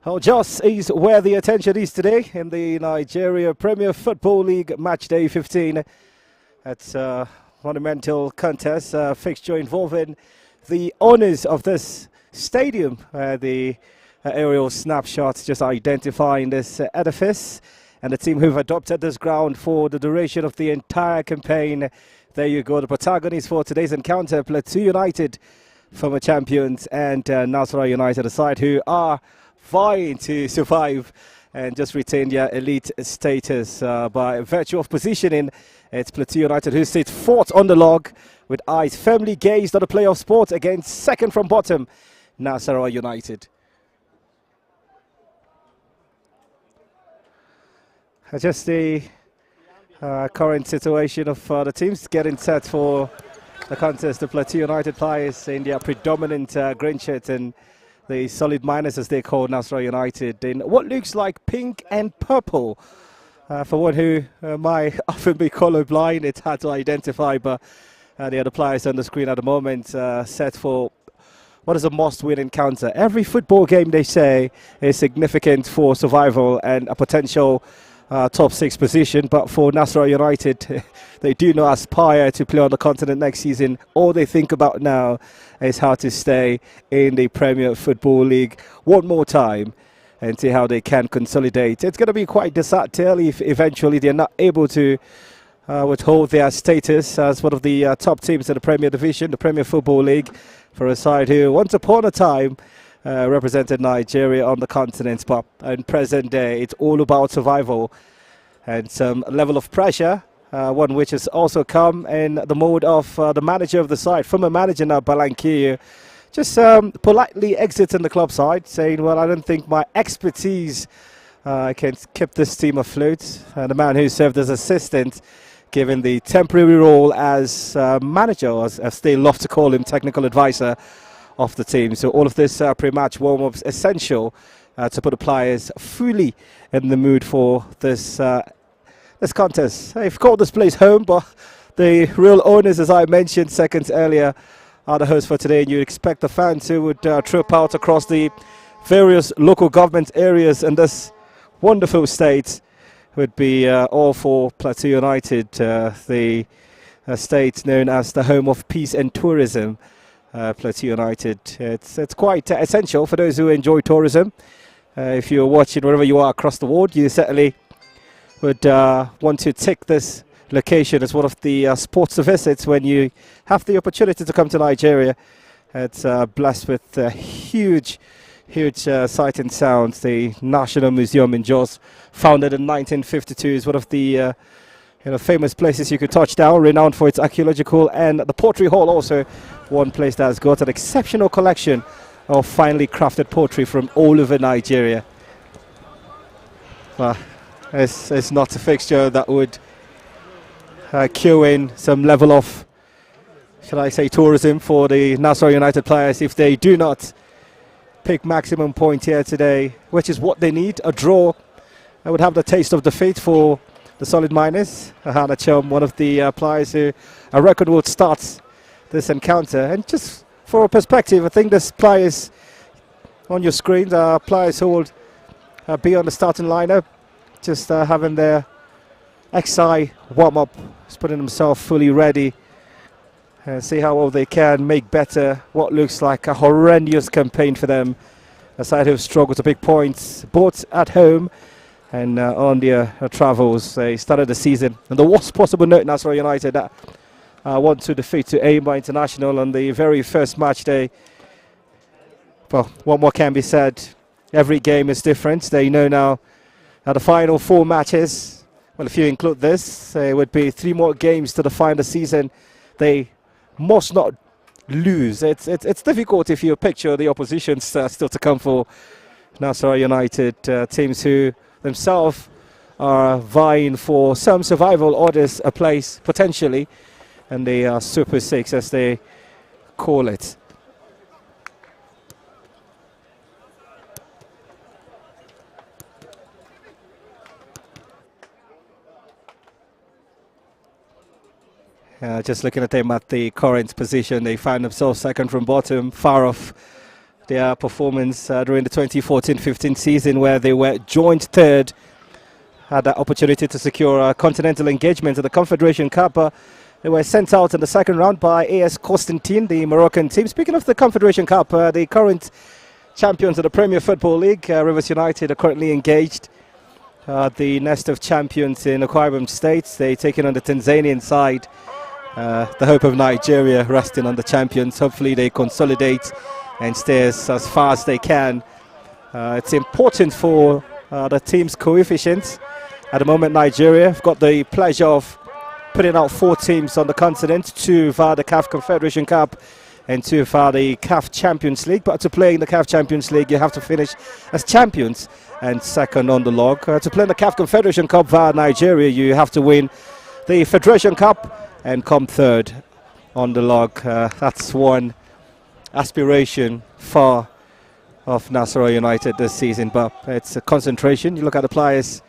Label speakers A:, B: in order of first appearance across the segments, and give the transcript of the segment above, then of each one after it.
A: Well, Jos is where the attention is today in the Nigeria Premier Football League Match Day 15. It's a monumental contest fixture involving the owners of this stadium. The aerial snapshots just identifying this edifice and the team who've adopted this ground for the duration of the entire campaign. There you go, the protagonists for today's encounter: Plateau United, former champions, and Nasarawa United, a side who are vying to survive and just retain their elite status by virtue of positioning. It's Plateau United who sits fourth on the log with eyes firmly gazed on the playoff spot against second from bottom, Nasarawa United. Just the current situation of the teams getting set for the contest. The Plateau United players in their predominant green shirts and the solid miners, as they call Nasarawa United, in what looks like pink and purple. For one who might often be colourblind, it's hard to identify, but the other players on the screen at the moment set for what is a must-win encounter. Every football game, they say, is significant for survival and a potential top six position, but for Nasarawa United, they do not aspire to play on the continent next season. All they think about now is how to stay in the Premier Football League one more time and see how they can consolidate. It's going to be quite disheartening if eventually they're not able to withhold their status as one of the top teams in the Premier Division, the Premier Football League, for a side who once upon a time represented Nigeria on the continent, but in present day it's all about survival and some level of pressure, one which has also come in the mode of the manager of the side, former manager now Balankiyu, just politely exiting the club side, saying, well, I don't think my expertise can keep this team afloat. The man who served as assistant, given the temporary role as manager, or as they love to call him, technical advisor of the team. So all of this pre-match warm-ups essential to put the players fully in the mood for this this contest. They've called this place home, but the real owners, as I mentioned seconds earlier, are the hosts for today, and you expect the fans who would trip out across the various local government areas in this wonderful state would be all for Plateau United, the state known as the home of peace and tourism. Plateau United, it's quite essential for those who enjoy tourism. If you're watching wherever you are across the world, you certainly would want to take this location as one of the sports visits when you have the opportunity to come to Nigeria. It's blessed with huge sight and sounds. The National Museum in Jos, founded in 1952, is one of the famous places you could touch down, renowned for its archaeological, and the Pottery Hall, also one place that has got an exceptional collection of finely crafted pottery from all over Nigeria. It's not a fixture that would cue in some level of, shall I say, tourism for the Nasarawa United players if they do not pick maximum point here today, which is what they need. A draw I would have the taste of defeat for the solid miners. Hana Chum, one of the players who I reckon will start this encounter. And just for a perspective, I think this players on your screen are players who will be on the starting lineup, just having their XI warm-up, just putting themselves fully ready and see how well they can make better what looks like a horrendous campaign for them. A side who have struggled to pick points both at home and on their travels. They started the season on the worst possible note. Nasarawa United that want to defeat to Aimba International on the very first match day. Well, what more can be said? Every game is different. They know now the final 4 matches, well, if you include this, it would be 3 more games to define the season. They must not lose. It's difficult if you picture the opposition still to come for Nasarawa United, teams who themselves are vying for some survival, others a place potentially, and they are Super 6 as they call it. Just looking at them at the current position, they find themselves second from bottom, far off their performance during the 2014-15 season, where they were joint third, had the opportunity to secure a continental engagement in the Confederation Cup. They were sent out in the second round by AS Constantine, the Moroccan team. Speaking of the Confederation Cup, the current champions of the Premier Football League, Rivers United, are currently engaged. The nest of champions in Akwa Ibom State, they taking on the Tanzanian side. The hope of Nigeria resting on the champions. Hopefully they consolidate and stay as far as they can. It's important for the team's coefficients. At the moment, Nigeria have got the pleasure of putting out 4 teams on the continent, 2 via the CAF Confederation Cup and 2 via the CAF Champions League. But to play in the CAF Champions League, you have to finish as champions and second on the log. To play in the CAF Confederation Cup via Nigeria, you have to win the Federation Cup and come third on the log. That's one aspiration for of Nasarawa United this season, but it's a concentration. You look at the players,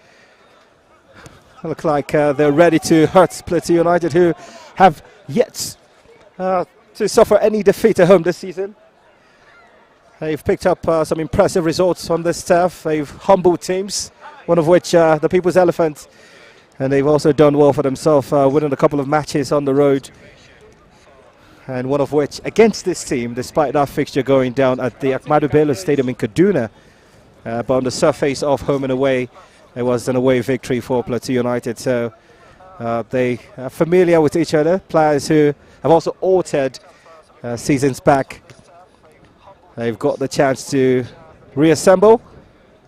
A: look like they're ready to hurt Plateau United, who have yet to suffer any defeat at home this season. They've picked up some impressive results on this turf. They've humbled teams, one of which the People's Elephant, and they've also done well for themselves, winning a couple of matches on the road, and one of which against this team, despite that fixture going down at the Ahmadu Bello Stadium in Kaduna. But on the surface of home and away, it was an away victory for Plateau United. So they are familiar with each other, players who have also altered seasons back. They've got the chance to reassemble.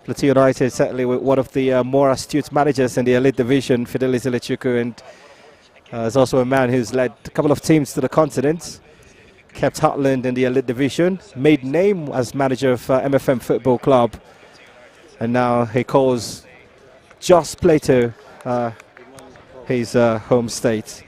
A: Plateau United certainly with one of the more astute managers in the elite division, Fidelis Ilechukwu, and is also a man who's led a couple of teams to the continent, kept Heartland in the elite division, made name as manager of MFM Football Club, and now he calls just Plateau his home state.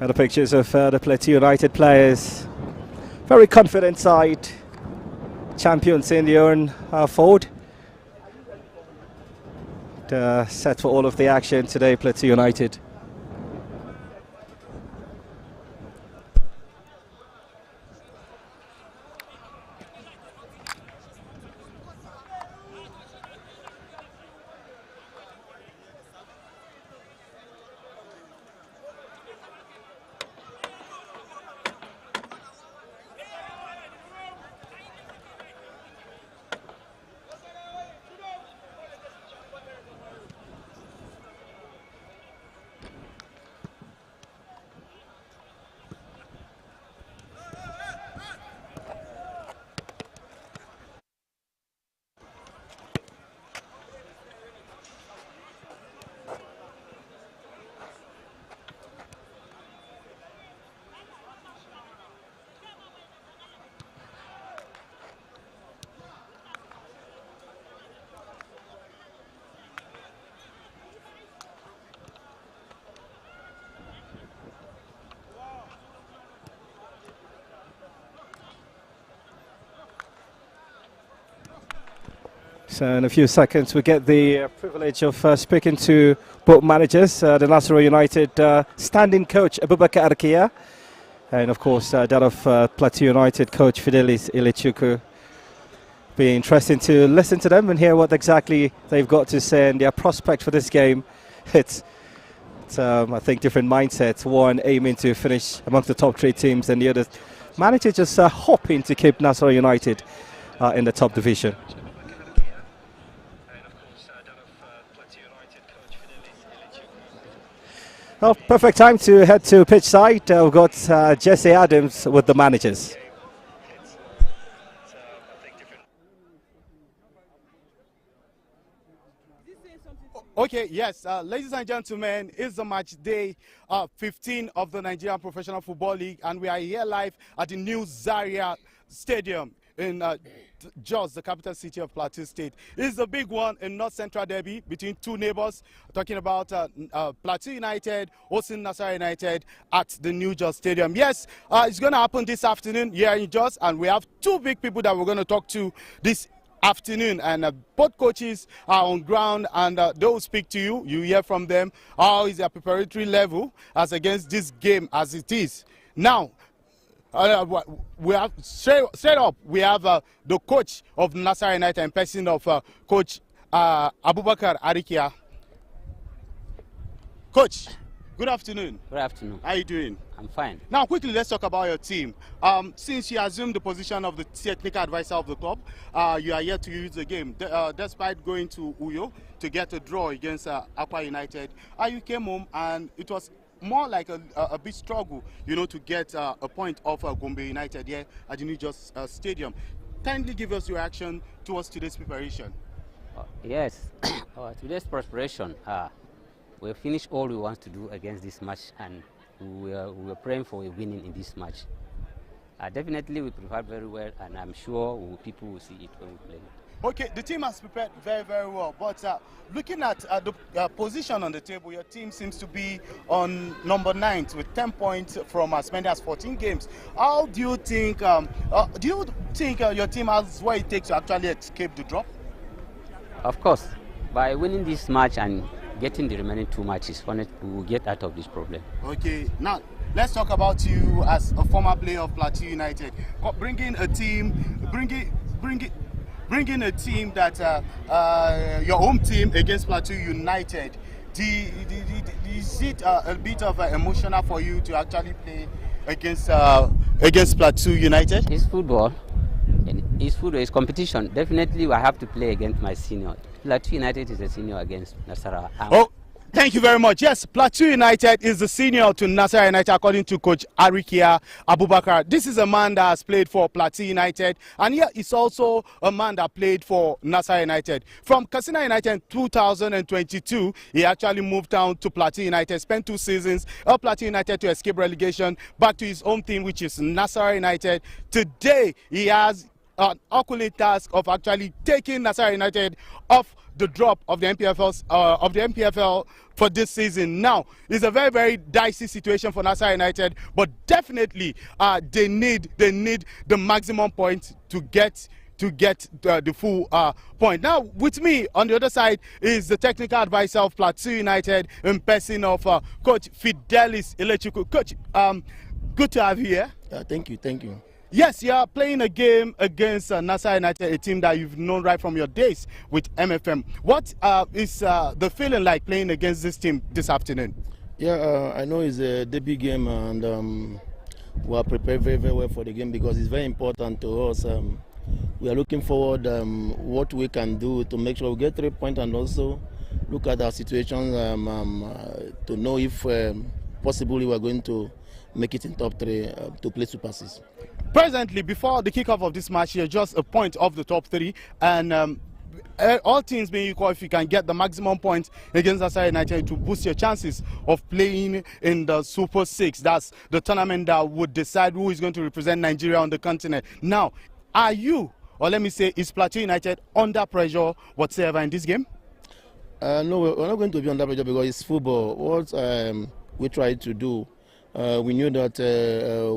A: The pictures of the Plateau United players, very confident side, champions in their own fold. Set for all of the action today, Plateau United. So in a few seconds we get the privilege of speaking to both managers, the Nasarawa United standing coach Abubakar Arkia, and of course that of Plateau United coach Fidelis Ilechukwu. Be interesting to listen to them and hear what exactly they've got to say and their prospect for this game. It's I think different mindsets, one aiming to finish amongst the top 3 teams and the other managing just hoping to keep Nasarawa United in the top division. Well, perfect time to head to pitch side. We've got Jesse Adams with the managers.
B: Okay, yes, ladies and gentlemen, it's the match day 15 of the Nigerian Professional Football League, and we are here live at the new Zaria Stadium in Jos, the capital city of Plateau State. It's a big one in North Central Derby between two neighbors, talking about Plateau United hosting Nasarawa United at the new Jos Stadium. Yes, it's going to happen this afternoon here in Jos, and we have two big people that we're going to talk to this afternoon, and both coaches are on ground, and they will speak to you. You hear from them how is their preparatory level as against this game as it is now. We have straight up. We have the coach of Nasarawa United in person of Coach Abubakar Arikia. Coach, good afternoon.
C: Good afternoon.
B: How are you doing?
C: I'm fine.
B: Now, quickly, let's talk about your team. Since you assumed the position of the technical advisor of the club, you are yet to use the game. Despite going to Uyo to get a draw against Akwa United, you came home and it was more like a big struggle, you know, to get a point off Gombe United here at the New Jos Stadium. Kindly give us your reaction towards today's preparation.
C: Yes, today's preparation, we finished all we want to do against this match, and we were praying for a winning in this match. Definitely we prepared very well, and I'm sure people will see it when we play.
B: Okay, the team has prepared very, very well. But looking at the position on the table, your team seems to be on number 9 with 10 points from as many as 14 games. How do you think? Your team has what it takes to actually escape the drop?
C: Of course, by winning this match and getting the remaining 2 matches, we will get out of this problem.
B: Okay, now let's talk about you as a former player of Plateau United, bringing a team that your home team against Plateau United. Is it a bit of emotional for you to actually play against Plateau United?
C: It's football. And it's football. It's competition. Definitely, I have to play against my senior. Plateau United is a senior against Nasarawa.
B: Oh, thank you very much. Yes, Plateau United is the senior to Nasarawa United, according to Coach Arikia Abubakar. This is a man that has played for Plateau United, and here is also a man that played for Nasarawa United. From Katsina United in 2022, he actually moved down to Plateau United, spent 2 seasons at Plateau United to escape relegation, back to his home team, which is Nasarawa United. Today, he has an Herculean task of actually taking Nasarawa United off the drop of the NPFL for this season. Now, it's a very, very dicey situation for Nasarawa United, but definitely they need the maximum point to get the full point. Now, with me on the other side is the technical advisor of Plateau United in person of Coach Fidelis Elechuku. Coach, good to have you here.
D: Thank you.
B: Yes, you are playing a game against Nasarawa United, a team that you've known right from your days with MFM. What is the feeling like playing against this team this afternoon?
D: Yeah, I know it's a debut game, and we are prepared very, very well for the game because it's very important to us. We are looking forward what we can do to make sure we get 3 points, and also look at our situation to know if possibly we are going to make it in top 3 to play Super 6.
B: Presently, before the kickoff of this match, you're just a point off the top 3, and all teams being equal, if you can get the maximum points against Nasarawa United to boost your chances of playing in the Super 6. That's the tournament that would decide who is going to represent Nigeria on the continent. Now, are you, or let me say, is Plateau United under pressure whatsoever in this game?
D: No, we're not going to be under pressure because it's football. What we try to do, we knew that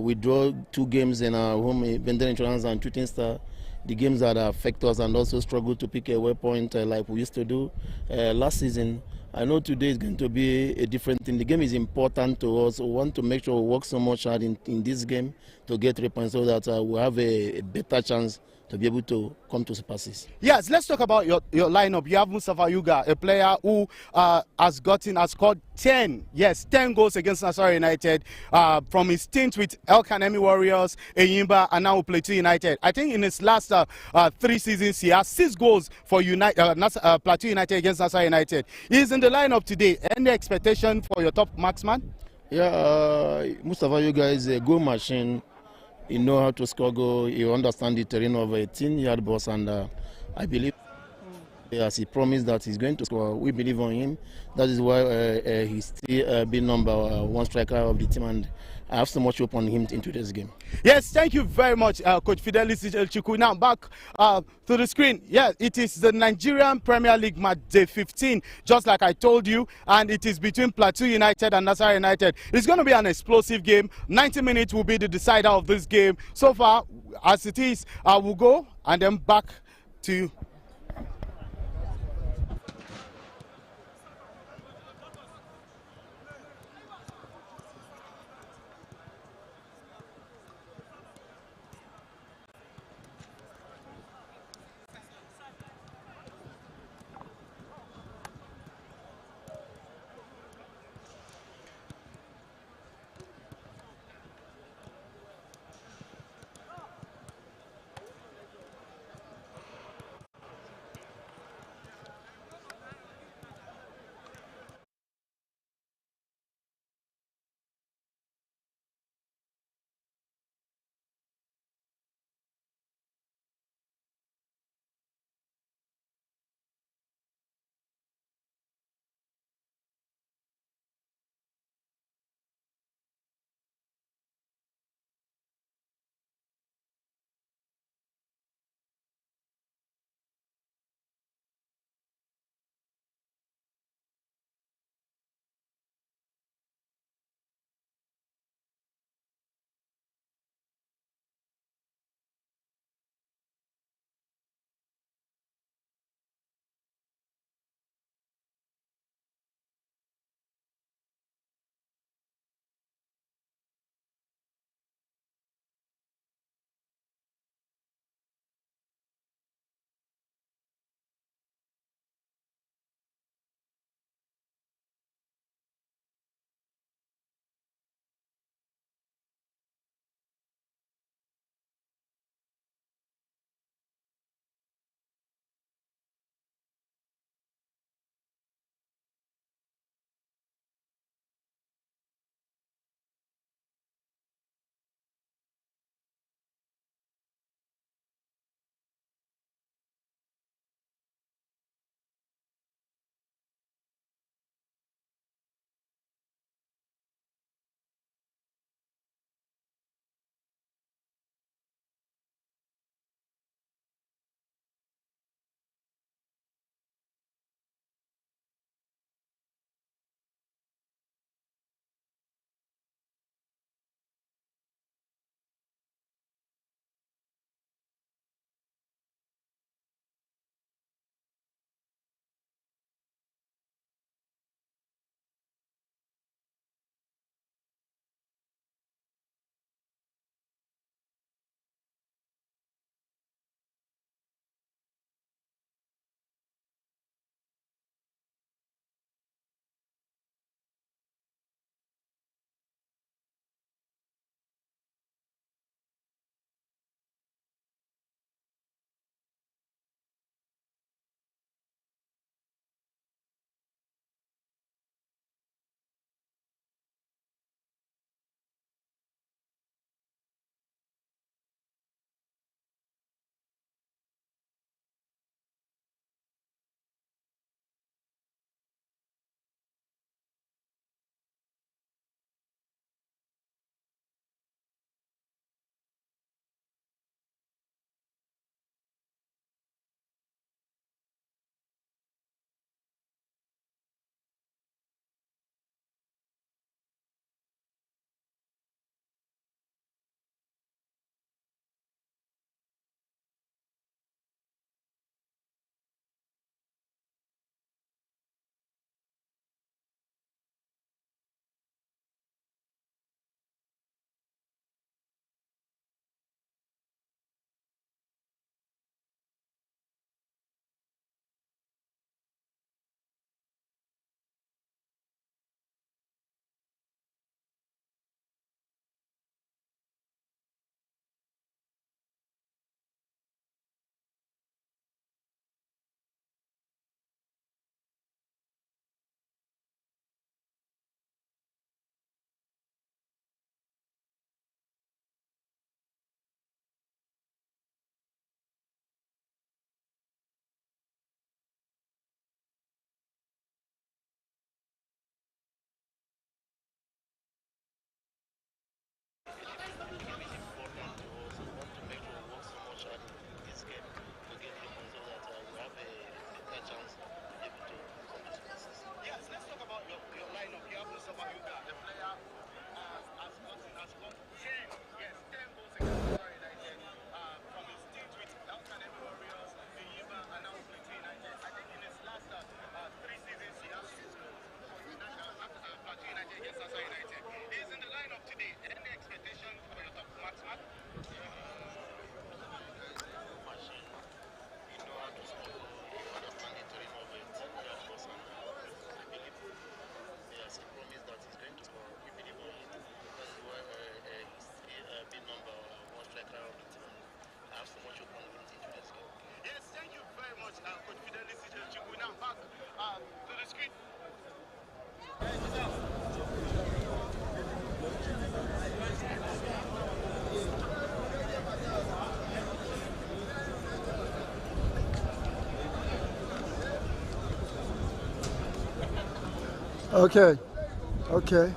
D: we draw 2 games in our home, Bender Insurance and Shooting Star, the games that affect us, and also struggle to pick a waypoint like we used to do last season. I know today is going to be a different thing. The game is important to us. We want to make sure we work so much hard in this game to get 3 points so that we have a better chance to be able to come to Super 6.
B: Yes, let's talk about your lineup. You have Mustafa Yuga, a player who has scored 10 goals against Nasarawa United from his stint with El Kanemi Warriors, Eyimba, and now Plateau United. I think in his last 3 seasons, he has 6 goals for Plateau United against Nasarawa United. He's in the lineup today. Any expectation for your top marksman?
D: Yeah, Mustafa Yuga is a goal machine. He knows how to score goal. He understands the terrain of a 10-yard box, and I believe As he promised that he's going to score, we believe on him. That is why he's still been number one striker of the team, and I have so much hope on him in today's game.
B: Yes, thank you very much, Coach Fidelis Chukwu. Now back to the screen. Yeah, it is the Nigerian Premier League match day 15, just like I told you, and it is between Plateau United and Nasarawa United. It's going to be an explosive game. 90 minutes will be the decider of this game. So far, as it is, we'll go and then back to you.
D: game is important to us. We want to make sure we work so much hard in this game to get 3 points so that we have a better chance to be able to compete in this season.
B: Yes, let's talk about your lineup. You have Mustafa Yuga, the player has got 10, yes, 10 goals against Nasarawa United from his stint with Elkanemi Warriors, the Yiba, and now Plateau United. I think in his last 3 seasons, he has 6 goals for Plateau United against Nasarawa United. He's in the lineup today. Any expectation for your top marksman?
D: Machine, you know how to score goal, you understand the terrain of it, yeah, of course, and I believe there's a promise that he's going to score. We believe on it. That's why he's a big number one striker of the team. I have so much confidence into this game.
B: Yes, thank you very much, Coach Fidelis Chukwu. Now back to the screen.
E: Okay. Okay.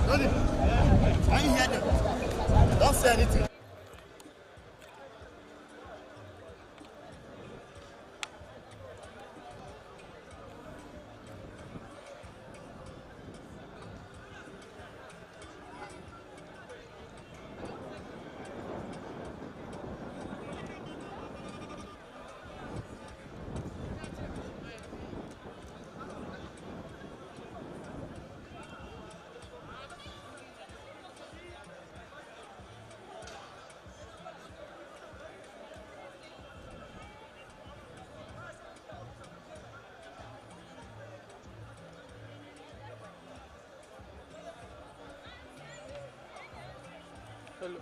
F: Can you hear them? Don't say anything.
G: Hello.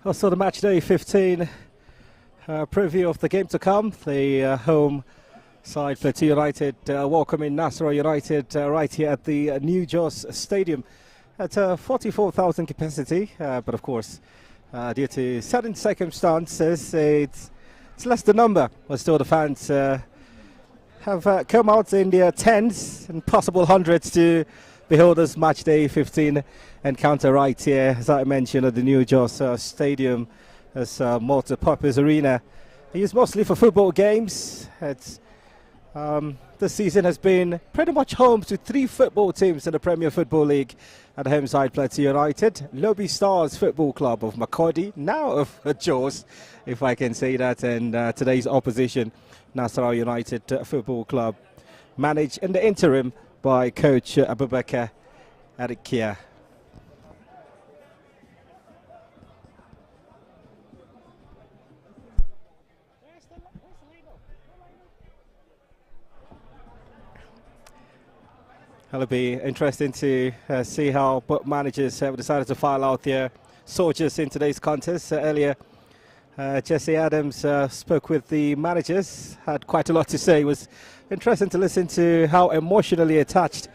A: Also the match day 15 preview of the game to come. The home side Plateau United welcoming Nasarawa United right here at the New Jos Stadium at 44,000 capacity. But of course, due to certain circumstances, it's less the number. But still the fans have come out in their tens and possible hundreds to behold this match day 15 encounter right here, as I mentioned, at the New Jos Stadium, as a multi-purpose arena. Used mostly for football games. It's, this season has been pretty much home to 3 football teams in the Premier Football League at the home side Plateau United. Lobby Stars Football Club of Makodi, now of Jos, if I can say that, and today's opposition, Nasarawa United Football Club, managed in the interim by coach Abubakar Arikia. It'll be interesting to see how both managers have decided to file out their soldiers in today's contest. Earlier, Jesse Adams spoke with the managers, had quite a lot to say. It was interesting to listen to how emotionally attached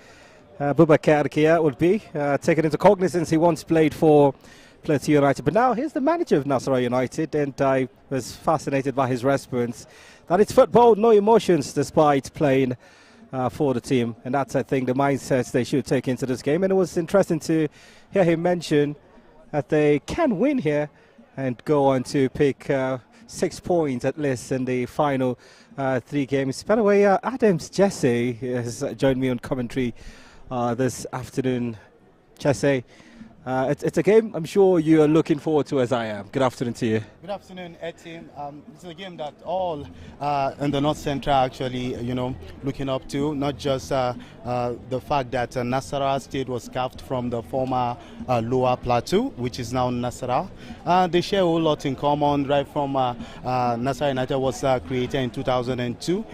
A: Abubakar Kia would be, taken into cognizance he once played for Plateau United. But now here's the manager of Nasarawa United, and I was fascinated by his response that it's football, no emotions, despite playing for the team. And that's, I think, the mindset they should take into this game. And it was interesting to hear him mention that they can win here and go on to pick 6 points at least in the final 3 games. By the way, Adams Jesse has joined me on commentary this afternoon. Jesse, it's a game I'm sure you are looking forward to, as I am. Good afternoon to you.
B: Good afternoon, Ed team. It's a game that all in the North Central actually, looking up to. Not just the fact that Nasarawa State was carved from the former Lower Plateau, which is now Nasarawa. They share a whole lot in common, right from Nasarawa United was created in 2002.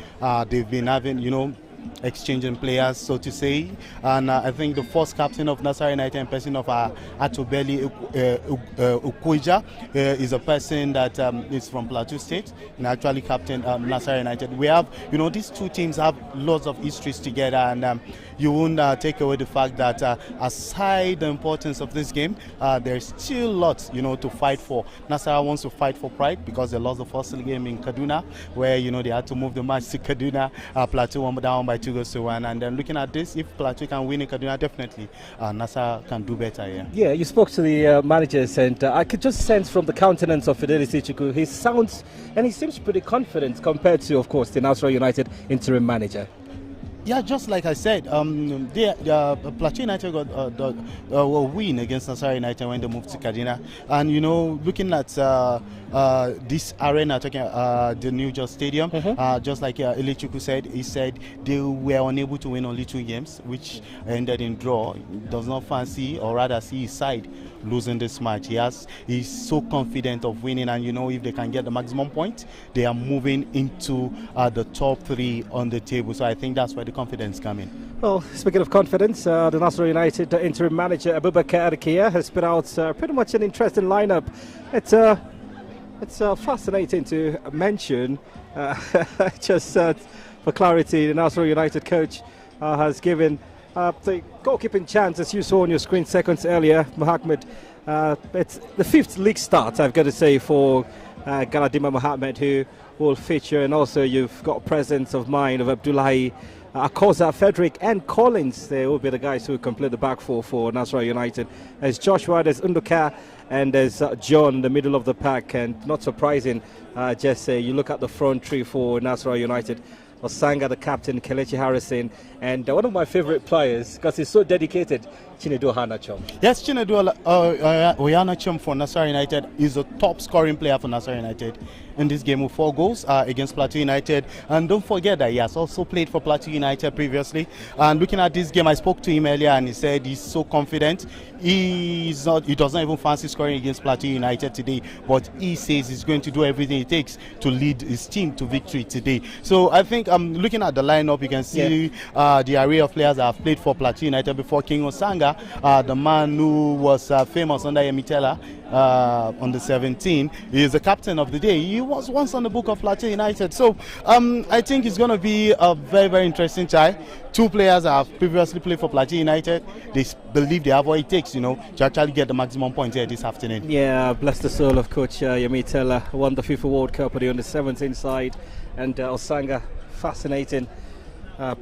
B: They've been having, exchanging players, so to say. And I think the first captain of Nasarawa United, in person of Atobeli Ukoija, is a person that is from Plateau State and actually captain Nasarawa United. We have, these two teams have lots of histories together, and you won't take away the fact that aside the importance of this game, there's still lots, to fight for. Nasarawa wants to fight for pride because they lost the first game in Kaduna, where they had to move the match to Kaduna. Plateau won down by 2-1, and then looking at this, if Plateau can win in Kaduna, definitely Nasarawa can do better.
A: Yeah, you spoke to the managers, and I could just sense from the countenance of Fidelis Ichuku, he sounds and he seems pretty confident compared to, of course, the Nasarawa United interim manager.
B: Yeah, just like I said, Plateau United got a win against Nasarawa United when they moved to Kaduna. And, looking at this arena, talking the New Just Stadium, just like Ilichuku said, he said they were unable to win only 2 games, which ended in draw. He does not fancy, or rather see his side losing this match. He's so confident of winning, and if they can get the maximum point, they are moving into the top 3 on the table. So I think that's where the confidence comes in.
A: Well, speaking of confidence, the Nasarawa United interim manager Abubakar Arkia has put out pretty much an interesting lineup. It's fascinating to mention. Just for clarity, the Nasarawa United coach has given the goalkeeping chance, as you saw on your screen seconds earlier, Mohammed. It's the 5th league start, I've got to say, for Galadima Mohammed, who will feature, and also you've got a presence of mind of Abdullahi Akosa, Frederick and Collins. They will be the guys who complete the back four for Nasarawa United. There's Joshua, there's Unduka, and there's John in the middle of the pack. And not surprising, you look at the front three for Nasarawa United. Osanga, the captain, Kelechi Harrison, and one of my favorite players, because he's so dedicated, Chinedu Ohanachom.
B: Yes, Chinedu Ohanachom for Nasarawa United is a top scoring player for Nasarawa United in this game with 4 goals against Plateau United. And don't forget that he has also played for Plateau United previously. And looking at this game, I spoke to him earlier and he said he's so confident. He doesn't even fancy scoring against Plateau United today, but he says he's going to do everything it takes to lead his team to victory today. So I think looking at the lineup, you can see the array of players that have played for Plateau United before. King Osanga, the man who was famous under Emitela on the 17th, he is the captain of the day. He was once on the book of Plateau United. So I think it's going to be a very, very interesting tie. 2 players have previously played for Plateau United. They believe they have what it takes, to actually get the maximum points here this afternoon.
A: Yeah, bless the soul of Coach Emitela, won the FIFA World Cup on the under-17 side, and Osanga, fascinating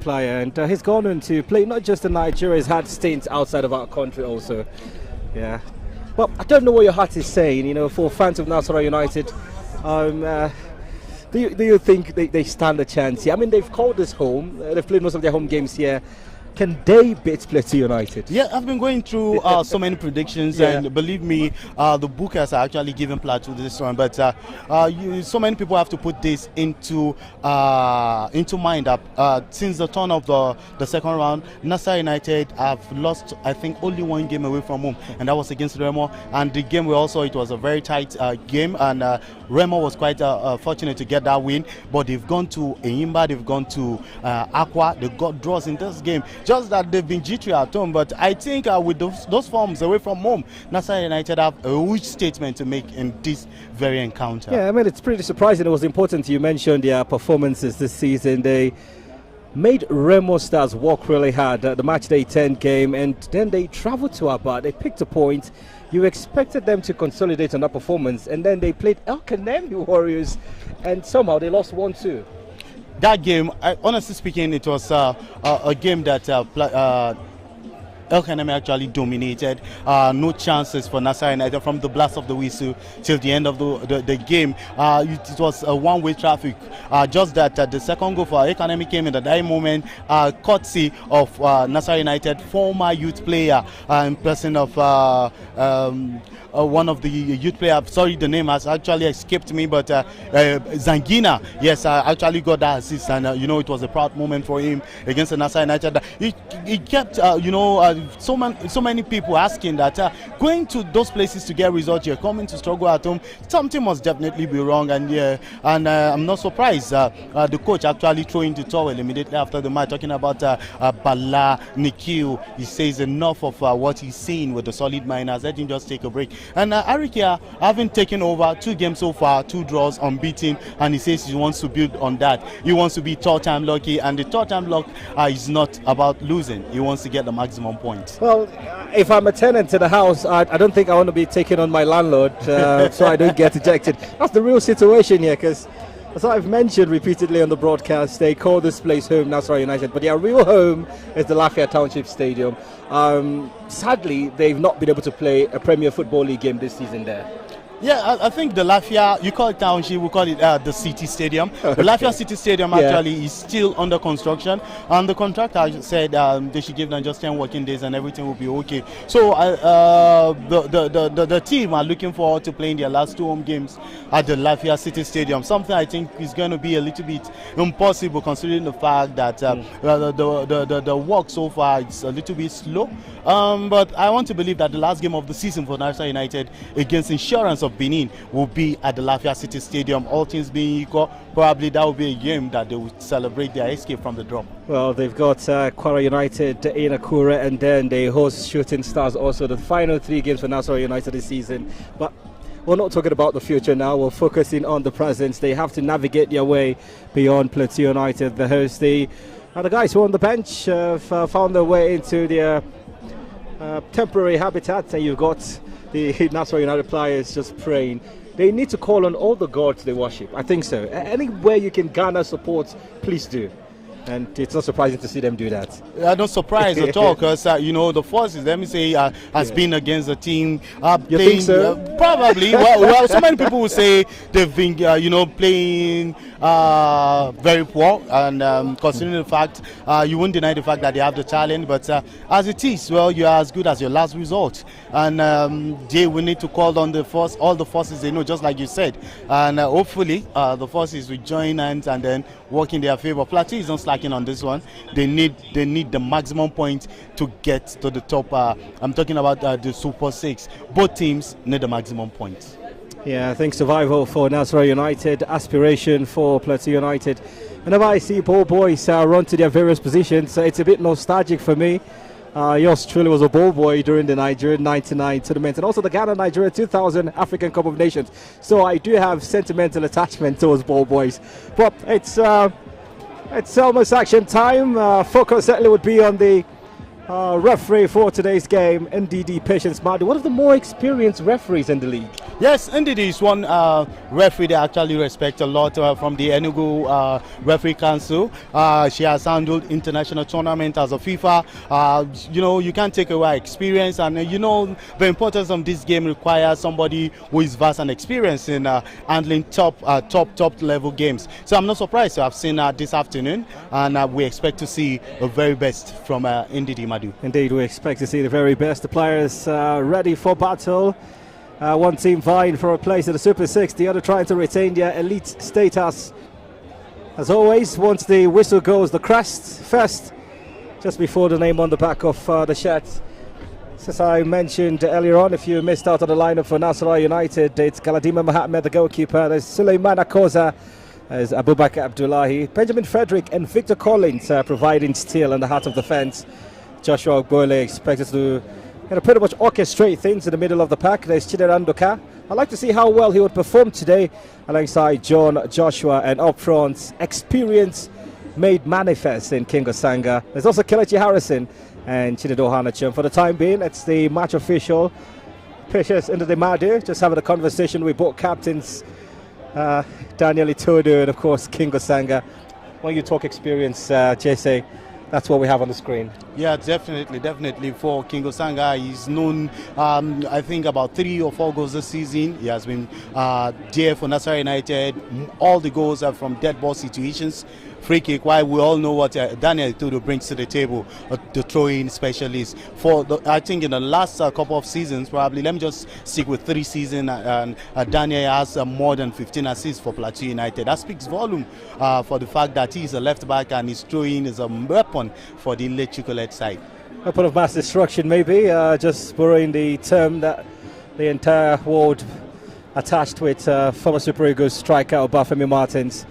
A: player, and he's gone on to play not just in Nigeria, he's had stints outside of our country also. Yeah, well, I don't know what your heart is saying, for fans of Nasarawa United. Do you think they stand a chance here? I mean, they've called this home, they've played most of their home games here. Can they beat Plateau United?
B: Yeah, I've been going through so many predictions, and believe me, the bookers are actually giving Plateau this one. But so many people have to put this into mind that since the turn of the second round, Nasarawa United have lost, I think, only 1 game away from home, and that was against Remo. And the game it was a very tight game, and Remo was quite fortunate to get that win. But they've gone to Eimba, they've gone to Aqua, they got draws in this game. Just that they've been jittery at home, but I think with those forms away from home, Nasarawa United have a huge statement to make in this very encounter.
A: Yeah, I mean, it's pretty surprising. It was important you mentioned their performances this season. They made Remo Stars work really hard at the matchday 10 game, and then they traveled to Aba. They picked a point. You expected them to consolidate on that performance, and then they played El Kanemi Warriors, and somehow they lost 1-2.
B: That game, honestly speaking, it was a game that El Kanemi actually dominated. No chances for Nasarawa United from the blast of the whistle till the end of the game. It was a one-way traffic. Just that the second goal for El Kanemi came in at that moment, courtesy of Nasarawa United former youth player in person of one of the youth players. Sorry, the name has actually escaped me, but Zangina, yes, actually got that assist, and it was a proud moment for him against the Nasarawa United. He kept, so many people asking that going to those places to get results, you're coming to struggle at home. Something must definitely be wrong, and I'm not surprised. The coach actually throwing the towel immediately after the match, talking about Bala Nikhil. He says enough of what he's seen with the solid miners. Let him just take a break. And Arikia having taken over 2 games so far, 2 draws, unbeaten, and he says he wants to build on that. He wants to be third time lucky, and the third time luck is not about losing. He wants to get the maximum points.
A: Well, if I'm a tenant in the house, I don't think I want to be taking on my landlord, so I don't get ejected. That's the real situation here, because as I've mentioned repeatedly on the broadcast, they call this place home, Nasarawa United, but their real home is the Lafayette Township Stadium. Sadly, they've not been able to play a Premier Football League game this season there.
B: Yeah, I think the Lafayette, you call it Township, we call it the City Stadium.
A: Okay.
B: The Lafayette City Stadium actually is still under construction, and the contractor said they should give them just 10 working days and everything will be okay. So the team are looking forward to playing their last 2 home games at the Lafayette City Stadium. Something I think is going to be a little bit impossible considering the fact that the work so far is a little bit slow. But I want to believe that the last game of the season for Nasarawa United against Insurance of Benin will be at the Lafayette City Stadium. All things being equal, probably that will be a game that they will celebrate their escape from the drop.
A: Well, they've got Kwara United in Akure, and then they host Shooting Stars also, the final 3 games for Nasarawa United this season. But we're not talking about the future now, we're focusing on the present. They have to navigate their way beyond Plateau United, the host. The guys who are on the bench have found their way into their temporary habitat, and you've got the Nasarawa United players just praying. They need to call on all the gods they worship. I think so. Anywhere you can garner support, please do. And it's not surprising to see them do that.
B: I'm not surprised at all, because the forces, let me say, has been against the team.
A: You think so?
B: Probably. well, so many people will say they've been, playing very poor, and considering the fact, you won't deny the fact that they have the talent. But as it is, well, you are as good as your last result, and they will need to call on all the forces they know, just like you said, and hopefully the forces will join hands and then work in their favor. Plateau is not slacking on this one. They need the maximum point to get to the top. I'm talking about the Super 6. Both teams need the maximum points.
A: Yeah, I think survival for Nasarawa United, aspiration for Plateau United. Whenever I see ball boys run to their various positions, it's a bit nostalgic for me. Yours truly was a ball boy during the Nigerian 99 tournament, and also the Ghana-Nigeria 2000 African Cup of Nations. So I do have sentimental attachment towards ball boys. But it's almost action time. Focus certainly would be on the referee for today's game, NDD Patience Madu, one of the more experienced referees in the league.
B: Yes, NDD is one referee they actually respect a lot from the Enugu Referee Council. She has handled international tournaments as a FIFA. You can't take away experience, and the importance of this game requires somebody who is vast and experienced in handling top level games. So I'm not surprised to have seen her this afternoon, and we expect to see the very best from NDD Madu.
A: Indeed, we expect to see the very best. The players ready for battle. One team vying for a place in the Super 6, the other trying to retain their elite status. As always, once the whistle goes, the crest first, just before the name on the back of the shirts. As I mentioned earlier on, if you missed out on the lineup for Nasarawa United, it's Galadima Mohammed, the goalkeeper. There's Suleiman Akoza, there's Abubakar Abdullahi, Benjamin Frederick, and Victor Collins providing steel in the heart of the fence. Joshua Ogbole expected to pretty much orchestrate things in the middle of the pack. There's Chinerandoka. I'd like to see how well he would perform today alongside John Joshua, and up front, experience made manifest in King Osanga. There's also Kelechi Harrison and Chinedo Hanachum. For the time being, it's the match official, Patience into the Madu, just having a conversation with both captains, Daniel Itodo and of course King Osanga. When you talk experience, JC, that's what we have on the screen.
B: Yeah, definitely. For King Osanga, he's known, I think, about 3 or 4 goals this season. He has been there for Nasarawa United. All the goals are from dead ball situations. free kick, while we all know what Daniel Itodo brings to the table, the throwing specialist. I think in the last couple of seasons, probably, let me just stick with 3 seasons, and Daniel has more than 15 assists for Plateau United. That speaks volume for the fact that he's a left back and his throwing is a weapon for the Lechukolet side.
A: Weapon of mass destruction, maybe, just borrowing the term that the entire world attached with former Super Eagles striker Obafemi Martins.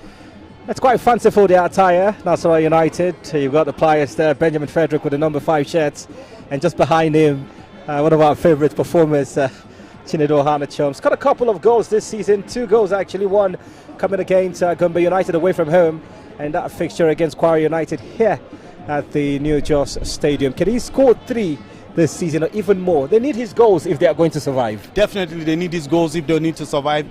A: It's quite fanciful, the attire. Nasarawa United. You've got the players there, Benjamin Frederick with the number 5 shirts, and just behind him, one of our favourite performers, Chinedu Hanachom. He's got a couple of goals this season, 2 goals actually, one coming against Gombe United away from home, and that fixture against Kwara United here at the New Jos Stadium. Can he score 3 this season or even more? They need his goals if they are going to survive.
B: Definitely they need his goals if they need to survive.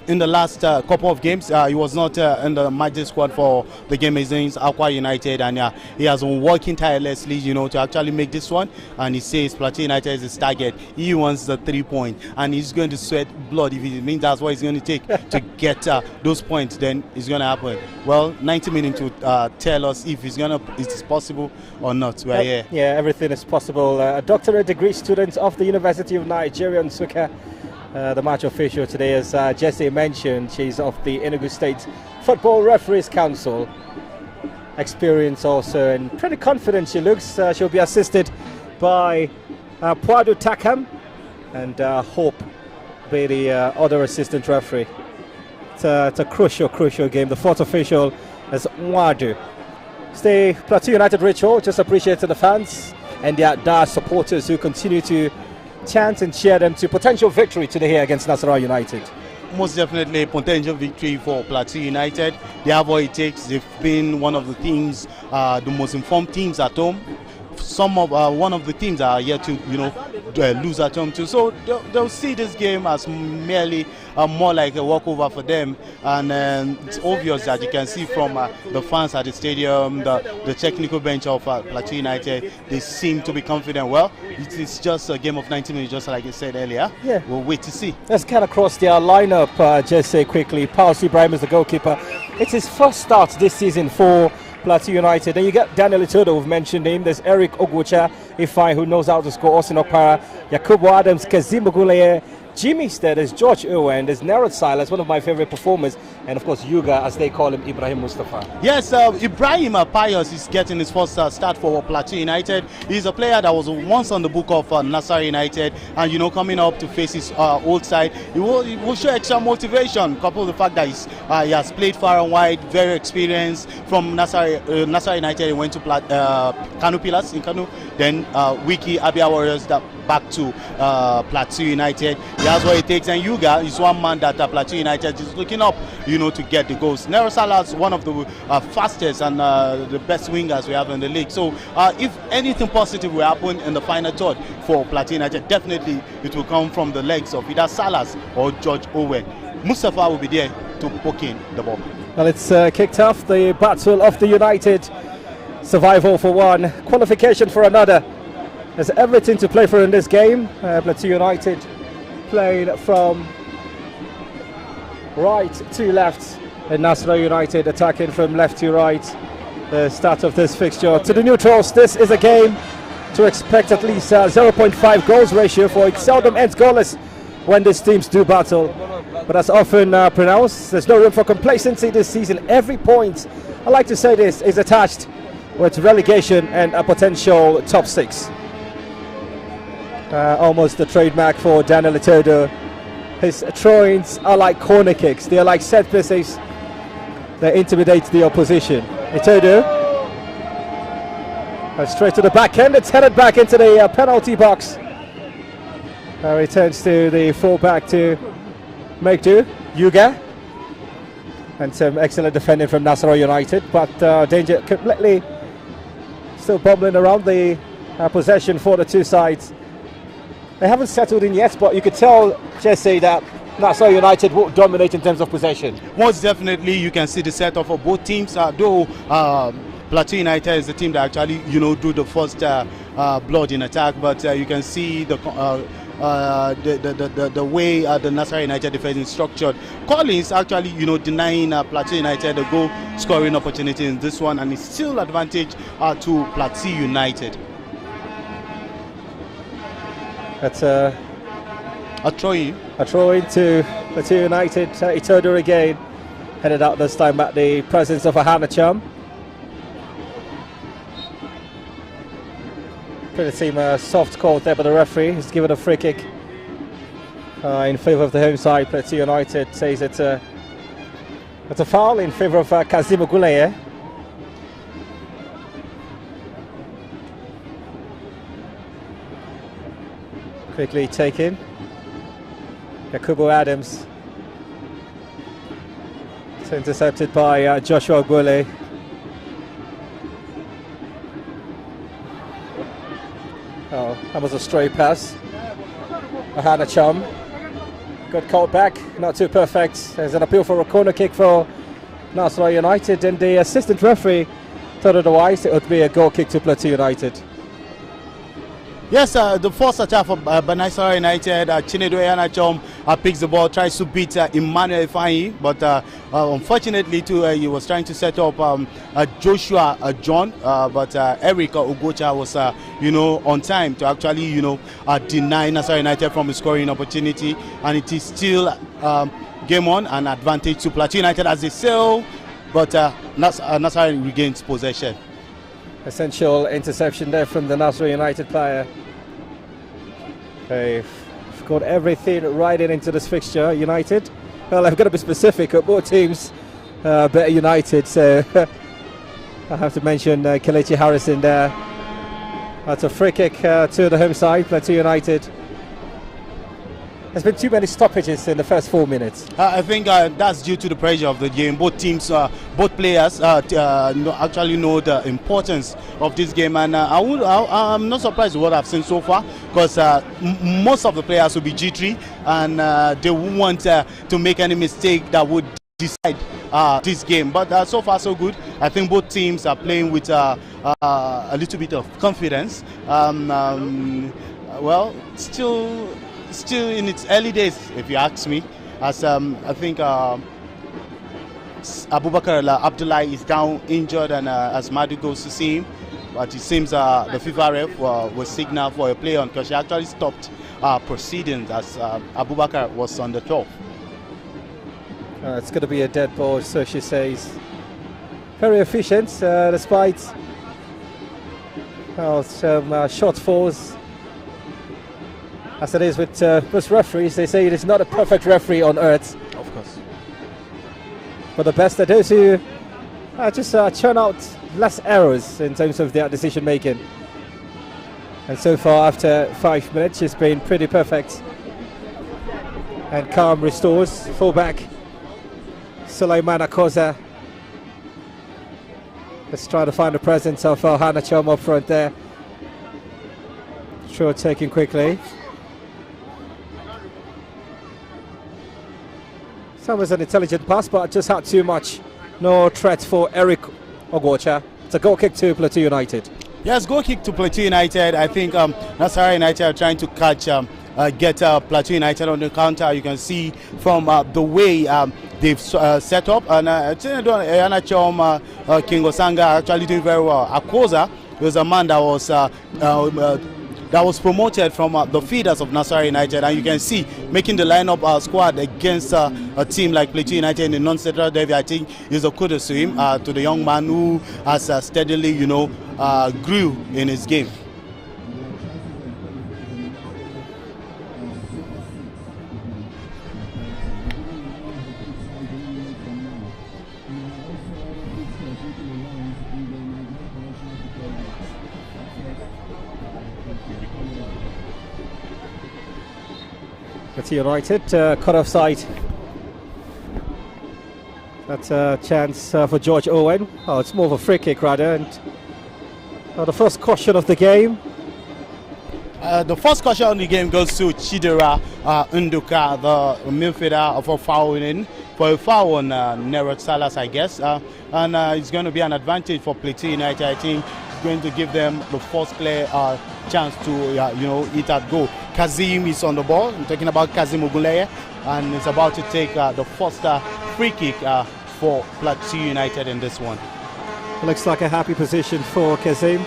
B: In the last couple of games, he was not in the match squad for the game against Aqua United, and he has been working tirelessly, to actually make this one, and he says Plateau United is his target. He wants the 3 points, and he's going to sweat blood. If it means that's what he's going to take to get those points, then it's going to happen. Well, 90 minutes to tell us if it's possible or not. We're here.
A: Yeah, everything is possible. A doctorate degree student of the University of Nigeria, Nsukka. The match official today, as Jesse mentioned, she's of the Enugu State Football Referees Council. Experience also, and pretty confident she looks. She'll be assisted by Puadu Takam and Hope be the other assistant referee. It's a crucial game. The fourth official is Mwadu. It's the Plateau United ritual. Just appreciate the fans and their supporters who continue to chant and cheer them to potential victory today here against Nasarawa United.
B: Most definitely a potential victory for Plateau United. They have what it takes. They've been one of the teams, the most informed teams at home. One of the teams are yet to lose at home too. So they'll see this game as merely more like a walkover for them. And it's obvious that you can see from the fans at the stadium, the technical bench of Plateau United, they seem to be confident. Well, it's just a game of 90 minutes, just like I said earlier. Yeah. We'll wait to see.
A: Let's cut across their lineup, just say quickly. Paus Ibrahim is the goalkeeper. It's his first start this season for Plateau United. Then you get Daniel Itodo, we've mentioned him. There's Eric Ogwocha Ifai, who knows how to score. Austin Okpara, Yakubu Adams, Kazim Oguleye, Jimmy Stead, there's George Owen, there's Narod Silas, one of my favorite performers, and of course Yuga, as they call him, Ibrahim Mustafa.
B: Yes, Ibrahim Pius is getting his first start for Plateau United. He's a player that was once on the book of Nasarawa United, and coming up to face his old side, he will show extra motivation, coupled with the fact that he has played far and wide, very experienced. From Nasarawa United, he went to Kanu Pillars in Kanu, then Wiki Abia Warriors, back to Plateau United. He has what it takes, and Yuga is one man that Plateau United is looking up, to get the goals. Nero Salas, one of the fastest and the best wingers we have in the league. So if anything positive will happen in the final third for Plateau United, definitely it will come from the legs of either Salas or George Owen. Mustafa will be there to poke in the ball.
A: Well, it's kicked off, the battle of the United. Survival for one, qualification for another. There's everything to play for in this game. Plateau United playing from right to left, and Nasarawa United attacking from left to right. The start of this fixture. To the neutrals, this is a game to expect at least 0.5 goals ratio, for it seldom ends goalless when these teams do battle. But as often pronounced, there's no room for complacency this season. Every point, I like to say this, is attached with relegation and a potential top 6. Almost the trademark for Daniel Itodo. His throw-ins are like corner kicks. They are like set pieces. They intimidate the opposition. Itodo straight to the back end. It's headed back into the penalty box. Returns to the fullback to make do. Yuga. And some excellent defending from Nasarawa United. But danger completely still bubbling around the possession for the two sides. They haven't settled in yet, but you could tell, Jesse, that Nasarawa United will dominate in terms of possession.
B: Most definitely, you can see the setup of both teams. Though Plateau United is the team that actually, do the first blood in attack, but you can see the the way the Nasarawa United defense is structured. Collins actually, denying Plateau United a goal scoring opportunity in this one, and it's still advantage to Plateau United.
A: That's a
B: throw-in.
A: A throw-in to Plateau United. Itodo again, headed out this time at the presence of Ahana Chum. Could seem a soft call there, but the referee has given a free kick in favour of the home side. Plateau United says it's a foul in favour of Kazim Oguleye. Quickly taken. Yakubu Adams. It's intercepted by Joshua Ogule. Oh, that was a stray pass. Ahana Chum got caught back, not too perfect. There's an appeal for a corner kick for Nasarawa United, and the assistant referee thought otherwise. It would be a goal kick to Plateau United.
B: Yes, the first attack for Nasarawa United, Chinedu Ahana picks the ball, tries to beat Emmanuel Ifanyi, but unfortunately too, he was trying to set up Joshua John, but Eric Ogocha was on time to actually deny Nasarawa United from a scoring opportunity, and it is still game on and advantage to Plateau United as they sail, but Nasarawa regains possession.
A: Essential interception there from the Nasarawa United player. They've got everything right into this fixture, United. Well, I've got to be specific, both teams better United, so I have to mention Kelechi Harrison there. That's a free kick to the home side, Plateau United. There's been too many stoppages in the first 4 minutes.
B: I think that's due to the pressure of the game. Both teams, both players actually know the importance of this game, and I'm not surprised with what I've seen so far, because most of the players will be jittery, and they won't want to make any mistake that would decide this game. But so far so good. I think both teams are playing with a little bit of confidence. Well, still in its early days, if you ask me, as I think Abubakar Abdullah is down injured, and as Madu goes to see him, but it seems the FIFA ref was signal for a play on, because she actually stopped proceedings as Abubakar was on the top.
A: It's going to be a dead ball, so she says. Very efficient, despite some shortfalls. As it is with most referees, they say it is not a perfect referee on earth.
B: Of course.
A: But the best are those who just churn out less errors in terms of their decision making. And so far, after 5 minutes, it's been pretty perfect. And calm restores. Fullback Sulaiman Akoza. Let's try to find the presence of Ahana Chum up front there. Sure, taking quickly. That was an intelligent pass, but just had too much. No threat for Eric Ogocha. It's a goal kick to Plateau United.
B: Yes, goal kick to Plateau United. I think Nasarawa United are trying to get Plateau United on the counter. You can see from the way they've set up. And Ahana Chum, King Osanga actually doing very well. Akoza was a man that was promoted from the feeders of Nasarawa United, and you can see making the lineup squad against a team like Plateau United in the non-central derby. I think is a kudos to him, to the young man who has steadily, grew in his game.
A: Plateau United cut offside. That's a chance for George Owen. Oh, it's more of a free kick rather. And the first caution of the game.
B: The first caution on the game goes to Chidera Unduka, the midfielder, for a foul on Nerot Salas, I guess. And it's going to be an advantage for Plateau United. I think going to give them the first clear chance to hit at goal. Kazim is on the ball. I'm talking about Kazim Ogunleye, and is about to take the first free kick for Plateau United in this one.
A: Looks like a happy position for Kazim.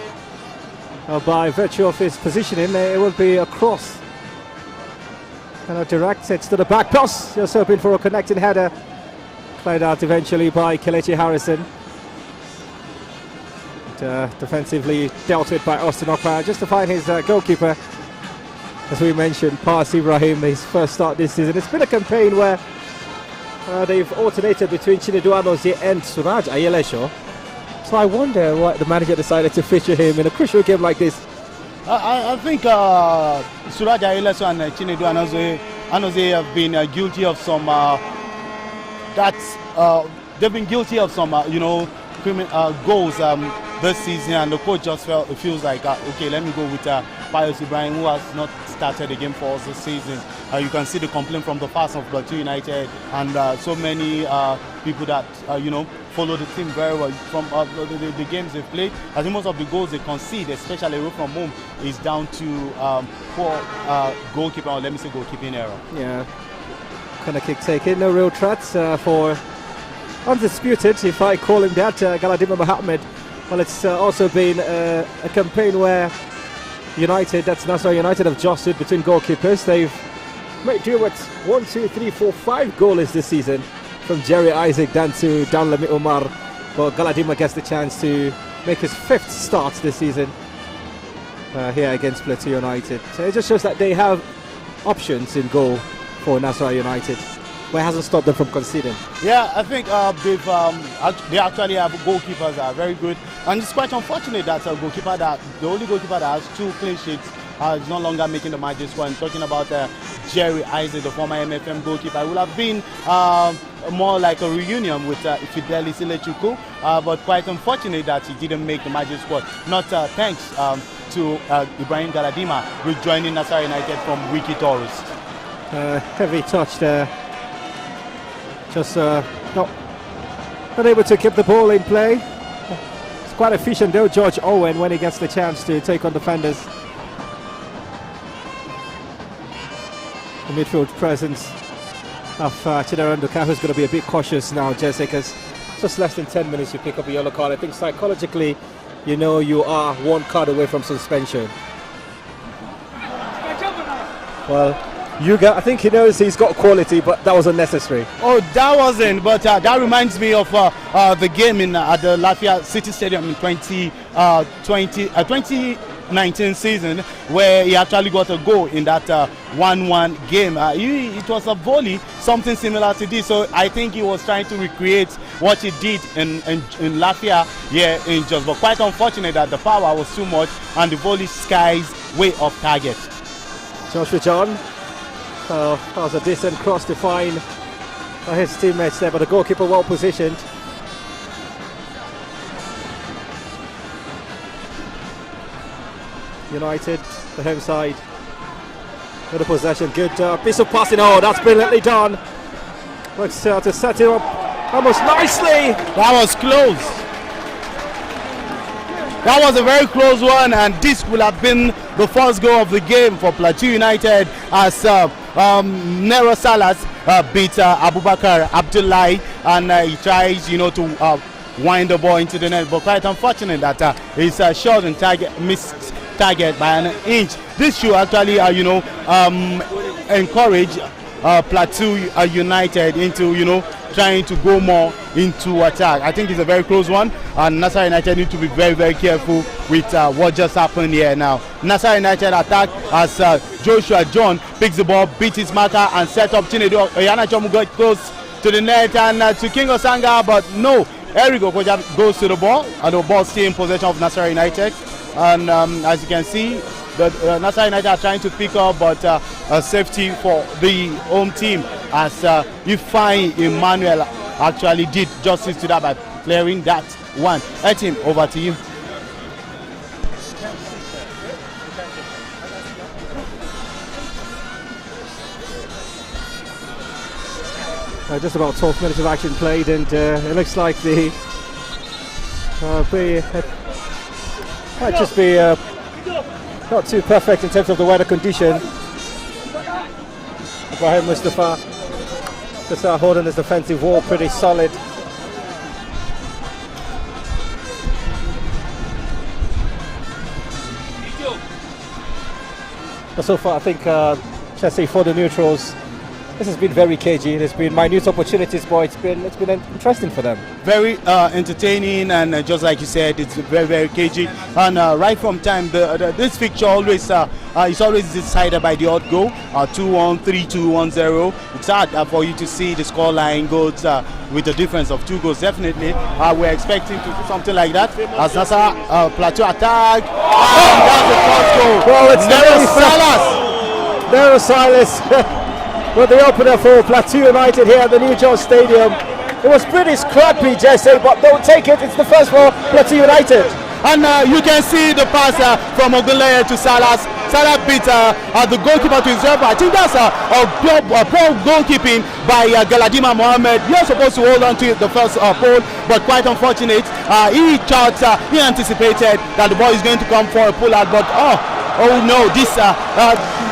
A: By virtue of his positioning, it will be a cross. And a direct hit to the back post. Just hoping for a connecting header. Played out eventually by Kelechi Harrison. Defensively dealt with by Austin Okpa, just to find his goalkeeper. As we mentioned, Pas Ibrahim, his first start this season. It's been a campaign where they've alternated between Chinedu Anozie and Suraj Ayelesho. So I wonder why the manager decided to feature him in a crucial game like this.
B: I think Suraj Ayelesho and Chinedu Anozie have been guilty of some they've been guilty of some goals this season, and the coach just feels like okay, let me go with Pius Ibrahim, who has not started the game for us this season. You can see the complaint from the fans of Plateau United and so many people that follow the team very well from the games they've played. I think most of the goals they concede, especially away from home, is down to poor goalkeeper, or let me say goalkeeping error.
A: Yeah, kind of kick taken, no real threats for undisputed, if I call him that, Galadima Mohammed. Well, it's also been a campaign where United, that's Nasarawa United, have jostled between goalkeepers. They've made do with 5 goalies this season, from Jerry Isaac down to Danlami Omar. But Galadima gets the chance to make his 5th start this season here against Plateau United. So it just shows that they have options in goal for Nasarawa United, but it hasn't stopped them from conceding.
B: Yeah, I think they actually have goalkeepers that are very good, and it's quite unfortunate that the only goalkeeper that has 2 clean sheets is no longer making the match squad. I'm talking about Jerry Isaac, the former MFM goalkeeper. It would have been more like a reunion with Fidelis Ilechukwu, but quite unfortunate that he didn't make the match squad. Not thanks to Ibrahim Galadima rejoining Nasarawa United from Wiki Taurus.
A: Heavy touch there. Just not able to keep the ball in play. It's quite efficient though, George Owen, when he gets the chance to take on defenders. The midfield presence of Chidera Nduka, who's going to be a bit cautious now, Jesse, because just less than 10 minutes you pick up a yellow card. I think psychologically, you are 1 card away from suspension. Well, I think he knows he's got quality, but that was unnecessary.
B: Oh, that wasn't, but that reminds me of the game at the Lafayette City Stadium in 2019 season, where he actually got a goal in that 1-1 game. It was a volley, something similar to this, so I think he was trying to recreate what he did in Lafayette in Jos, but quite unfortunate that the power was too much and the volley skies way off target.
A: Joshua John. That was a decent cross to find his teammates there, but the goalkeeper well positioned. United, the home side, with the possession. Good piece of passing. Oh, that's brilliantly done. Looks to set it up almost nicely.
B: That was close. That was a very close one, and this will have been the first goal of the game for Plateau United, as Nero Salas beat Abubakar Abdullahi, and he tries to wind the ball into the net, but quite unfortunate that his shot and target missed target by an inch. This should actually encourage Plateau United into trying to go more into attack. I think it's a very close one, and Nasarawa United need to be very, very careful with what just happened here now. Nasarawa United attack as Joshua John picks the ball, beats his marker, and set up Chinedu Oyanachomu got close to the net and to King Osanga, but no, Eric Okoja goes to the ball, and the ball still in possession of Nasarawa United. And as you can see, the Nasarawa United are trying to pick up, but a safety for the home team, as Ifeanyi Emmanuel actually did justice to that by clearing that one. Etim, over to you.
A: Just about 12 minutes of action played, and it looks like the Might just be not too perfect in terms of the weather condition. Ibrahim Mustafa just holding his defensive wall pretty solid. But so far, I think, let's say for the neutrals, this has been very cagey. There's been minute opportunities, but it's been interesting for them.
B: Very entertaining, and just like you said, it's very, very cagey. And right from time, this fixture always is always decided by the odd goal, 2-1, 3-2, 1-0. It's hard for you to see the scoreline goes with a difference of 2 goals. Definitely, we're expecting to do something like that. As Nasarawa Plateau attack, and that's the first goal.
A: Well, it's
B: Nero Salas.
A: Silas with the opener for Plateau United here at the New George Stadium. It was pretty scrappy, Jesse, but don't take it. It's the first for Plateau United.
B: And you can see the pass from Ogunleye to Salas. Salah beat the goalkeeper to himself. I think that's a poor goalkeeping by Galadima Mohammed. You're supposed to hold on to the first pole, but quite unfortunate. He thought, he anticipated that the ball is going to come for a pull out, but oh no, this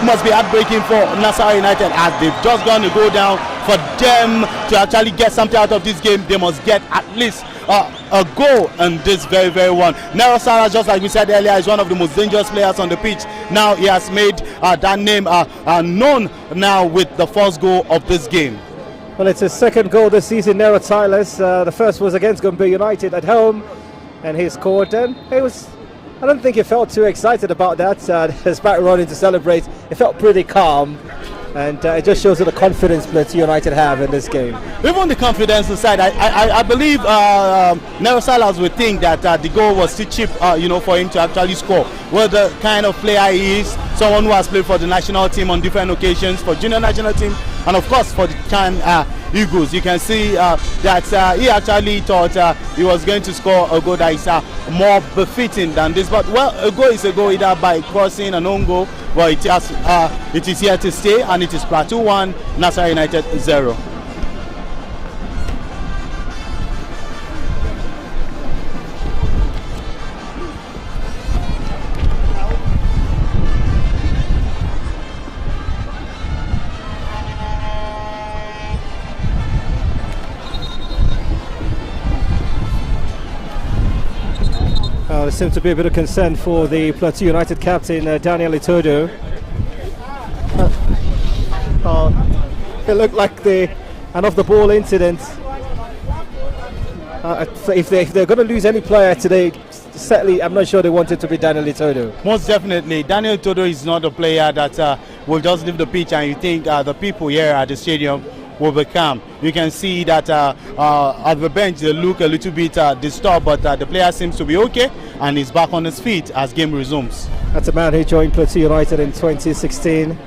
B: must be heartbreaking for Nasarawa United, as they've just gone to go down. For them to actually get something out of this game, they must get at least a goal in this very, very one. Nasarawa, just like we said earlier, is one of the most dangerous players on the pitch. Now he has made that name known now with the first goal of this game.
A: Well, it's his second goal this season, Nero Silas. The first was against Gombe United at home, and he scored. And I don't think he felt too excited about that. His back running to celebrate. He felt pretty calm. And it just shows you the confidence Plateau United have in this game.
B: Even the confidence aside, I believe Nero Salas would think that the goal was too cheap, for him to actually score. Well, the kind of player he is, someone who has played for the national team on different occasions, for junior national team, and of course for the Can Eagles. You can see that he actually thought he was going to score a goal that is more befitting than this. But well, a goal is a goal, either by crossing an own goal. Well, it is here to stay, and it is Plateau 1, Nasarawa United 0.
A: There seems to be a bit of concern for the Plateau United captain, Daniel Itodo. It looked like an off-the-ball incident. If they're going to lose any player today, certainly I'm not sure they want it to be Daniel Itodo.
B: Most definitely. Daniel Itodo is not a player that will just leave the pitch and you think the people here at the stadium will be calm. You can see that at the bench they look a little bit disturbed, but the player seems to be okay and is back on his feet as game resumes.
A: That's a man who joined Plateau United in 2016.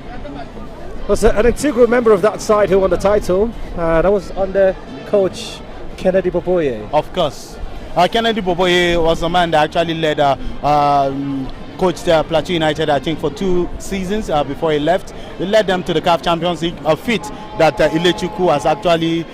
A: Was an integral member of that side who won the title. That was under coach Kennedy Boboye.
B: Of course. Kennedy Boboye was a man that actually led coached Plateau United, I think, for 2 seasons before he left. He led them to the CAF Champions League, a feat that Ilechukwu has actually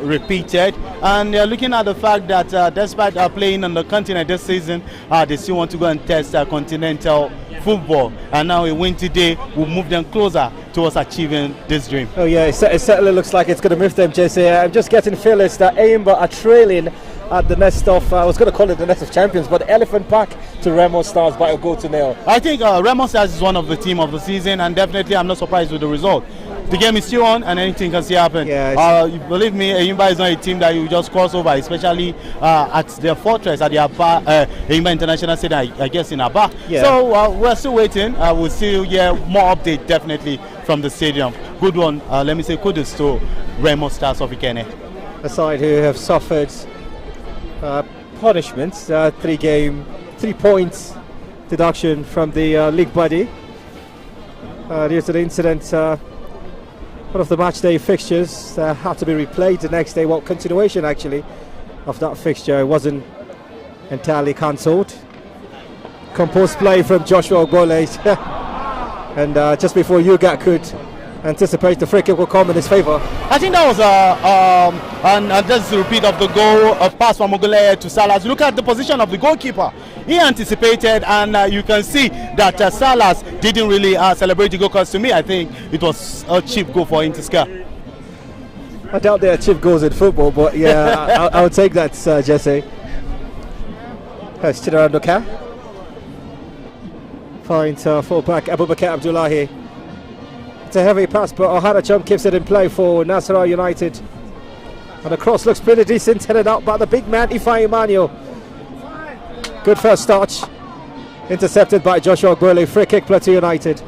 B: repeated. And looking at the fact that despite playing on the continent this season, they still want to go and test continental football. And now a win today will move them closer towards achieving this dream.
A: Oh yeah, it certainly looks like it's going to move them, Jesse. I'm just getting feelings that Aimba are trailing at the nest of, I was going to call it the nest of champions, but Elephant Park to Remo Stars by a goal to nil.
B: I think Remo Stars is one of the team of the season, and definitely I'm not surprised with the result. The game is still on and anything can still happen.
A: Yeah,
B: believe me, Eimba is not a team that you just cross over, especially at their fortress at the Eimba International Stadium, I guess in Aba.
A: Yeah.
B: So we're still waiting. We'll still hear more update definitely from the stadium. Good one. Let me say kudos to Remo Stars of Ikene.
A: A side who have suffered punishments, 3 points deduction from the league body due to the incident. One of the match day fixtures had to be replayed the next day. Well, continuation actually of that fixture. It wasn't entirely cancelled. Composed play from Joshua Ogbole and just before Yugat could anticipate the free kick will come in his favour.
B: I think that was and that's the repeat of the goal of pass from Oguleye to Salas. Look at the position of the goalkeeper. He anticipated, and you can see that Salas didn't really celebrate the goal, because to me, I think it was a cheap goal for him to score.
A: I doubt there are cheap goals in football, but yeah, I would take that, Jesse. That's Chidarandoka. Finds full-back Abubakar Abdullahi. It's a heavy pass, but Ohana Chum keeps it in play for Nasarawa United. And the cross looks pretty decent, headed out by the big man, Ifeanyi Emmanuel. Good first touch. Intercepted by Joshua Ogbole. Free kick, Plateau United.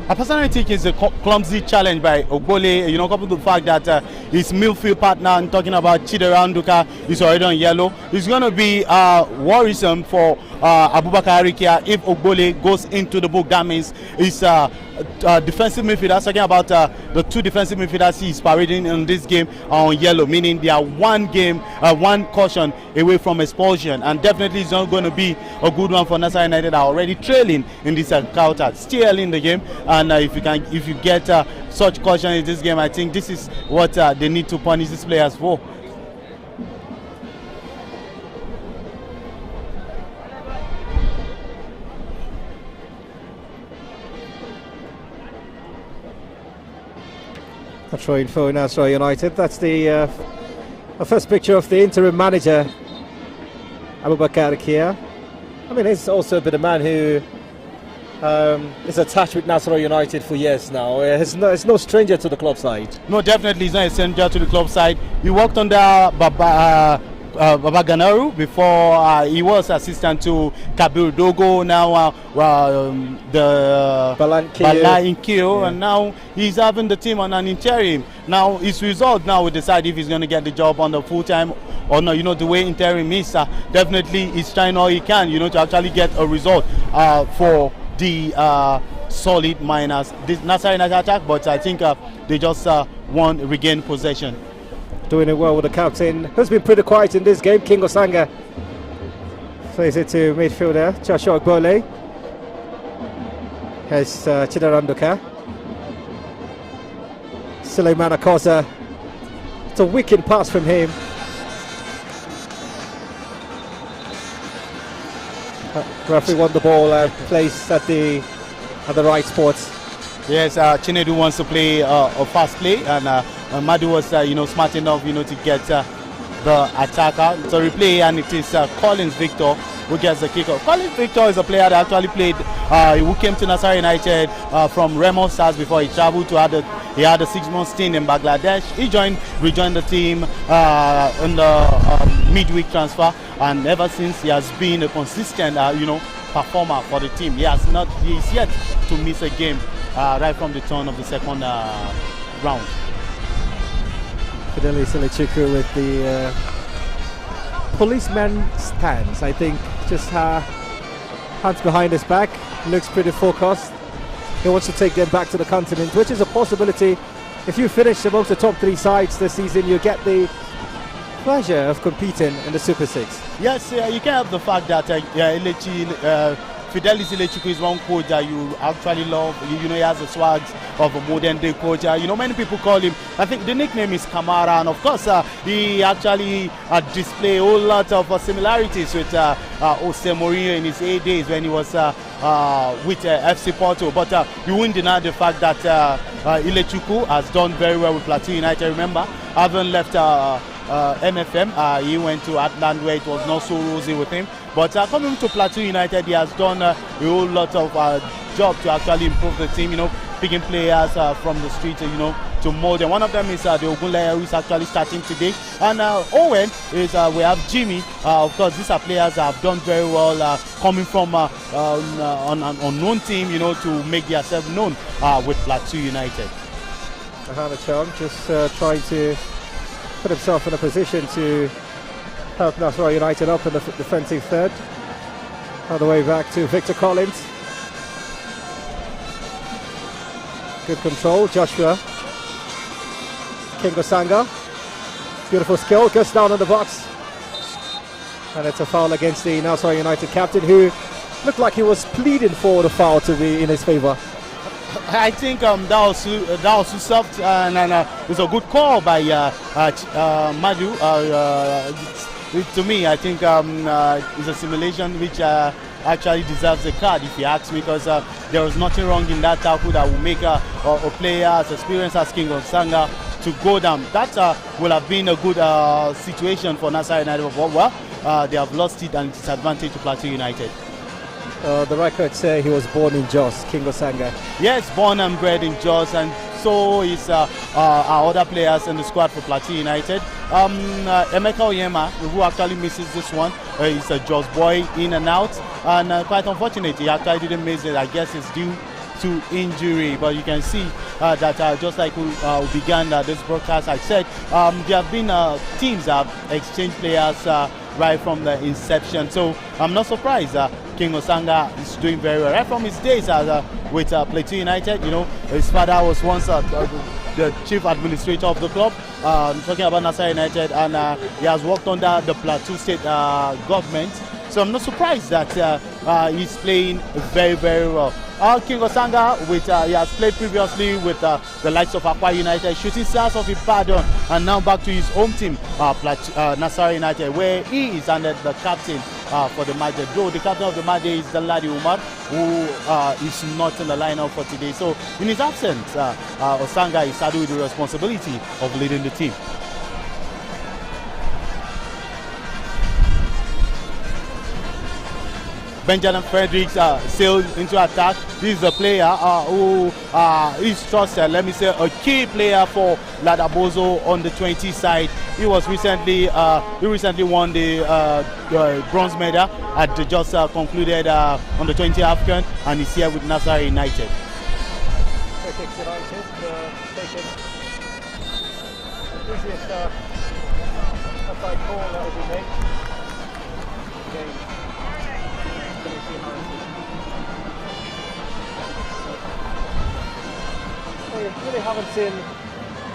B: I personally think it's a clumsy challenge by Ogbole, you know, coupled with the fact that his midfield partner, I'm talking about Chidarandoka, is already on yellow. It's going to be worrisome for Abubakar Arikia if Ogbole goes into the book. That means it's defensive midfielders, talking about the two defensive midfielders he's parading in this game are on yellow, meaning they are one caution away from expulsion, and definitely it's not going to be a good one for Nasarawa United. Are already trailing in this encounter, still in the game, and if you get such caution in this game, I think this is what they need to punish these players for.
A: A throw-in for Nasarawa United. That's the first picture of the interim manager, Abubakar Arikia. I mean, he's also been a man who is attached with Nasarawa United for years now. He's no stranger to the club side.
B: No, definitely he's not a stranger to the club side. He worked under Baba Ganaru before. He was assistant to Kabir Dogo, now the Bala in Kyo, and now he's having the team on an interim. Now his result now will decide if he's going to get the job on the full time or not. You know, the way interim is, definitely he's trying all he can, you know, to actually get a result for the solid miners. This Nasarawa United attack, but I think they just won, regain possession.
A: Doing it well with the captain, who's been pretty quiet in this game, King Osanga. Plays it to midfielder Joshua Ogbole. Here's Chidarandoka. Suleiman Akosa. It's a wicked pass from him. Referee won the ball, placed at the right spot.
B: Yes, Chinedu wants to play a fast play, and Madu was, smart enough, to get the attacker. It's a replay, and it is Collins Victor who gets the kickoff. Collins Victor is a player that actually played, who came to Nasarawa United from Remo Stars before he traveled to he had a 6-month stint in Bangladesh. He rejoined the team in the midweek transfer, and ever since he has been a consistent, performer for the team. He's yet to miss a game right from the turn of the second round.
A: Fidelis Ilechukwu with the policeman stance, I think, just hands behind his back, looks pretty focused. He wants to take them back to the continent, which is a possibility. If you finish amongst the top 3 sides this season, you get the pleasure of competing in the Super 6.
B: Yes, you can have the fact that Fidelis Ilechukwu is one coach that you actually love. He has the swags of a modern day coach. Many people call him, I think the nickname is Kamara, and of course he actually display a whole lot of similarities with Jose Mourinho in his days when he was with FC Porto. But you wouldn't deny the fact that Ilechukwu has done very well with Plateau United. Remember, having left MFM, he went to Atlant where it was not so rosy with him. But coming to Plateau United, he has done a whole lot of job to actually improve the team, picking players from the streets, to mold them. One of them is the Ogunleye, who is actually starting today. And Owen is, we have Jimmy. Of course, these are players that have done very well, coming from an unknown team, to make themselves known with Plateau United.
A: Ohana Chum just trying to put himself in a position to help Nasarawa United up in the defensive third. On the way back to Victor Collins. Good control, Joshua. King Osanga. Beautiful skill, goes down on the box. And it's a foul against the Nasarawa United captain, who looked like he was pleading for the foul to be in his favour.
B: I think that was too soft, and it was a good call by Madu. To me, I think it's a simulation which actually deserves a card, if you ask me, because there was nothing wrong in that tackle that will make a player as experienced as King Osanga to go down. That will have been a good situation for Nasarawa United, but well, they have lost it and disadvantage to Plateau United.
A: The records say he was born in Jos, King Osanga.
B: Yes, born and bred in Jos, and so is our other players in the squad for Plateau United. Emeka Oyema, who actually misses this one, is a Jos boy in and out, and quite unfortunate, he actually didn't miss it. I guess it's due to injury, but you can see that just like we began this broadcast, I said there have been teams that have exchanged players right from the inception, so I'm not surprised King Osanga is doing very well right from his days with Plateau United. You know, his father was once the chief administrator of the club. Talking about Nasarawa United, and he has worked under the Plateau State government. So I'm not surprised that he's playing very, very well. King Osanga, he has played previously with the likes of Akwa United, Shooting Stars of Ibadan, and now back to his home team, Nasarawa United, where he is under the captain for the match. Though the captain of the match is Daladi Umar, who is not in the lineup for today. So in his absence, Osanga is saddled with the responsibility of leading the team. Benjamin Fredericks sailed into attack. This is a player who is trusted, let me say, a key player for Ladabozo on the 20 side. He was recently won the bronze medal at the just concluded on the 20 African, and he's here with Nasarawa United.
A: We really haven't seen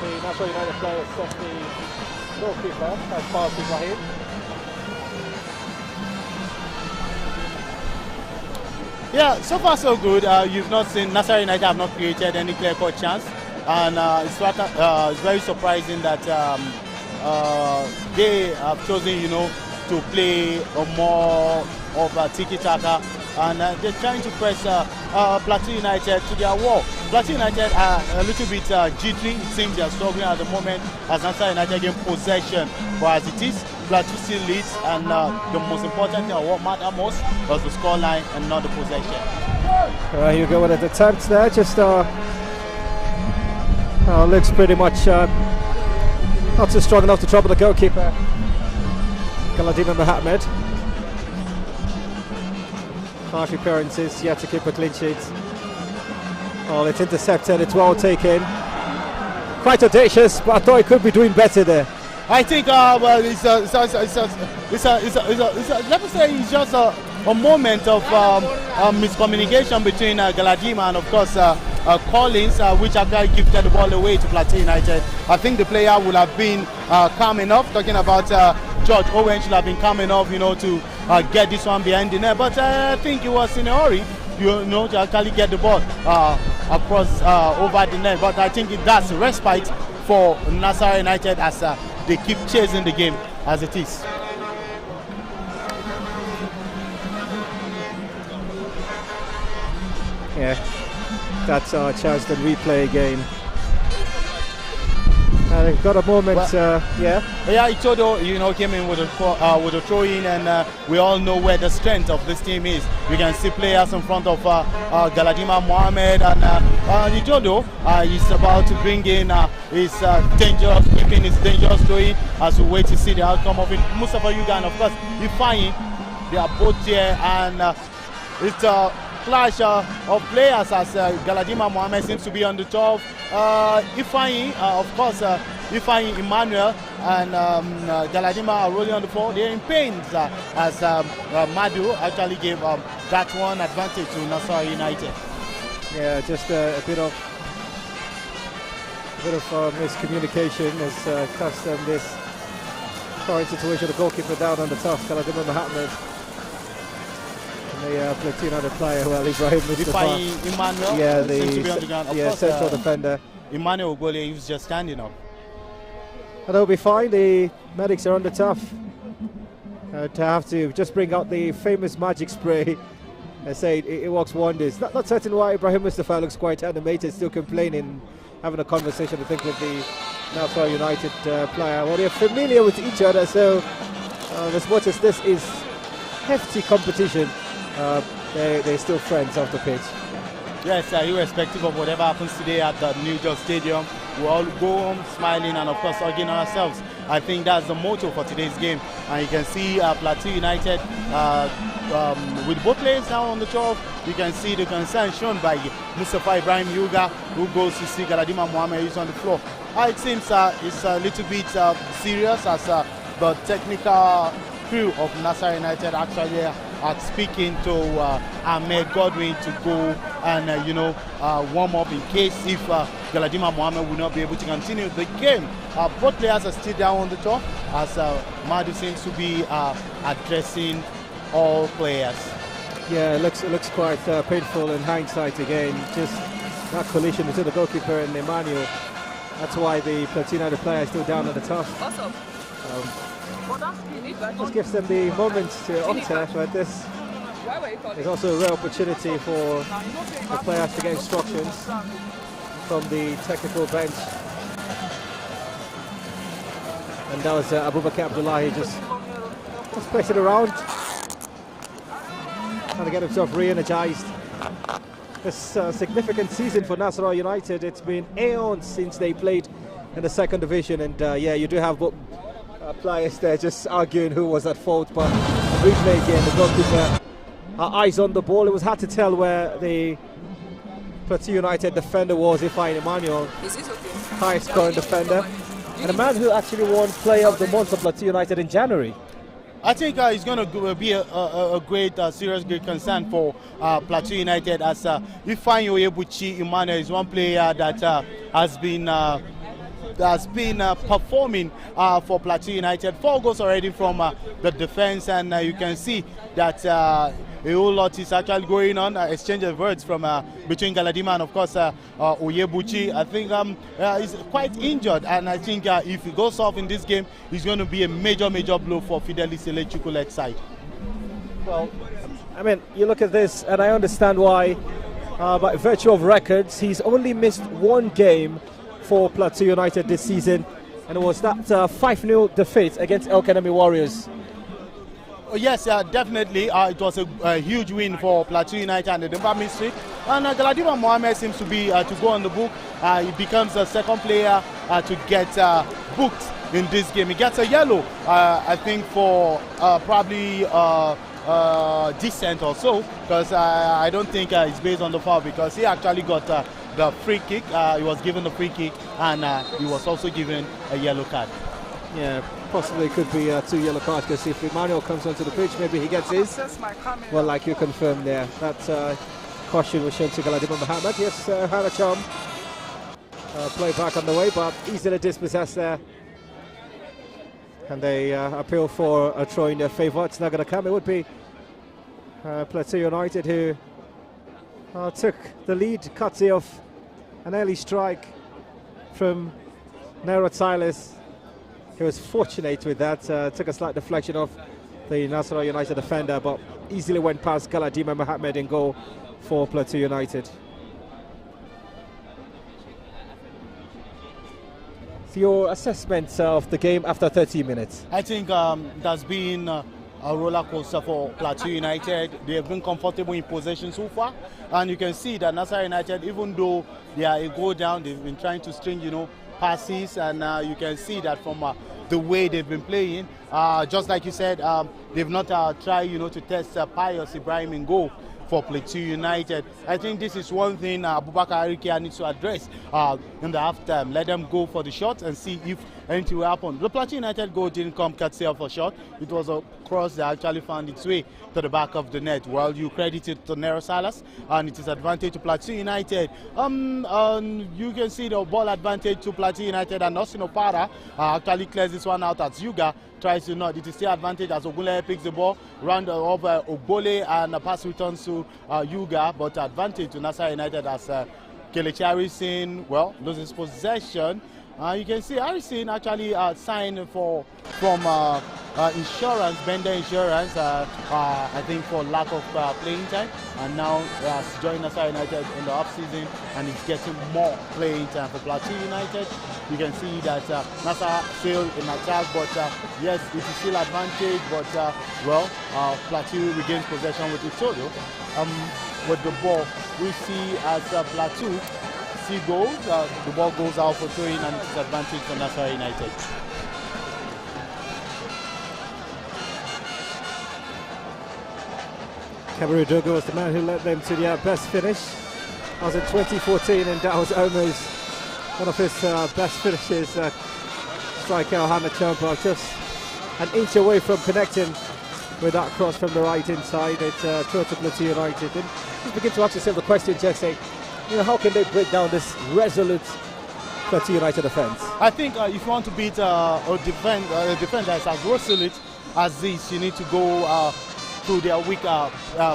A: the Nasarawa United players set the goalkeeper as far as Ibrahim.
B: Yeah, so far so good. You've not seen Nasarawa United have not created any clear-cut chance, and it's very surprising that they have chosen, you know, to play a more of a tiki-taka, and they're trying to press Plateau United to their wall. Plateau United are a little bit jittery. It seems they are struggling at the moment as Nasarawa United gain possession. But as it is, Plateau still leads, and the most important thing, what mattered most, was the scoreline and not the possession.
A: You go with an attempt there, just looks pretty much not too strong enough to trouble the goalkeeper, Galadima Mohammed. Harsh appearances, yet to keep a clean sheet. Oh, it's intercepted, it's well taken. Quite audacious, but I thought he could be doing better there.
B: I think, well, let me say it's just a moment of miscommunication between Galadima and, of course, Collins, which actually gifted the ball away to Plateau United. I think the player would have been calm enough, talking about George Owen should have been calm enough, you know, to get this one behind the net. But I think he was in a hurry, you know, to actually get the ball across over the net. But I think that's respite for Nasarawa United as they keep chasing the game as it is.
A: Yeah, that's our chance to replay again. And they've got a moment, yeah.
B: Yeah, Itodo, you know, came in with a throw-in, and we all know where the strength of this team is. We can see players in front of Galadima Mohammed, and Itodo is about to bring in his dangerous throw-in as we wait to see the outcome of it. Mustafa Yuga and, of course, Ifeanyi, they are both here, and it's a clash of players as Galadima Mohammed seems to be on the top. Ifeanyi, of course, Ifeanyi Emmanuel and Galadima are rolling on the floor. They're in pains as Madu actually gave that one advantage to Nasarawa United.
A: Yeah, just a bit of miscommunication has cost them this current situation. The goalkeeper down on the top, Galadima Mohammed. The Plateau United player, well, Ibrahim Mustafa.
B: Emmanuel
A: Yeah,
B: seems to be on the ground. Of course,
A: central defender.
B: Emmanuel Gole, he was just standing up.
A: And they'll be fine. The medics are on the tough. To have to just bring out the famous magic spray. I say it works wonders. Not certain why Ibrahim Mustafa looks quite animated, still complaining, having a conversation, I think, with the Nasarawa United player. Well, they're familiar with each other, so as much as this is hefty competition, they're still friends off the pitch.
B: Yes, irrespective of whatever happens today at the New York Stadium, we all go home smiling and, of course, hugging ourselves. I think that's the motto for today's game. And you can see Plateau United with both players now on the 12. You can see the concern shown by Mustafa Ibrahim Yuga, who goes to see Galadima Mohammed, who's on the floor. It seems it's a little bit serious as the technical crew of Nasarawa United actually are speaking to Ahmed Godwin to go and warm up in case if Galadima Mohammed will not be able to continue the game. Both players are still down on the top as Madu seems to be addressing all players.
A: Yeah, it looks quite painful in hindsight again. Just that collision between the goalkeeper and Emmanuel. That's why the Plateau United player is still down at the top. This gives them the moment to alter, but this is also a rare opportunity for the players to get instructions from the technical bench. And that was Abubakar Abdullahi just pressing around, trying to get himself re-energized. This significant season for Nasarawa United. It's been aeons since they played in the second division, and yeah, you do have players there just arguing who was at fault, but the replay again, the goalkeeper, eyes on the ball. It was hard to tell where the Plateau United defender was, Ifeanyi Emmanuel, highest scoring defender, and a man who actually won Player of the Month for Plateau United in January.
B: I think it's going to be a great, serious, great concern for Plateau United, as Ifeanyi Oyebuchi Emmanuel is one player that has been performing for Plateau United. 4 goals already from the defense, and you can see that a whole lot is actually going on. Exchange of words from between Galadima and, of course, Oyebuchi. I think he's quite injured, and I think if he goes off in this game, it's going to be a major blow for Fidelis Elechukwu-led side.
A: Well, I mean, you look at this, and I understand why. By virtue of records, he's only missed 1 game for Plateau United this season, and it was that 5-0 defeat against El Kanemi Warriors.
B: Yes, definitely. It was a huge win for Plateau United and the Denver Mystery. And Galadima Mohammed seems to be to go on the book. He becomes the second player to get booked in this game. He gets a yellow, I think, for probably dissent or so, because I don't think it's based on the foul, because he actually got the free kick. He was given the free kick, and he was also given a yellow card.
A: Yeah, possibly could be 2 yellow cards, because if Emmanuel comes onto the pitch, maybe he gets his. Well, like you confirmed there, that caution was shown to Galadima Mohammed. Yes, Hannah Chom play back on the way, but easily dispossessed there. And they appeal for a throw in their favour. It's not going to come. It would be Plateau United who took the lead, courtesy of an early strike from Nero Silas. He was fortunate with that, took a slight deflection off the Nasarawa United defender, but easily went past Galadima Mohammed in goal for Plateau United. So your assessment of the game after 30 minutes?
B: I think there's been a roller coaster for Plateau United. They have been comfortable in possession so far, and you can see that Nasarawa United, even though they are a goal down, they've been trying to string, passes, and you can see that from the way they've been playing. Just like you said, they've not tried, to test Pius Ibrahim in goal for Plateau United. I think this is one thing Abubakar Arikia needs to address in the halftime. Let them go for the shot and see if anything will happen. The Plateau United goal didn't come courtesy of a shot. It was a cross that actually found its way to the back of the net. Well, you credit it to Nero Salas, and it is advantage to Plateau United. You can see the ball advantage to Plateau United, and Austin Opara actually clears this one out as Yuga tries to not. It is still advantage as Ogunleye picks the ball, round of Ogbole, and a pass returns to Yuga, but advantage to Nasarawa United as Kelechi Harrison, well, loses possession. You can see Harrison actually signed from insurance, Bender Insurance, I think for lack of playing time, and now has joined Nasarawa United in the off-season and is getting more playing time for Plateau United. You can see that Nasarawa still in attack, but yes, it is still advantage, but Plateau regains possession with Itodo. With the ball, we see as Plateau goals, the ball goes out for throwing and it's advantage for Nasarawa United.
A: Cameron Dogo was the man who led them to their best finish. That was in 2014, and that was almost one of his best finishes. Striker Hannah Champa just an inch away from connecting with that cross from the right inside. It's throw to Plateau United. And just begin to ask yourself the question, Jesse. How can they break down this resolute Plateau United defence?
B: I think if you want to beat a defence that is as resolute as this, you need to go through their weaker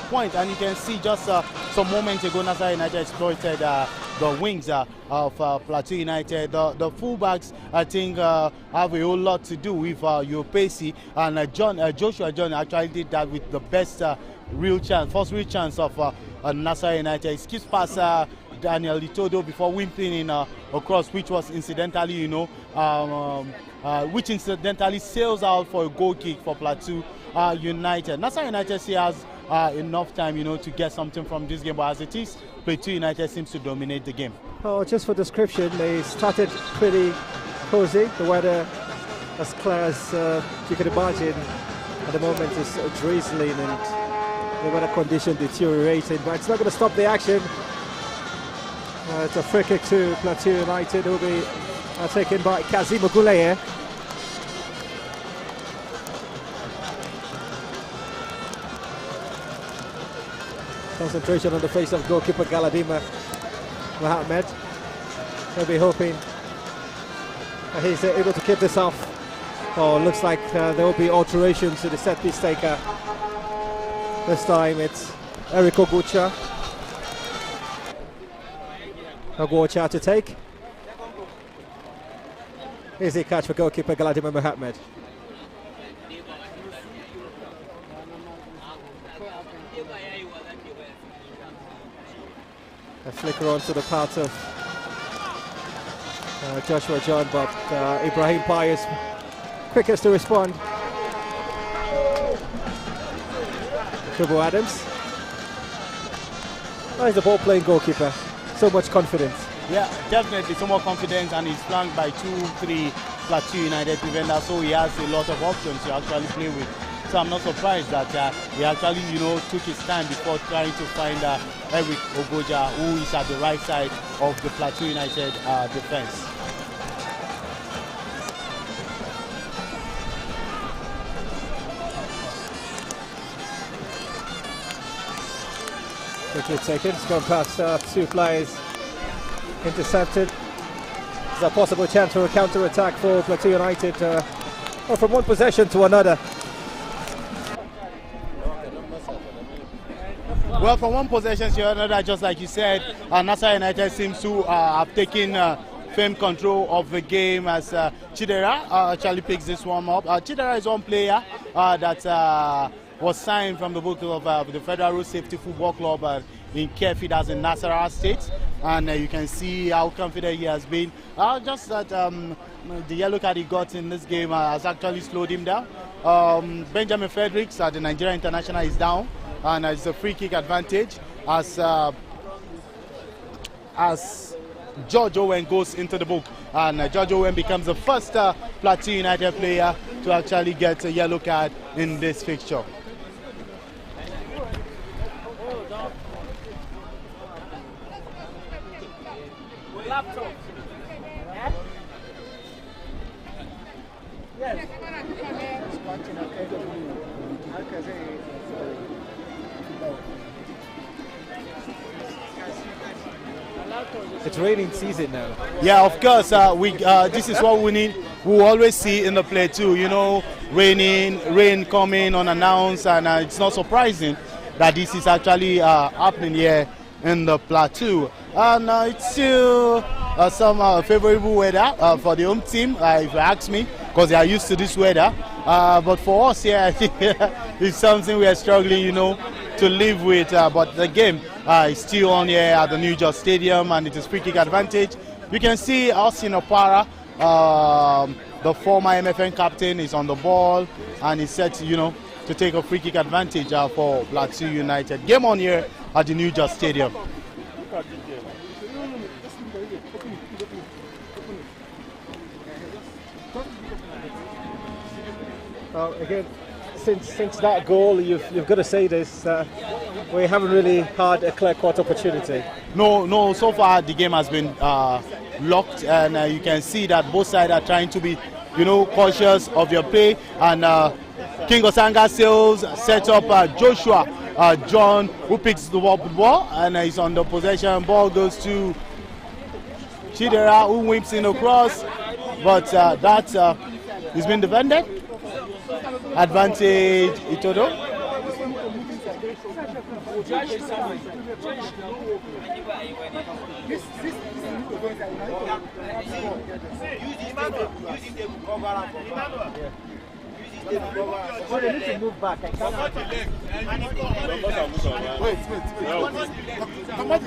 B: point. And you can see just some moments ago, Nasarawa United exploited the wings of Plateau United. The fullbacks, I think, have a whole lot to do with Yopesi, and Joshua John actually did that with the best first real chance of Nasarawa United. He skips past Daniel Itodo before whipping in a cross, which was incidentally, which incidentally sails out for a goal kick for Plateau United. Nasarawa United still has enough time, to get something from this game, but as it is, Plateau United seems to dominate the game.
A: Oh, just for description, they started pretty cozy. The weather as clear as you can imagine. At the moment, it's drizzling and the weather condition deteriorating, but it's not going to stop the action. It's a free kick to Plateau United. It will be taken by Kazim Ogunleye. Concentration on the face of goalkeeper Galadima Mohammed. They'll be hoping that he's able to keep this off. Oh, looks like there will be alterations to the set piece taker. This time it's Eric Ogucha. Ogucha to take. Easy catch for goalkeeper Galadima Mohammed. A flicker onto the path of Joshua John, but Ibrahim Pius quickest to respond. Triple Adams. That is the ball playing goalkeeper. So much confidence.
B: Yeah, definitely so much confidence, and he's flanked by 2-3 Plateau United defenders, so he has a lot of options to actually play with. So I'm not surprised that he actually, took his time before trying to find Eric Ogoja, who is at the right side of the Plateau United defense.
A: Quickly taken, it's gone past two players, intercepted. There's a possible chance for a counter-attack for Plateau United, or from one possession to another.
B: Well, from one possession to another, just like you said, Nasarawa United seems to have taken firm control of the game as Chidera actually picks this one up. Chidera is one player that was signed from the book of the Federal Road Safety Football Club in Kefi, that's in Nasarawa State, and you can see how confident he has been. Just that the yellow card he got in this game has actually slowed him down. Benjamin Fredericks, the Nigerian international, is down, and it's a free kick advantage as George Owen goes into the book, and George Owen becomes the first Plateau United player to actually get a yellow card in this fixture.
A: It's raining season now.
B: Yeah, of course. This is what we need. We always see in the play too. rain coming unannounced, and it's not surprising that this is actually happening here in the Plateau. And it's still some favorable weather for the home team, if you ask me, because they are used to this weather. But for us here, I think it's something we are struggling, to live with. But the game is still on here at the New Just Stadium, and it is free kick advantage. You can see Austin Opara, the former MFN captain, is on the ball, and he's set, to take a free kick advantage for Plateau United. Game on here at the New Just Stadium.
A: Again, since that goal, you've got to say this. We haven't really had a clear-cut opportunity.
B: No. So far the game has been locked, and you can see that both sides are trying to be, cautious of your play. And King Osanga Sales set up Joshua John, who picks the ball, and he's on the possession. Ball goes to Chidera, who whips in across, but that has been defended. Advantage Itodo.
A: So they need to move back.
F: Wait. Come on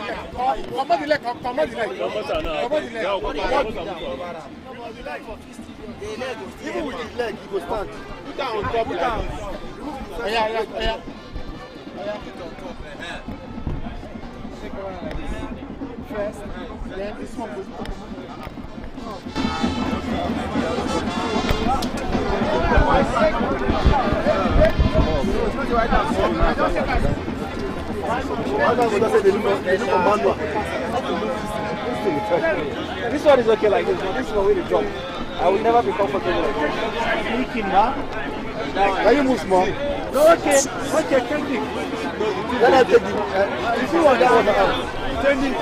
F: the leg. Even with his leg, he go stand. Put down on top. Yeah. First, then this one goes.
A: This one is okay like this, but this is the way to drop. I will never be comfortable like this. Sneaking now.
F: Can you move small?
A: No, okay, can't you?
F: Then I take it. You see what that was? Changing.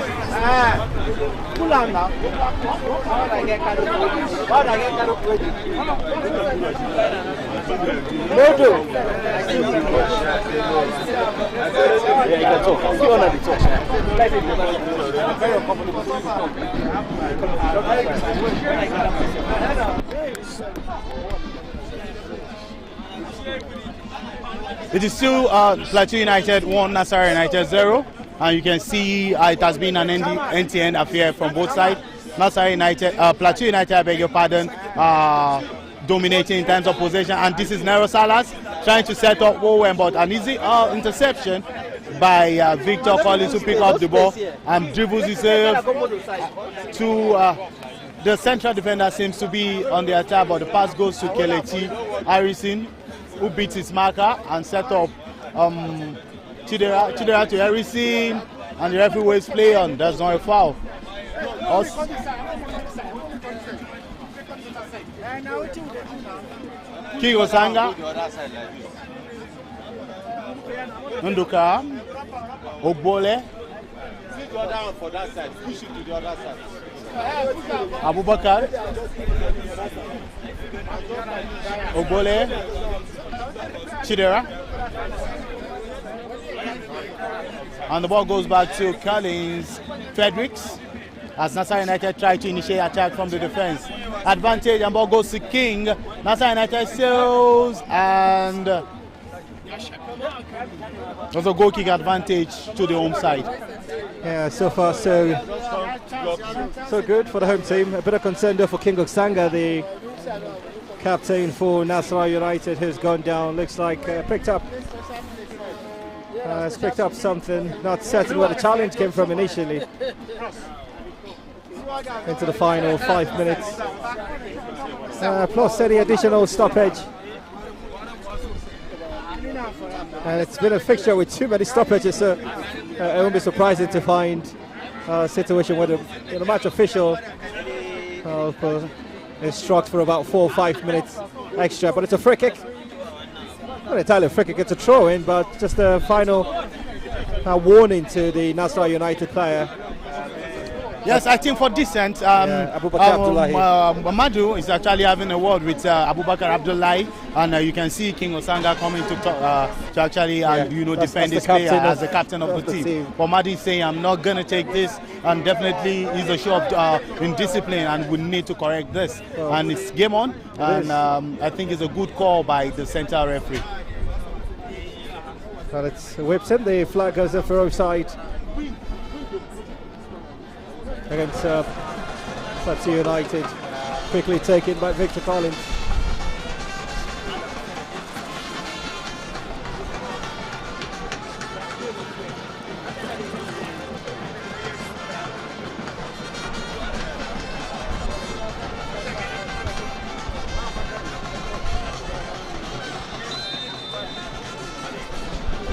F: Pull on now. How do I get carried away? No, do.
A: Yeah, you can talk. See one at the top. Very uncomfortable.
B: It is still Plateau United 1, Nasarawa United 0. And you can see it has been an end-to-end affair from both sides. Nasarawa United, Plateau United, I beg your pardon, dominating in terms of possession. And this is Nero Salas trying to set up Owen, but an easy interception by Victor Collins, who pick up the ball and dribbles himself to the central defender. Seems to be on the attack, but the pass goes to Kelechi Harrison, who beats his marker and set up Chidera to Harrison, and the referee waves play on. That's not a foul. King Osanga, Nduka, Ogbole, Abubakar, Ogbole, Chidera, and the ball goes back to Collins Fredericks as Nasarawa United try to initiate attack from the defense. Advantage, and ball goes to King. Nasarawa United sails, and there's a goal kick advantage to the home side.
A: Yeah, so far so good for the home team. A bit of concern though for King Osanga, the captain for Nasarawa United, who's gone down. Looks like has picked up something. Not certain where the challenge came from initially. Into the final 5 minutes. Plus any additional stoppage. And it's been a fixture with too many stoppages, so it won't be surprising to find a situation where the match official instructs for about 4 or 5 minutes extra. But it's a free kick. Not entirely a free kick, it's a throw in, but just a final warning to the Nasarawa United player.
B: Yes, I think for decent,
A: Abubakar Abdullahi.
B: Madu is actually having a word with Abubakar Abdullahi, and you can see King Osanga coming to actually defend his player as the captain of the team. But Madu is saying, I'm not going to take this, and definitely is a show of indiscipline, and we need to correct this. And it's game on, and I think it's a good call by the central referee.
A: And it's whipped in. The flag goes up for offside against Plateau United. Quickly taken by Victor Collins.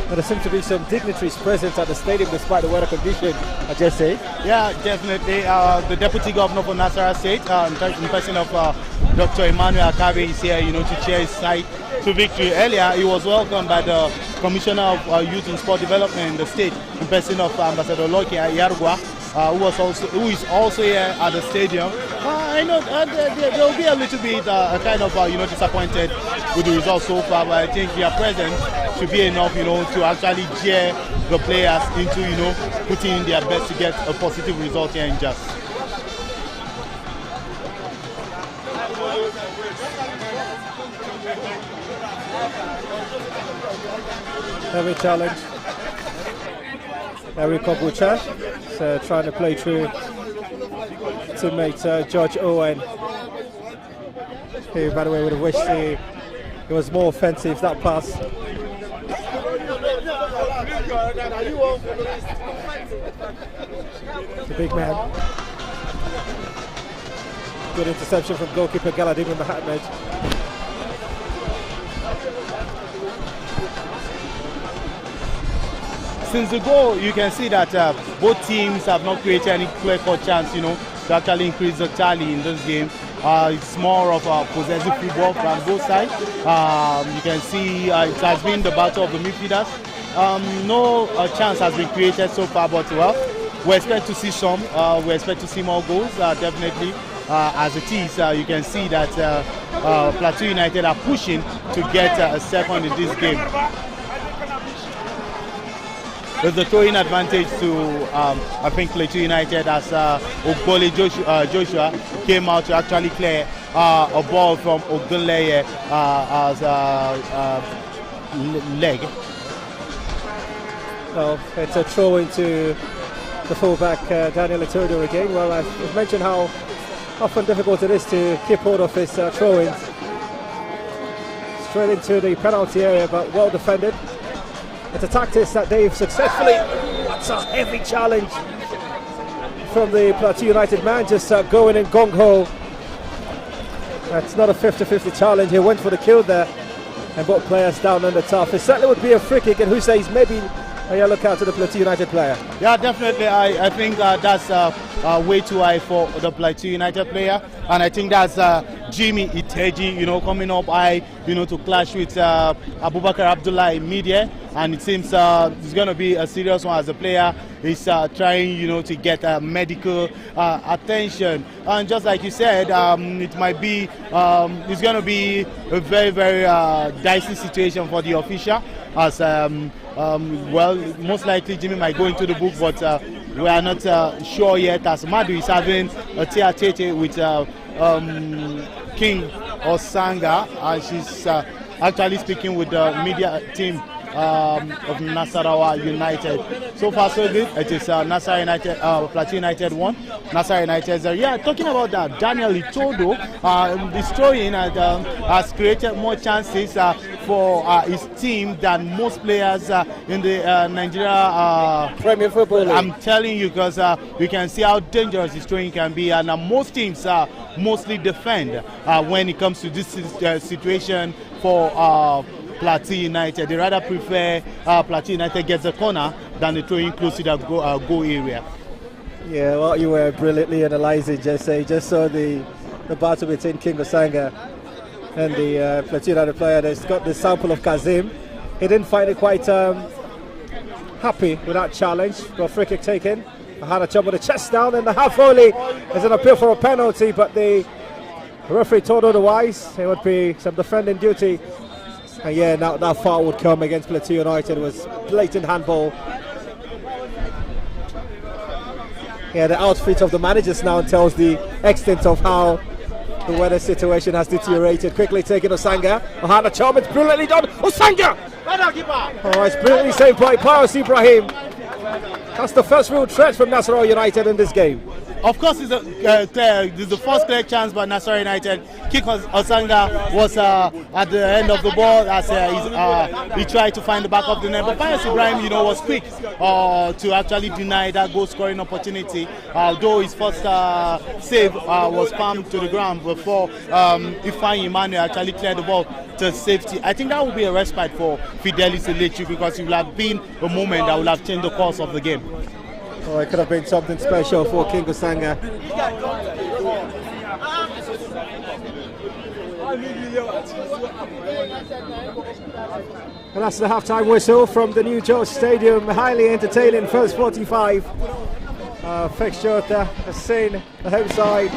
A: There seems to be some dignitaries present at the stadium despite the weather condition, I just say.
B: Yeah, definitely. The Deputy Governor for Nasarawa State, in person of Dr. Emmanuel Akabe, is here, to cheer his side to victory. Earlier, he was welcomed by the Commissioner of Youth and Sport Development in the state, in person of Ambassador Loki Yargwa, who is also here at the stadium. I know there will be a little bit kind of disappointed with the results so far, but I think their presence should be enough, to actually cheer the players into, putting in their best to get a positive result here in Just.
A: Every challenge. Every Kobucha is trying to play through teammate George Owen, who, by the way, would have wished it was more offensive, that pass. The big man. Good interception from goalkeeper Galadima Mohammed.
B: Since the goal, you can see that both teams have not created any clear-cut chance, to actually increase the tally in this game. It's more of a possessive football from both sides. You can see it has been the battle of the midfielders. No chance has been created so far, but we expect to see some. We expect to see more goals, definitely. As it is, you can see that Plateau United are pushing to get a second in this game. There's a throwing advantage to, I think, Plateau United, as Ogbole Joshua came out to actually clear a ball from Ogunleye as leg.
A: Well, it's a throw into the fullback, Daniel Etodo again. Well, I've mentioned how often difficult it is to keep hold of his throw-ins. Straight into the penalty area, but well defended. It's a tactic that they've successfully. That's a heavy challenge from the Plateau United man, just going in gung-ho. That's not a 50-50 challenge. He went for the kill there, and both players down under tough. It certainly would be a free kick, and who says maybe a yellow card to the Plateau United player?
B: Yeah, definitely. I think that's way too high for the Plateau United player, and I think that's Jimmy Iteji, coming up high, to clash with Abubakar Abdullahi mid-air, and it seems it's going to be a serious one as the player is trying, to get medical attention. And just like you said, it might be, it's going to be a very, very dicey situation for the official, as well, most likely Jimmy might go into the book, but we are not sure yet, as Madu is having a tete with King Osanga, and she's actually speaking with the media team of Nasarawa United. So far so good. It is Nasarawa United, Plateau United 1, Nasarawa United 0. Yeah, talking about that, Daniel Itodo, this throwing has created more chances for his team than most players in the Nigeria
A: Premier Football League.
B: I'm telling you, because you can see how dangerous his throwing can be, and most teams mostly defend when it comes to this situation for Plateau United. They rather prefer Plateau United gets a corner than the throwing close to the goal area.
A: Yeah, well, you were brilliantly analysing, Jesse. Just saw the battle between King Osanga and the Plateau United player. That's got the sample of Kazim. He didn't find it quite happy with that challenge. Got free kick taken. Had a job with the chest down, and the half volley is an appeal for a penalty, but the referee told otherwise. It would be some defending duty. And yeah, now that foul would come against Plateau United. It was blatant handball. Yeah, the outfit of the managers now tells the extent of how the weather situation has deteriorated. Quickly taking Osanga. Ohana Chom, it's brilliantly done. Osanga! Oh, it's brilliantly saved by Pius Ibrahim. That's the first real threat from Nasarawa United in this game.
B: Of course, it's the first clear chance by Nasarawa United. Kick Osanga was at the end of the ball as he tried to find the back of the net. But Pius Ibrahim, was quick to actually deny that goal scoring opportunity. Though his first save was palmed to the ground before Ifeanyi Emmanuel actually cleared the ball to safety. I think that would be a respite for Fidelis Elechu, because it would have been a moment that would have changed the course of the game.
A: Oh, it could have been something special for King Osanga. And that's the half-time whistle from the new Joe Stadium. Highly entertaining first 45. Fixture has seen the home side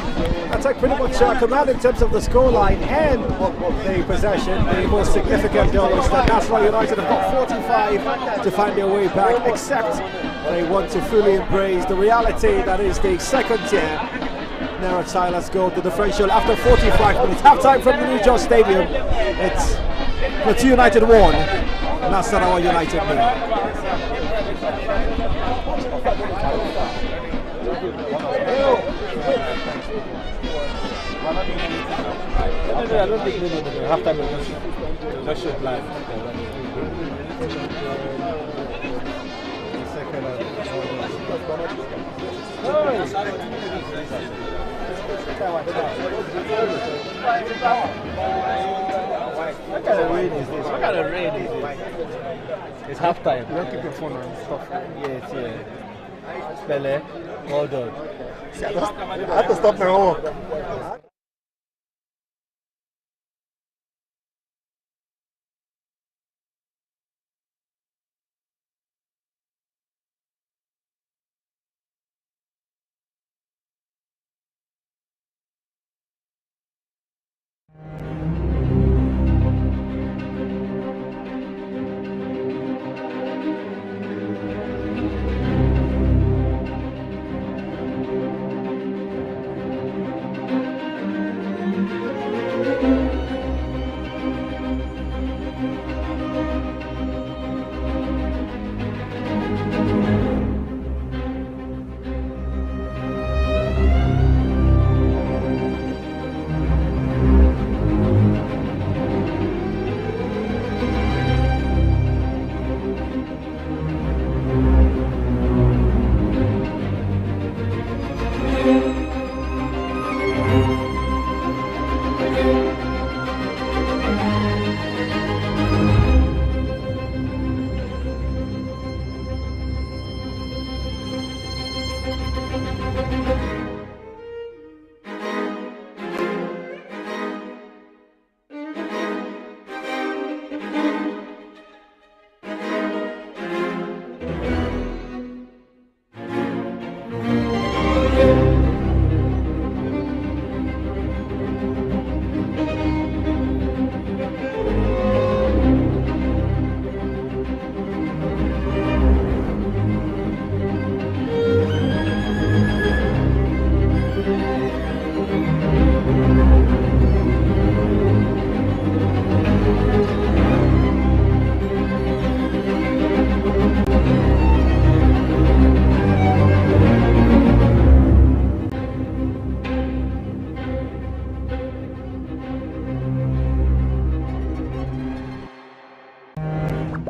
A: attack pretty much command in terms of the scoreline and the possession. The most significant goal is that Nasarawa United have got 45 to find their way back, except they want to fully embrace the reality that is the second tier. Narrow Silas goal, the differential after 45 minutes. Half-time from the new Joe Stadium. It's Plateau United 1, Nasarawa United 0.
F: I don't think no. Half time just show live. What kind of rain is this? What kind of rain is this? It's half time. You don't keep your phone on stuff. Yes, yeah. Pele, well done. I have to stop my homework.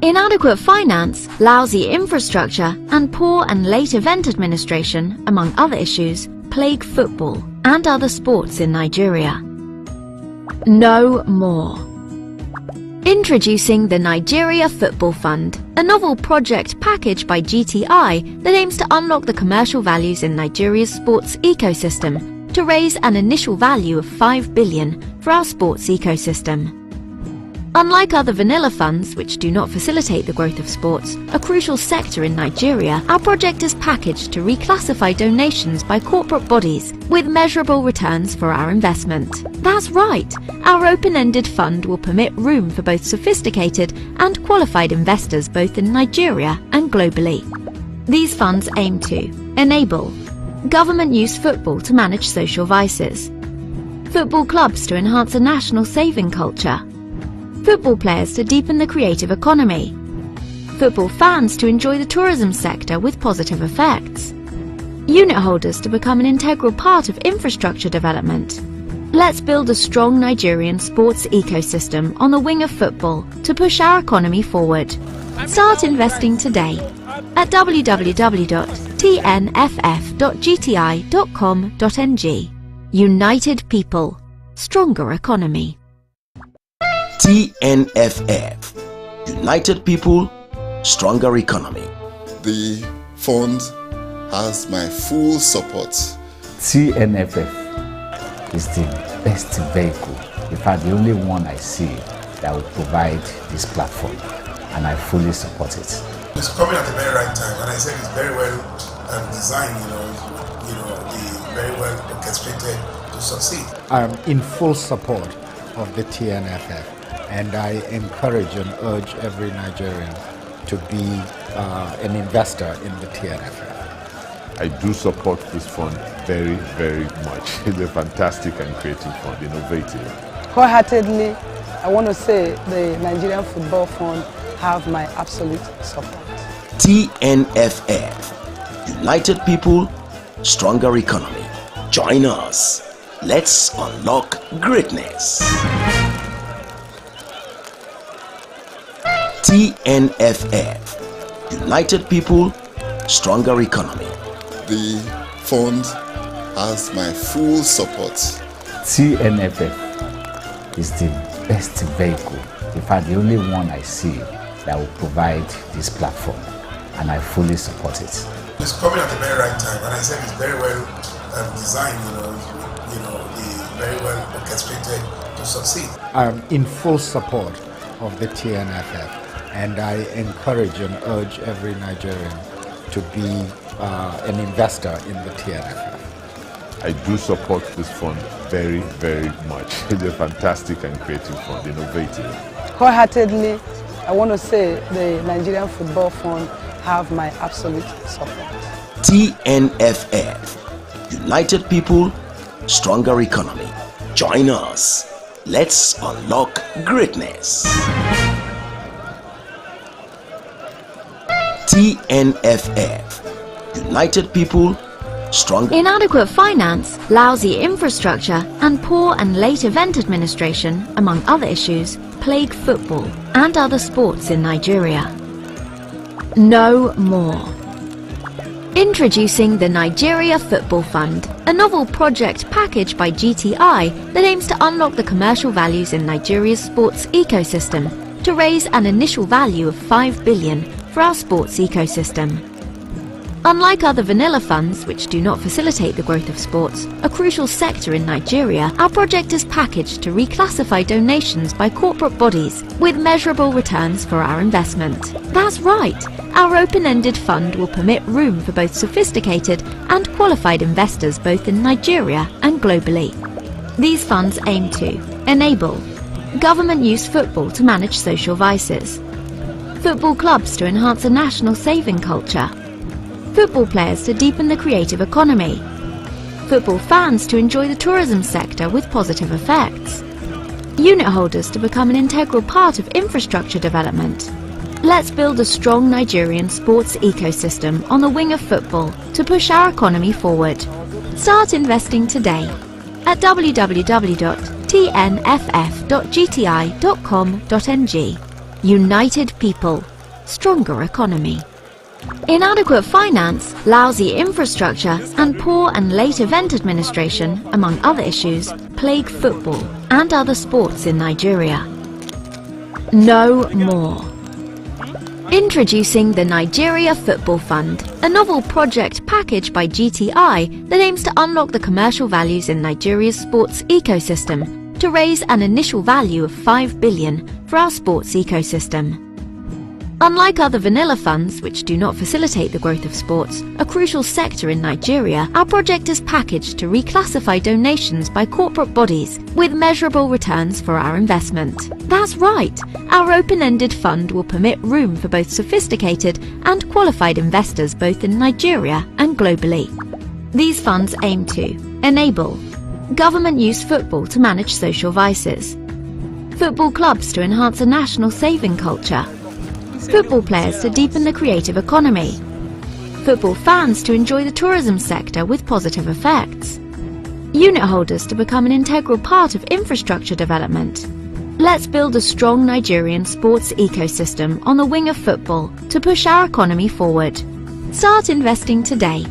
G: Inadequate finance, lousy infrastructure, and poor and late event administration, among other issues, plague football and other sports in Nigeria. No more. Introducing the Nigeria Football Fund, a novel project package by GTI that aims to unlock the commercial values in Nigeria's sports ecosystem to raise an initial value of 5 billion for our sports ecosystem. Unlike other vanilla funds, which do not facilitate the growth of sports, a crucial sector in Nigeria, our project is packaged to reclassify donations by corporate bodies with measurable returns for our investment. That's right, our open-ended fund will permit room for both sophisticated and qualified investors both in Nigeria and globally. These funds aim to enable government use football to manage social vices, football clubs to enhance a national saving culture, football players to deepen the creative economy, football fans to enjoy the tourism sector with positive effects, unit holders to become an integral part of infrastructure development. Let's build a strong Nigerian sports ecosystem on the wing of football to push our economy forward. Start investing today at www.tnff.gti.com.ng. United people, stronger economy.
H: TNFF, United People, Stronger Economy.
I: The fund has my full support.
J: TNFF is the best vehicle, in fact the only one I see that will provide this platform, and I fully support it.
K: It's coming at the very right time, and I said it's very well designed, very well orchestrated to succeed.
L: I'm in full support of the TNFF, and I encourage and urge every Nigerian to be an investor in the TNFF.
M: I do support this fund very, very much. It's a fantastic and creative fund, innovative.
N: Wholeheartedly, I want to say the Nigerian Football Fund have my absolute support.
H: TNFF, United People, Stronger Economy. Join us. Let's unlock greatness. TNFF, United People, Stronger Economy.
I: The fund has my full support.
J: TNFF is the best vehicle, in fact the only one I see that will provide this platform, and I fully support it.
K: It's coming at the very right time, and I said it's very well designed, very well orchestrated to succeed.
L: I'm in full support of the TNFF, and I encourage and urge every Nigerian to be an investor in the TNFF.
M: I do support this fund very, very much. It's a fantastic and creative fund, innovative.
N: Wholeheartedly, I want to say the Nigerian Football Fund have my absolute support.
H: TNFF, United People, Stronger Economy. Join us. Let's unlock greatness. TNFF, United People, Stronger.
G: Inadequate finance, lousy infrastructure, and poor and late event administration, among other issues, plague football and other sports in Nigeria. No more. Introducing the Nigeria Football Fund, a novel project package by GTI that aims to unlock the commercial values in Nigeria's sports ecosystem to raise an initial value of 5 billion for our sports ecosystem. Unlike other vanilla funds, which do not facilitate the growth of sports, a crucial sector in Nigeria, our project is packaged to reclassify donations by corporate bodies with measurable returns for our investment. That's right, our open-ended fund will permit room for both sophisticated and qualified investors both in Nigeria and globally. These funds aim to enable government use football to manage social vices, football clubs to enhance a national saving culture, football players to deepen the creative economy, football fans to enjoy the tourism sector with positive effects, unit holders to become an integral part of infrastructure development. Let's build a strong Nigerian sports ecosystem on the wing of football to push our economy forward. Start investing today at www.tnff.gti.com.ng. United people, stronger economy. Inadequate finance, lousy infrastructure, and poor and late event administration, among other issues, plague football and other sports in Nigeria. No more. Introducing the Nigeria Football Fund, a novel project package by GTI that aims to unlock the commercial values in Nigeria's sports ecosystem to raise an initial value of $5 billion for our sports ecosystem. Unlike other vanilla funds, which do not facilitate the growth of sports, a crucial sector in Nigeria, our project is packaged to reclassify donations by corporate bodies with measurable returns for our investment. That's right! Our open-ended fund will permit room for both sophisticated and qualified investors both in Nigeria and globally. These funds aim to enable government-use football to manage social vices, football clubs to enhance a national saving culture, football players to deepen the creative economy, football fans to enjoy the tourism sector with positive effects, unit holders to become an integral part of infrastructure development. Let's build a strong Nigerian sports ecosystem on the wing of football to push our economy forward. Start investing today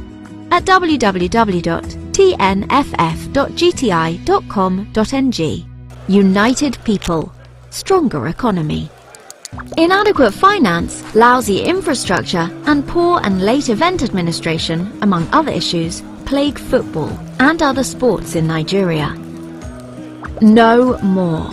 G: at www.tnff.gti.com.ng. United people, stronger economy. Inadequate finance, lousy infrastructure, and poor and late event administration, among other issues, plague football and other sports in Nigeria. No more.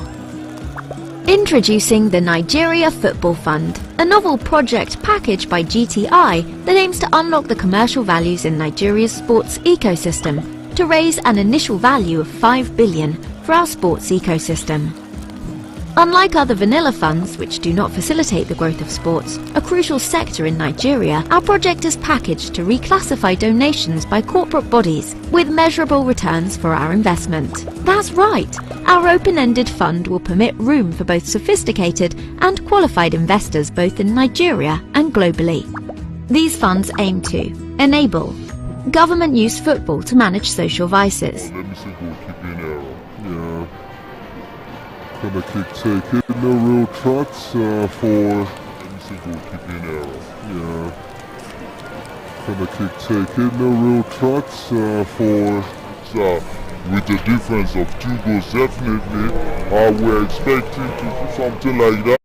G: Introducing the Nigeria Football Fund, a novel project package by GTI that aims to unlock the commercial values in Nigeria's sports ecosystem to raise an initial value of $5 billion for our sports ecosystem. Unlike other vanilla funds, which do not facilitate the growth of sports, a crucial sector in Nigeria, our project is packaged to reclassify donations by corporate bodies with measurable returns for our investment. That's right! Our open-ended fund will permit room for both sophisticated and qualified investors both in Nigeria and globally. These funds aim to enable government-use football to manage social vices,
M: Gonna kick take it, no real trucks for goalkeeping error. Yeah. Gonna kick take it, no real trucks for with the difference of 2 goals definitely. We're expecting to do something like that.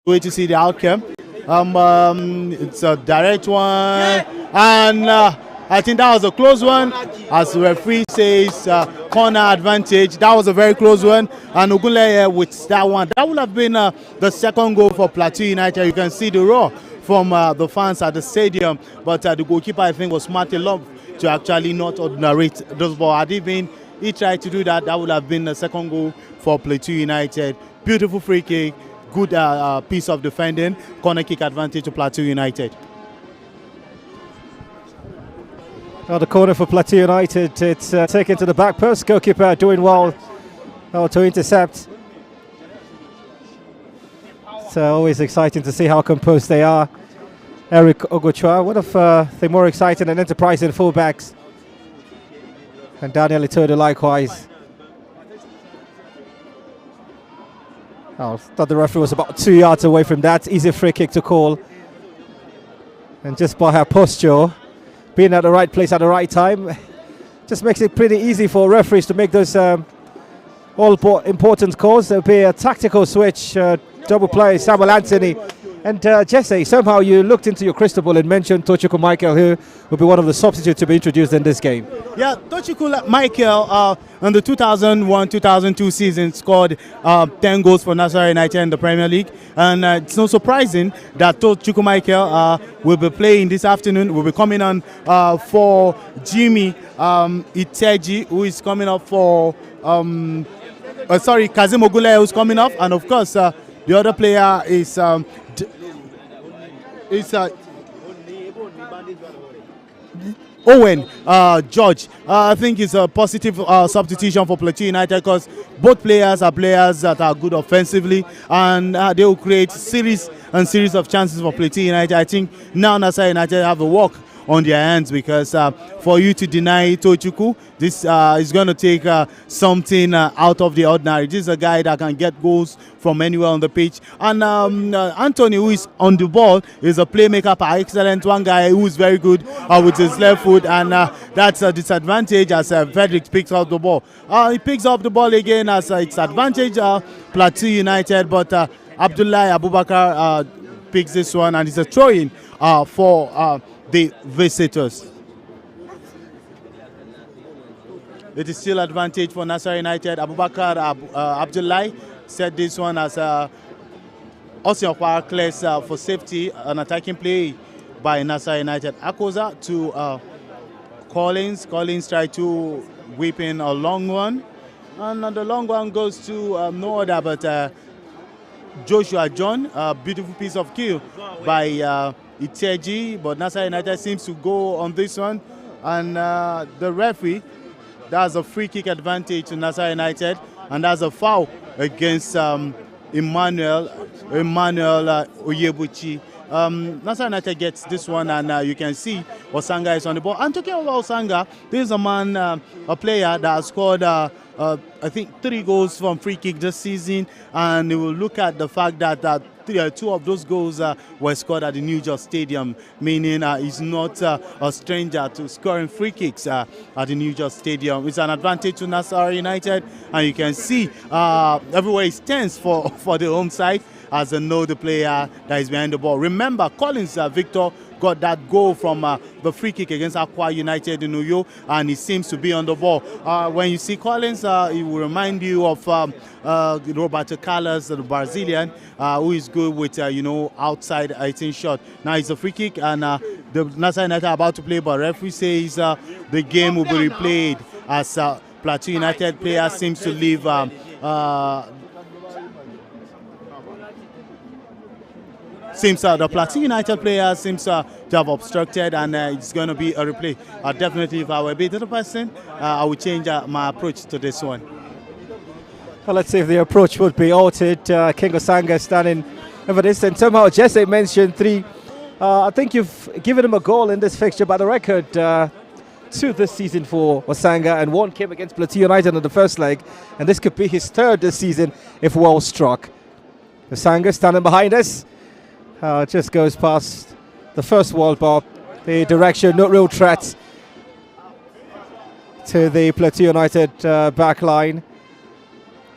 B: wait to see the outcome. It's a direct one, and I think that was a close one. As the referee says, corner advantage. That was a very close one, and Ogunleye with that one. That would have been the second goal for Plateau United. You can see the roar from the fans at the stadium, but the goalkeeper, I think, was smart enough to actually not narrate those balls. Had he tried to do that, that would have been the second goal for Plateau United. Beautiful free kick, good piece of defending, corner kick advantage to Plateau United.
A: The corner for Plateau United, it's taken to the back post. Goalkeeper doing well to intercept. It's always exciting to see how composed they are. Eric Ogochua, one of the more exciting and enterprising fullbacks. And Daniel Itodo likewise. I thought the referee was about 2 yards away from that. Easy free kick to call. And just by her posture, being at the right place at the right time, just makes it pretty easy for referees to make those all important calls. There'll be a tactical switch, double play, Samuel Anthony. And Jesse, somehow you looked into your crystal ball and mentioned Tochukwu Michael, who will be one of the substitutes to be introduced in this game.
B: Yeah, Tochukwu Michael in the 2001-2002 season scored 10 goals for Nasarawa United in the Premier League. And it's not surprising that Tochukwu Michael will be playing this afternoon. Will be coming on for Jimmy Iteji, who is coming up for, Kazim Ogunleye, who's coming up. And of course, the other player is Owen George. I think it's a positive substitution for Plateau United because both players are players that are good offensively, and they will create series of chances for Plateau United. I think now Nasarawa United have a work on their hands because for you to deny Tochukwu, this is going to take something out of the ordinary. This is a guy that can get goals from anywhere on the pitch. And Anthony, who is on the ball, is a playmaker par excellence. One guy who is very good with his left foot, and that's a disadvantage as Frederick picks up the ball. He picks up the ball again as it's advantage Plateau United, but Abdullahi Abubakar picks this one, and it's a throw-in for the visitors. It is still advantage for Nasarawa United. Abubakar Abdullahi set this one as Ocean Power class for safety, an attacking play by Nasarawa United. Akosa to Collins. Collins tried to whip in a long one, and the long one goes to no other but Joshua John. A beautiful piece of kill by Iteji, but Nasarawa United seems to go on this one, and the referee, that's a free kick advantage to Nasarawa United, and that's a foul against Emmanuel Oyebuchi. Nasarawa United gets this one, and you can see Osanga is on the ball. And talking about Osanga, this is a man, a player that has scored I think 3 goals from free kick this season, and we will look at the fact that 2 of those goals were scored at the New York Stadium, meaning he's not a stranger to scoring free kicks at the New York Stadium. It's an advantage to Nasarawa United, and you can see everywhere is tense for the home side as they know the player that is behind the ball. Remember, Collins Victor got that goal from the free kick against Aqua United in Uyo, and he seems to be on the ball. When you see Collins, he will remind you of Roberto Carlos, the Brazilian, who is good with outside 18 shot. Now it's a free kick, and the Nasarawa United are about to play, but referee says the game will be replayed as Plateau United player seems to leave. Seems the Plateau United player seems to have obstructed, and it's going to be a replay. Definitely, if I were a better person, I would change my approach to this one.
A: Well, let's see if the approach would be altered. King Osanga standing over this, and somehow Jesse mentioned 3. I think you've given him a goal in this fixture, by the record, 2 this season for Osanga, and 1 came against Plateau United in the first leg, and this could be his 3rd this season if well struck. Osanga standing behind us. Just goes past the first wall bar, the direction, no real threat to the Plateau United back line,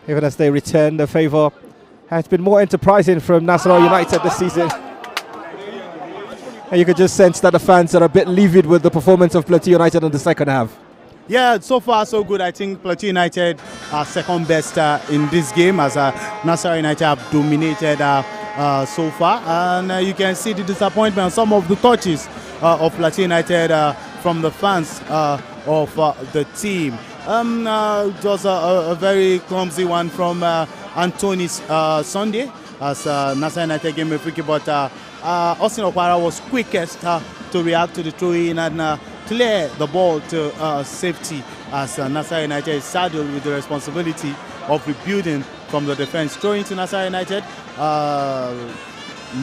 A: even as they return the favour has been more enterprising from Nasarawa United this season. And you could just sense that the fans are a bit livid with the performance of Plateau United in the second half.
B: Yeah, so far so good. I think Plateau United are second best in this game, as Nasarawa United have dominated so far. And you can see the disappointment on some of the touches of Plateau United from the fans of the team. It was a very clumsy one from Anthony Sunday, as Nasarawa United gave him a free kick, but Austin Okwara was quickest to react to the throw-in and clear the ball to safety, as Nasarawa United is saddled with the responsibility of rebuilding from the defense. Throwing to Nasarawa United,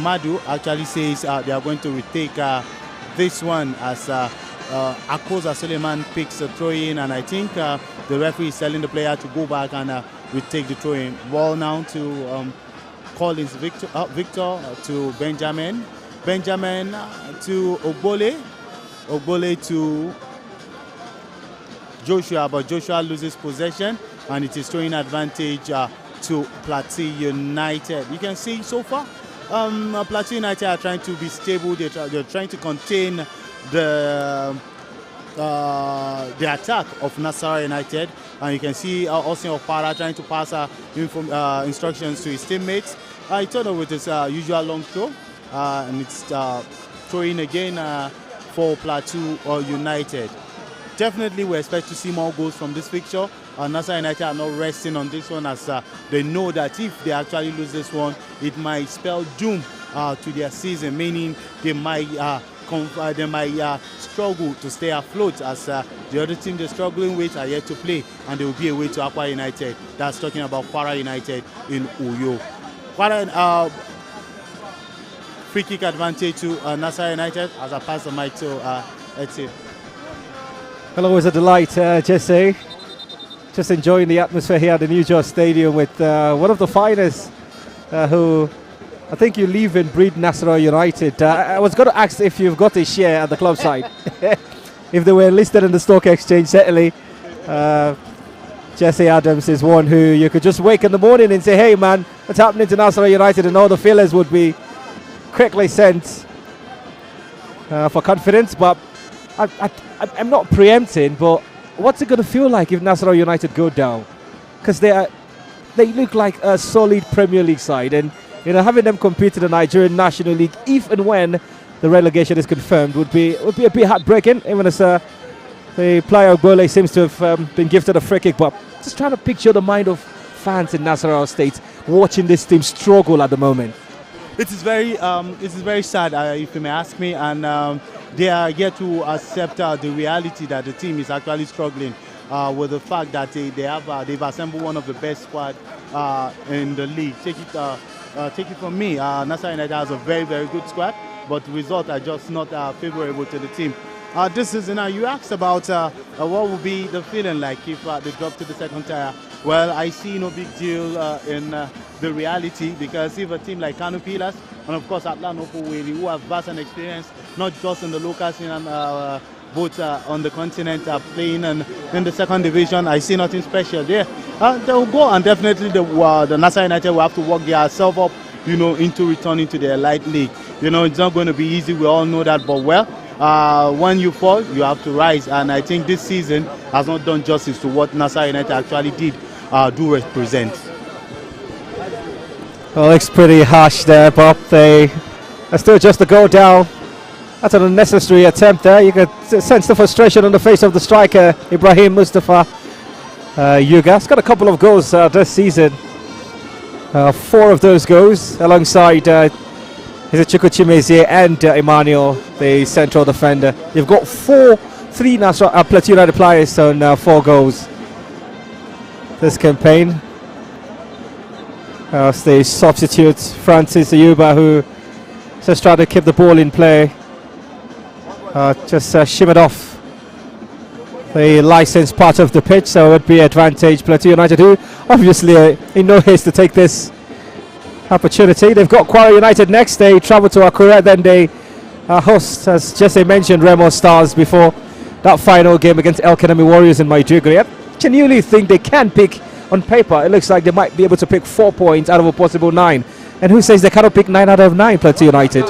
B: Madu actually says they are going to retake this one, as Akosa Suleiman picks the throw-in, and I think the referee is telling the player to go back and retake the throw-in. Ball now to Collins Victor to Benjamin to Ogbole to Joshua, but Joshua loses possession, and it is throwing advantage to Plateau United. You can see so far Plateau United are trying to be stable. They're trying to contain the attack of Nasarawa United, and you can see Austin Okpara trying to pass instructions to his teammates. He turned over with his usual long throw, and it's throwing again for Plateau United. Definitely we expect to see more goals from this fixture. Nasarawa United are not resting on this one, as they know that if they actually lose this one, it might spell doom to their season, meaning they might struggle to stay afloat, as the other team they're struggling with are yet to play, and they will be away to Akwa United. That's talking about Kwara United in Uyo. Kwara, free kick advantage to Nasarawa United, as I pass the mic to Etienne.
A: Well, always a delight, Jesse. Just enjoying the atmosphere here at the New George Stadium with one of the finest who I think you live and breed Nasarawa United. I was going to ask if you've got a share at the club side. If they were listed in the stock exchange, certainly Jesse Adams is one who you could just wake in the morning and say, hey man, what's happening to Nasarawa United, and all the feelers would be quickly sent for confidence. But I'm not preempting, but what's it going to feel like if Nasarawa United go down? Because they look like a solid Premier League side, and having them compete in the Nigerian National League, if and when the relegation is confirmed, would be a bit heartbreaking. Even as the player Ogbole seems to have been gifted a free kick, but just trying to picture the mind of fans in Nasarawa State watching this team struggle at the moment.
B: It is very sad, if you may ask me, and they are yet to accept the reality that the team is actually struggling with the fact that they've assembled one of the best squad in the league. Take it from me, Nasarawa United has a very, very good squad, but the results are just not favorable to the team. This is you asked about what would be the feeling like if they drop to the second tier. Well, I see no big deal in the reality, because if a team like Kano Pillars and of course Atlanta Opoweri, who have vast and experience not just in the local scene and both on the continent, are playing in the second division, I see nothing special there. They'll go, and definitely the Nasarawa United will have to work themselves up, into returning to the elite league. It's not going to be easy. We all know that, but when you fall, you have to rise, and I think this season has not done justice to what Nasarawa United actually do represent.
A: Well, it's pretty harsh there, Bob. They are still just a goal down. That's an unnecessary attempt there. You could sense the frustration on the face of the striker, Ibrahim Mustafa Yuga. He's got a couple of goals this season. 4 of those goals alongside Chuku Chimezie and Emmanuel, the central defender. You've got 3 Plateau United players on 4 goals this campaign. The substitute Francis Ayuba, who just tried to keep the ball in play, just shimmered off the licensed part of the pitch, so it would be advantage Plateau United, who obviously in no haste to take this opportunity. They've got Kwara United next. They travel to Akure, then they host, as Jesse mentioned, Remo Stars before that final game against El Kanemi Warriors in Maiduguri. I genuinely think they can pick on paper, it looks like they might be able to pick 4 points out of a possible 9. And who says they cannot pick 9 out of 9, Plateau United?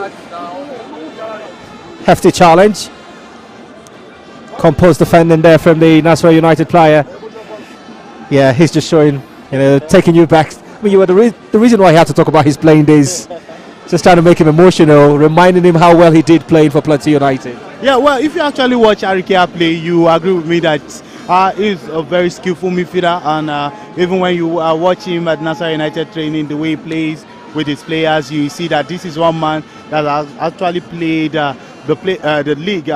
A: Hefty challenge. Composed defending there from the Nasarawa United player. Yeah, he's just showing, taking you back. I mean, you were the reason why he had to talk about his playing days. Just trying to make him emotional, reminding him how well he did playing for Plateau United.
B: Yeah, well, if you actually watch Arikia play, you agree with me that he's a very skillful midfielder, and even when you watch him at Nasarawa United training, the way he plays with his players, you see that this is one man that has actually played the league,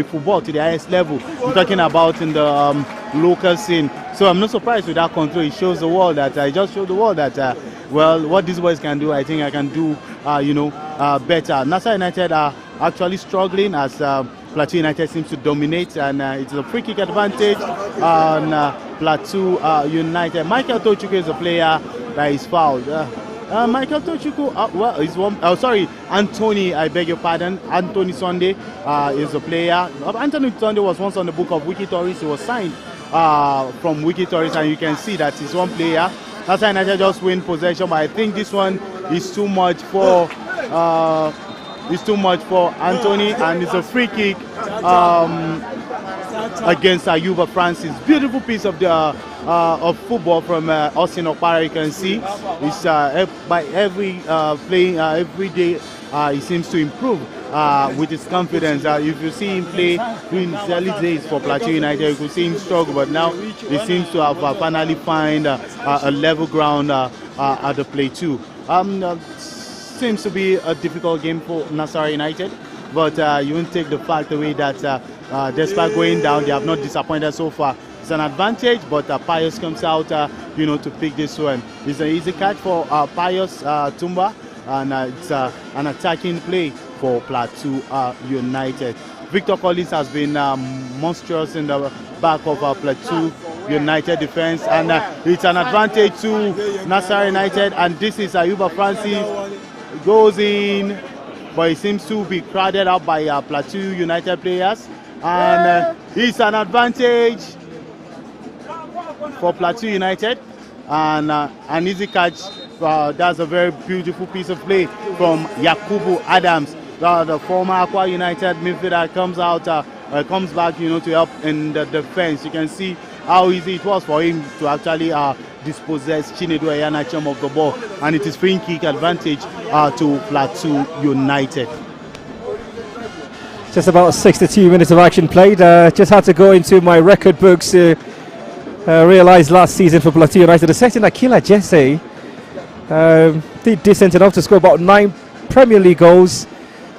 B: football to the highest level. I'm talking about in the local scene. So I'm not surprised with that control. It shows the world that well, what these boys can do, I think I can do, better. Nasarawa United are actually struggling as Plateau United seems to dominate, and it's a free kick advantage on Plateau United. Michael Tochukwu is a player that is fouled. Michael Tochukwu, Anthony, I beg your pardon. Anthony Sunday is a player. Anthony Sunday was once on the book of Wiki Tourist. He was signed from Wiki Tourist, and you can see that he's one player. That's why United just win possession, but I think this one is too much for Anthony, and it's a free kick against Ayuba Francis. Beautiful piece of football from Austin Okpara. You can see it's by every day he seems to improve with his confidence. If you see him play during his early days for Plateau United, you could see him struggle, but now he seems to have finally find a level ground at the Plateau. Seems to be a difficult game for Nasarawa United, but you won't take the fact away that despite going down, they have not disappointed so far. It's an advantage, but Pius comes out, to pick this one. It's an easy catch for Pius Tumba, and it's an attacking play for Plateau United. Victor Collins has been monstrous in the back of Plateau United defense, and it's an advantage to Nasarawa United, and this is Ayuba Francis. Goes in, but it seems to be crowded out by Plateau United players, and it's an advantage for Plateau United, and an easy catch. That's a very beautiful piece of play from Yakubu Adams, the former Aqua United midfielder. Comes back, to help in the defense. You can see how easy it was for him to actually dispossess Chinedu Ayanacham of the ball, and it is free kick advantage to Plateau United.
A: Just about 62 minutes of action played. Just had to go into my record books to realize last season for Plateau United, the second Akila Jesse did decent enough to score about 9 Premier League goals.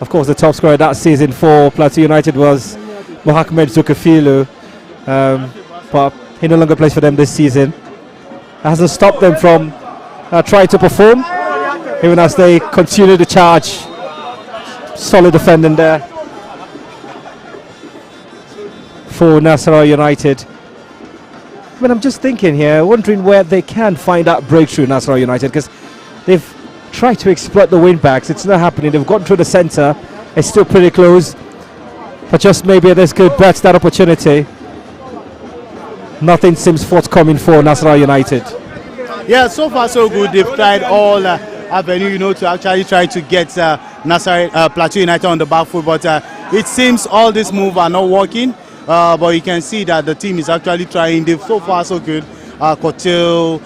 A: Of course, the top scorer that season for Plateau United was Mohamed Zukafilu, but he no longer plays for them this season. It hasn't stopped them from trying to perform, even as they continue to charge. Solid defending there for Nasarawa United. I mean, I'm just thinking here, wondering where they can find that breakthrough, Nasarawa United, because they've tried to exploit the wing backs. It's not happening. They've gone through the centre. It's still pretty close, but just maybe this could bet that opportunity. Nothing seems forthcoming for Nasarawa United.
B: Yeah, so far so good. They've tried all avenue, to actually try to get Plateau United on the back foot, but it seems all these moves are not working. But you can see that the team is actually trying. They've so far so good. Cotil,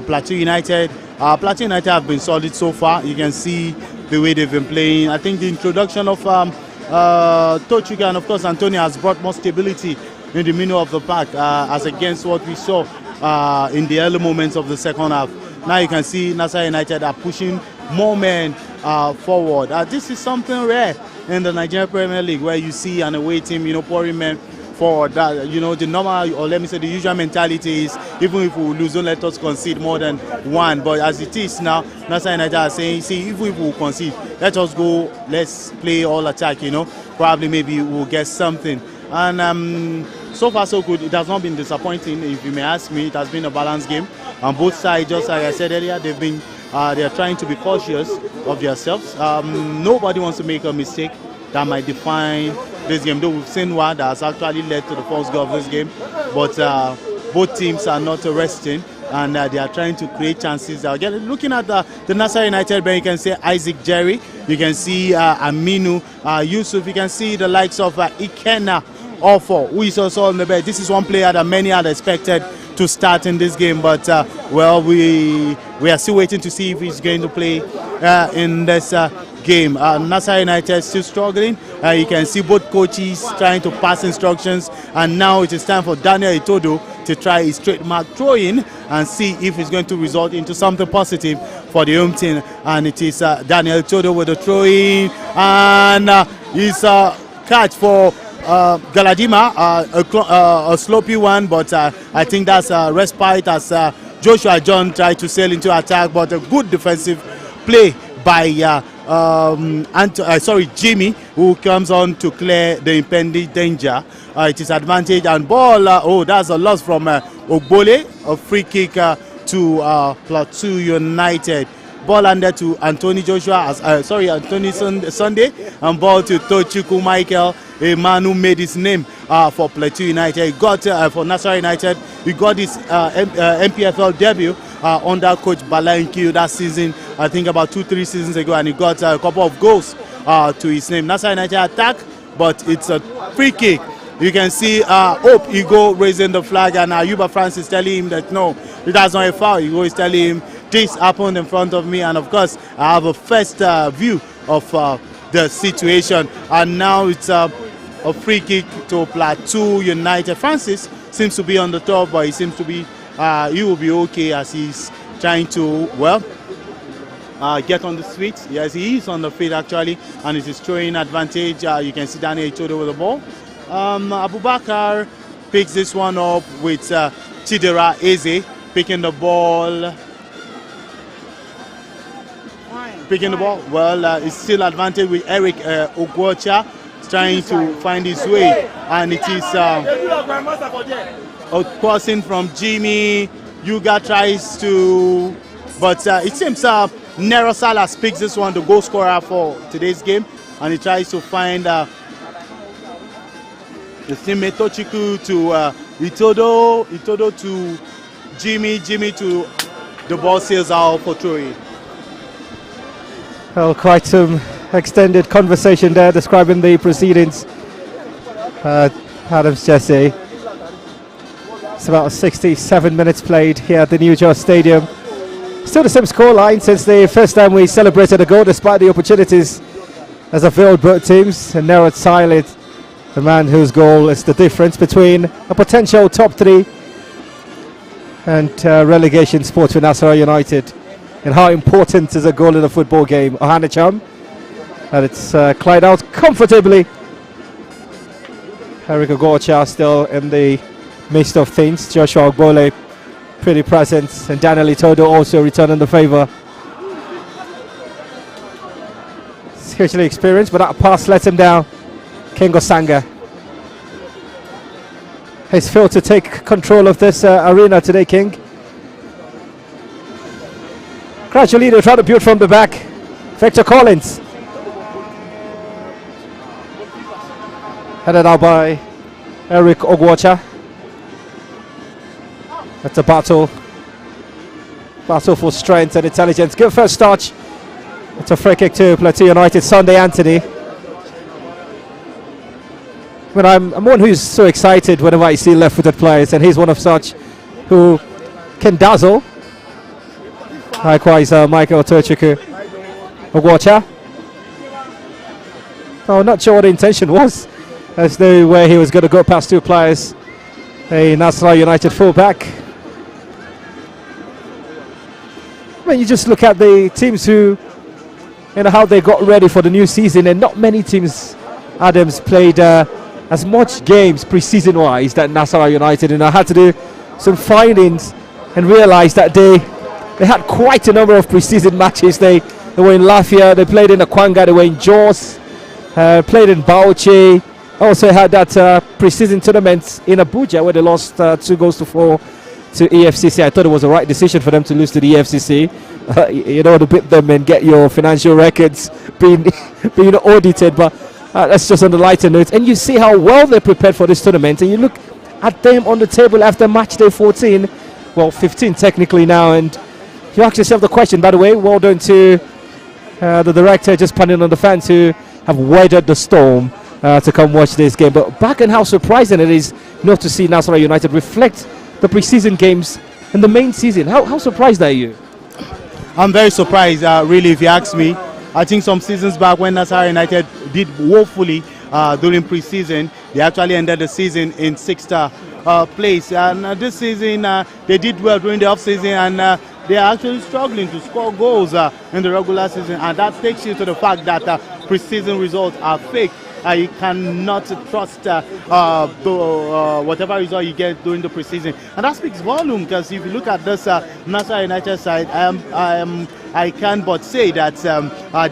B: Plateau United. Plateau United have been solid so far. You can see the way they've been playing. I think the introduction of Tochukwu and of course Antonio has brought more stability in the middle of the pack as against what we saw in the early moments of the second half. Now you can see Nasarawa United are pushing more men forward. This is something rare in the Nigerian Premier League, where you see an away team, pouring men forward. That, the normal, or let me say the usual mentality is, even if we lose, don't let us concede more than one. But as it is now, Nasarawa United are saying, see, even if we concede, let us go, let's play all attack, probably maybe we'll get something. And so far so good. It has not been disappointing, if you may ask me. It has been a balanced game on both sides. Just like I said earlier, they are trying to be cautious of themselves. Nobody wants to make a mistake that might define this game. Though we've seen one that has actually led to the first goal of this game, but both teams are not resting. and they are trying to create chances. Looking at the Nasarawa United bench, you can see Isaac Jerry, you can see Aminu Yusuf, you can see the likes of Ikena Ofo, who is also on the bench. This is one player that many had expected to start in this game, but well, we are still waiting to see if he's going to play in this game. Nasarawa United still struggling. You can see both coaches trying to pass instructions, and now it is time for Daniel Itodo to try his trademark throw-in and see if it's going to result into something positive for the home team. And it is Daniel Itodo with the throw-in, and his catch for Galadima, a sloppy one, but I think that's a respite as Joshua John tried to sail into attack, but a good defensive play by Jimmy, who comes on to clear the impending danger. It is advantage and ball. That's a loss from Ogbole, a free kick to Plateau United. Ball landed to Anthony Anthony Sunday, and ball to Tochukwu Michael, a man who made his name for Plateau United. He got for Nasarawa United, he got his NPFL debut under coach Balainkiu that season, I think about 2-3 seasons ago, and he got a couple of goals to his name. Nasarawa United attack, but it's a free kick. You can see Hope Ego raising the flag, and Ayuba Francis telling him that no, that's not a foul. Ego is telling him this happened in front of me, and of course I have a first view of the situation, and now it's a free kick to Plateau United. Francis seems to be on the top, but he seems to be he will be okay as he's trying to get on the feet. Yes, he is on the feet actually, and it is throwing advantage. You can see Daniel Itodo with the ball. Abubakar picks this one up with Chidera Eze picking the ball. Well, it's still advantage with Eric Ogwocha trying to find his way, and it is a crossing from Jimmy. Yuga tries to, but it seems Nero Salas picks this one, the goal scorer for today's game, and he tries to find his teammate Tochiku to Itodo to Jimmy to the ball sails out for Troy.
A: Well, quite some extended conversation there describing the proceedings. Adams Jesse. It's about 67 minutes played here at the New Jersey Stadium. Still the same scoreline since the first time we celebrated a goal, despite the opportunities as availed both teams. And now it's silent, the man whose goal is the difference between a potential top three and relegation sports for Nasarawa United. And how important is a goal in a football game? Ohanacham, and it's cleared out comfortably. Eric Ogorcha still in the midst of things. Joshua Ogbole pretty present, and Daniel Itodo also returning the favour. He's hugely experienced, but that pass let him down. Kengo Sanga has failed to take control of this arena today, King. Gradually they try to build from the back. Victor Collins. Headed out by Eric Ogwocha. That's a battle for strength and intelligence. Good first touch. It's a free kick to Plateau United. Sunday Anthony. But I'm one who's so excited whenever I see left-footed players, and he's one of such who can dazzle. Likewise, Michael Tochukwu Ogwocha. Oh, not sure what the intention was, as though where he was going to go past two players. A Nasarawa United fullback. When you just look at the teams who, how they got ready for the new season, and not many teams, Adams, played as much games pre-season wise than Nasarawa United, and I had to do some findings and realize that they had quite a number of pre-season matches. They were in Lafia, they played in Akwanga, they were in Jos, played in Bauchi, also had that pre-season tournament in Abuja where they lost 2-4 to EFCC. I thought it was the right decision for them to lose to the EFCC. To beat them and get your financial records being audited, but that's just on the lighter note. And you see how well they prepared for this tournament, and you look at them on the table after match day 14 well, 15 technically now, and you ask yourself the question, by the way, well done to the director, just punting on the fans who have weathered the storm to come watch this game. But back and how surprising it is not to see Nasarawa United reflect the preseason games in the main season. How surprised are you?
B: I'm very surprised, really, if you ask me. I think some seasons back when Nasarawa United did woefully during preseason, they actually ended the season in 6th place. And this season, they did well during the off-season, and they are actually struggling to score goals in the regular season. And that takes you to the fact that preseason results are fake. You cannot trust whatever result you get during the preseason, and that speaks volume. Because if you look at this Nasarawa United side, I can but say that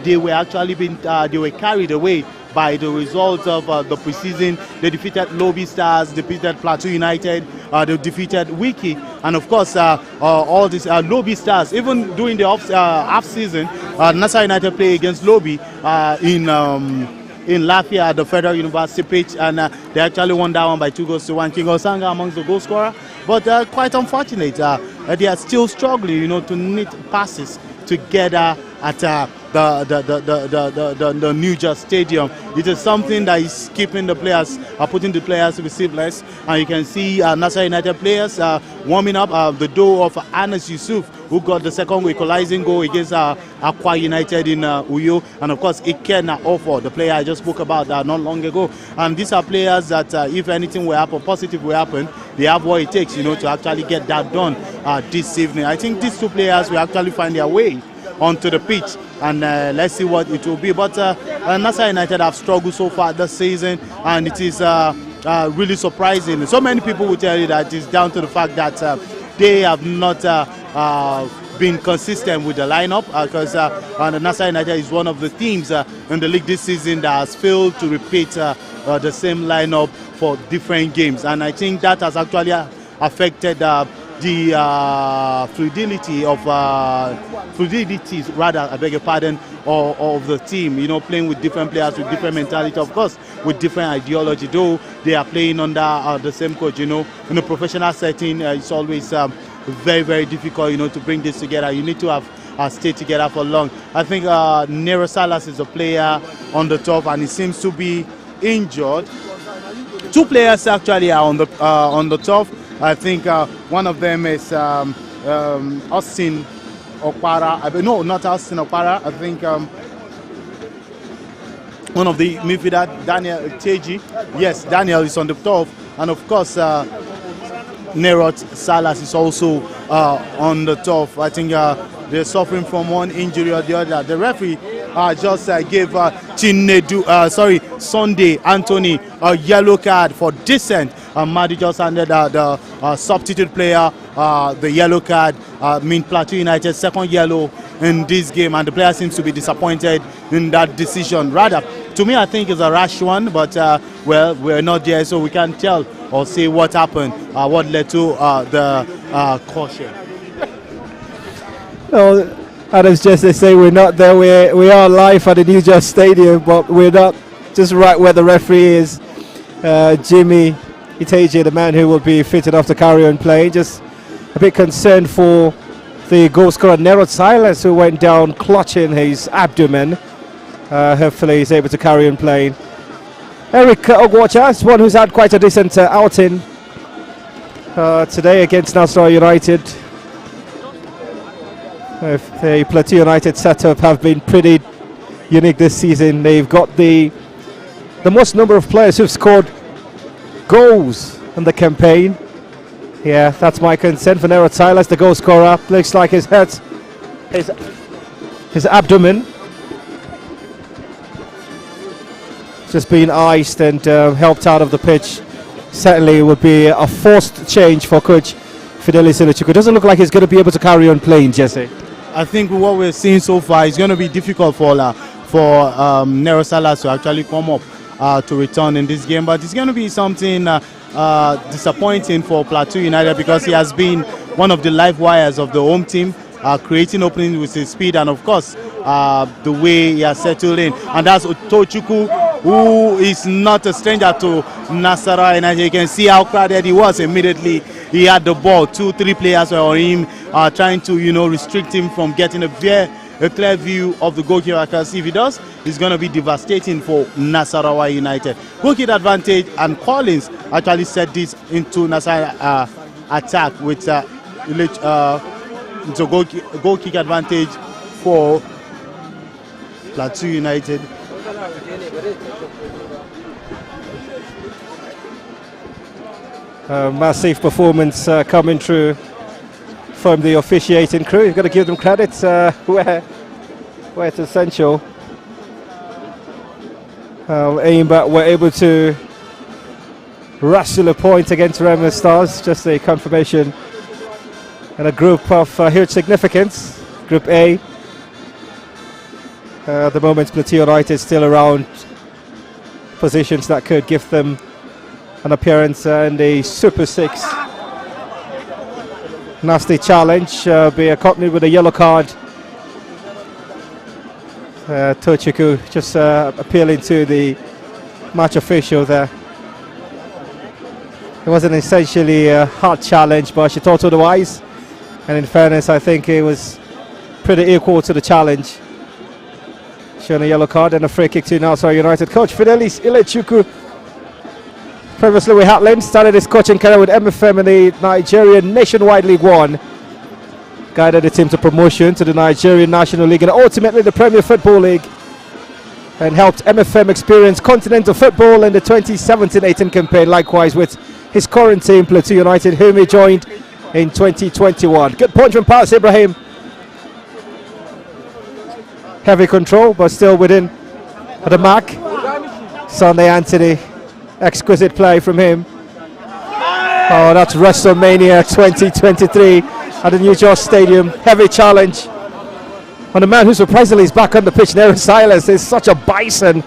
B: they were actually they were carried away by the results of the preseason. They defeated Lobby Stars, defeated Plateau United, they defeated Wiki, and of course all these Lobby Stars. Even during the off season, Nasarawa United play against Lobby in Lafayette at the Federal University pitch, and they actually won that one by 2-1. King Osanga amongst the goal scorer, but quite unfortunate. They are still struggling, to knit passes together at the New Just Stadium. It is something that is keeping the players, putting the players receiveless, and you can see Nasarawa United players warming up. The door of Anas Yusuf, who got the second equalizing goal against Akwa United in Uyo, and of course Iken Ofo, the player I just spoke about not long ago. And these are players that if anything will happen, positive will happen, they have what it takes, to actually get that done this evening. I think these two players will actually find their way onto the pitch, and let's see what it will be. But Nasarawa United have struggled so far this season, and it is really surprising. So many people will tell you that it's down to the fact that they have not been consistent with the lineup, because Nasarawa United is one of the teams in the league this season that has failed to repeat the same lineup for different games, and I think that has actually affected the fluidity rather, I beg your pardon, of the team, playing with different players with different mentality, of course with different ideology, though they are playing under the same coach. In a professional setting, it's always very, very difficult, to bring this together. You need to have stayed together for long. I think Nero Salas is a player on the top, and he seems to be injured. Two players actually are on the top. I think one of them is Austin Okpara. No, not Austin Okpara. I think one of the midfielder, Daniel Teji. Yes, Daniel is on the top, and of course Nerot Salas is also on the top. I think they're suffering from one injury or the other. The referee just gave Sunday Anthony a yellow card for dissent. Madi just handed the substitute player the yellow card. Plateau United second yellow in this game, and the player seems to be disappointed in that decision. Rather, to me, I think it's a rash one, but well, we're not there, so we can't tell or say what happened, what led to the caution.
A: Well, Adams, just they say we're not there. We are live at the New Just Stadium, but we're not just right where the referee is. Jimmy Iteje, the man who will be fit enough to carry on playing, just a bit concerned for the goal scorer Nerot Silas, who went down clutching his abdomen. Hopefully he's able to carry on playing. Eric Ogwacha is one who's had quite a decent outing today against Nasarawa United. The Plateau United setup have been pretty unique this season. They've got the most number of players who've scored goals in the campaign. Yeah, that's my concern for Nerot Silas, the goal scorer. Looks like his hurt his abdomen. Just being iced and helped out of the pitch. Certainly it would be a forced change for coach Fidelis Iluchuku. Doesn't look like he's going to be able to carry on playing, Jesse.
B: I think what we're seeing so far is going to be difficult for Nero Salas to actually come up to return in this game, but it's going to be something disappointing for Plateau United, because he has been one of the live wires of the home team, creating openings with his speed and of course the way he has settled in, and that's Otochukwu who is not a stranger to Nasarawa. And as you can see how crowded he was immediately he had the ball. 2-3 players were on him, trying to, restrict him from getting a clear view of the goalkeeper, because if he does, it's going to be devastating for Nasarawa United. Goal kick advantage, and Collins actually set this into Nasarawa attack with goal kick advantage for Plateau United.
A: Massive performance coming through from the officiating crew. You've got to give them credit where it's essential. Aimbot were able to wrestle a point against Remo Stars. Just a confirmation and a group of huge significance. Group A. At the moment, Plateau United still around positions that could give them an appearance in the Super 6. Nasty challenge, be accompanied with a yellow card. Tochiku just appealing to the match official there. It wasn't essentially a hard challenge, but she thought otherwise. And in fairness, I think it was pretty equal to the challenge. Showing a yellow card and a free kick to Nasarawa United. Coach Fidelis Ilechukwu, previously with Hatland, started his coaching career with MFM in the Nigerian Nationwide League 1. Guided the team to promotion to the Nigerian National League and ultimately the Premier Football League, and helped MFM experience continental football in the 2017-18 campaign, likewise with his current team, Plateau United, whom he joined in 2021. Good punch from Paris Ibrahim. Heavy control, but still within the mark. Sunday Anthony, exquisite play from him. Oh, that's WrestleMania 2023 at the New York Stadium. Heavy challenge on a man who surprisingly is back on the pitch. Nero Silas is such a bison.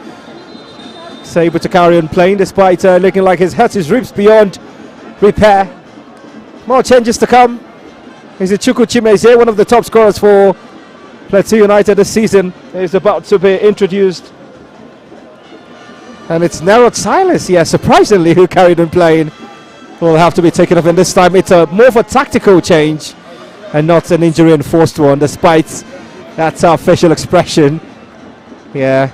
A: He's able to carry on playing despite looking like his hurt his ribs beyond repair. More changes to come. He's Chukwu Chimeze, one of the top scorers for Plateau United this season, is about to be introduced. And it's Nero Silas, yeah, surprisingly, who carried on playing. Will have to be taken off, and this time it's more of a tactical change and not an injury enforced one, despite that facial expression. Yeah,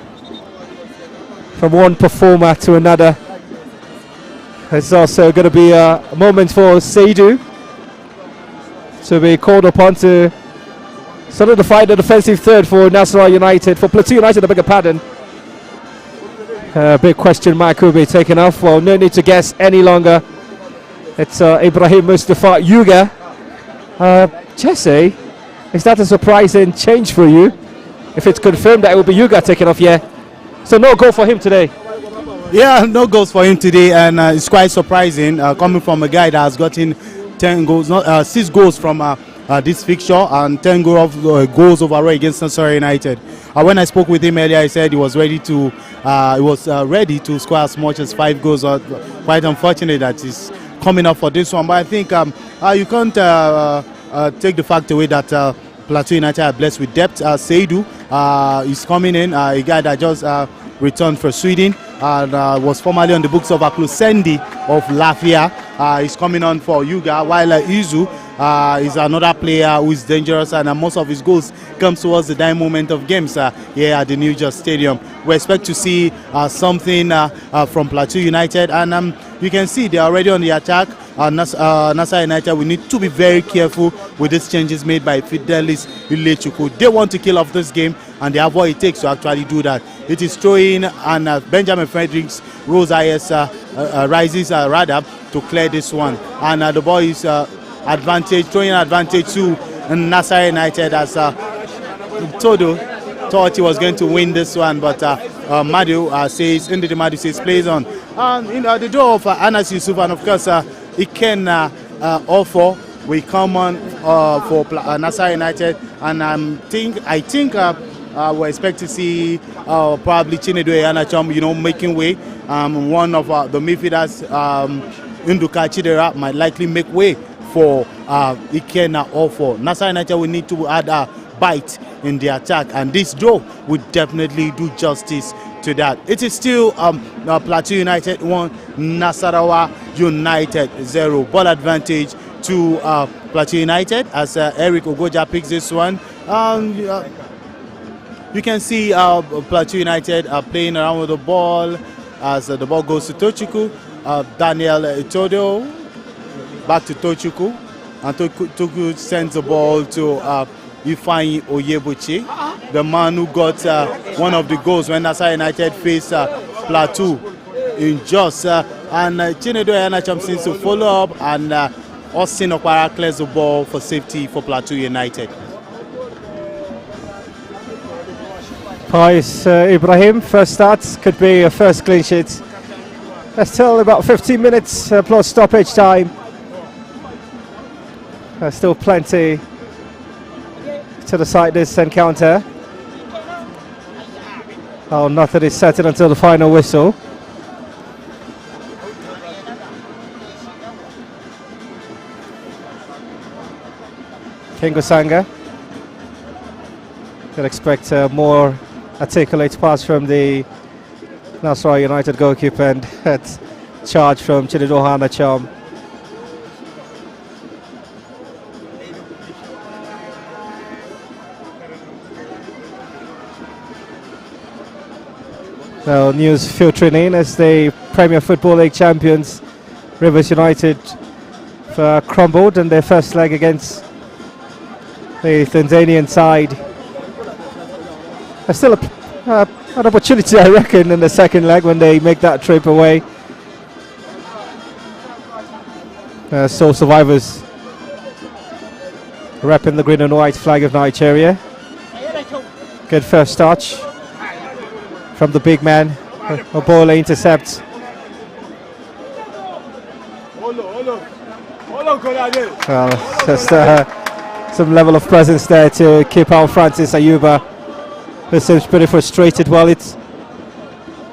A: from one performer to another. It's also going to be a moment for Seidu to be called upon to solidify the defensive third for Nasarawa United, for Plateau United, I beg your pardon. Big question mark will be taken off. Well, no need to guess any longer. It's Ibrahim Mustafa Yuga. Jesse, is that a surprising change for you? If it's confirmed that it will be Yuga taken off, yeah. So no goal for him today.
B: Yeah, no goals for him today, and it's quite surprising coming from a guy that has gotten 10 goals, 6 goals from this fixture and 10 goals overall against Nasarawa United. When I spoke with him earlier, he said he was ready to ready to score as much as 5 goals. Quite unfortunate that he's coming up for this one, but I think you can't take the fact away that Plateau United are blessed with depth. Seidu is coming in, a guy that just returned for Sweden and was formerly on the books of Aklusendi of Latvia. He's coming on for Yuga, while Izu is another player who is dangerous, and most of his goals comes towards the dying moment of games here at the New York Stadium. We expect to see something from Plateau United, and you can see they're already on the attack. Nasarawa United, we need to be very careful with these changes made by Fidelis Ilechukwu. They want to kill off this game, and they have what it takes to actually do that. It is throwing, and Benjamin Fredericks rises to clear this one, and the ball is throwing advantage to Nasarawa United, as Todo thought he was going to win this one, but Madu says plays on. The door of Anas Yusuf, and of course Iken Ofo will come on for Nasarawa United, and I think we expect to see probably Chinedu Iheanacho, making way. One of the midfielders, Nduka Chidera, might likely make way for Iken Ofo. Nasarawa United will need to add a bite in the attack, and this draw would definitely do justice to that. It is still Plateau United 1, Nasarawa United 0. Ball advantage to Plateau United as Eric Ogoja picks this one. You can see Plateau United are playing around with the ball as the ball goes to Tochukwu. Daniel Itodo back to Tochukwu, and Tochukwu sends the ball to Ifeanyi Oyebuchi, the man who got one of the goals when Nasarawa United faced Plateau in Jos. And Chinedu Iheanacho seems to follow up, and Austin Okpara clears the ball for safety for Plateau United.
A: Pais Ibrahim, first start, could be a first clean sheet. There's still about 15 minutes plus stoppage time. There's still plenty to decide this encounter. Oh, nothing is certain until the final whistle. Kingo Sanga. Could expect more articulate pass from the Nasarawa United goalkeeper, and charge from Chinedu Iheanacho. Now, news filtering in as the Premier Football League champions Rivers United crumbled in their first leg against the Tanzanian side. There's still an opportunity, I reckon, in the second leg when they make that trip away. So survivors repping the green and white flag of Nigeria. Good first touch from the big man. Obola intercepts. Just some level of presence there to keep out Francis Ayuba, who seems pretty frustrated. Well, it's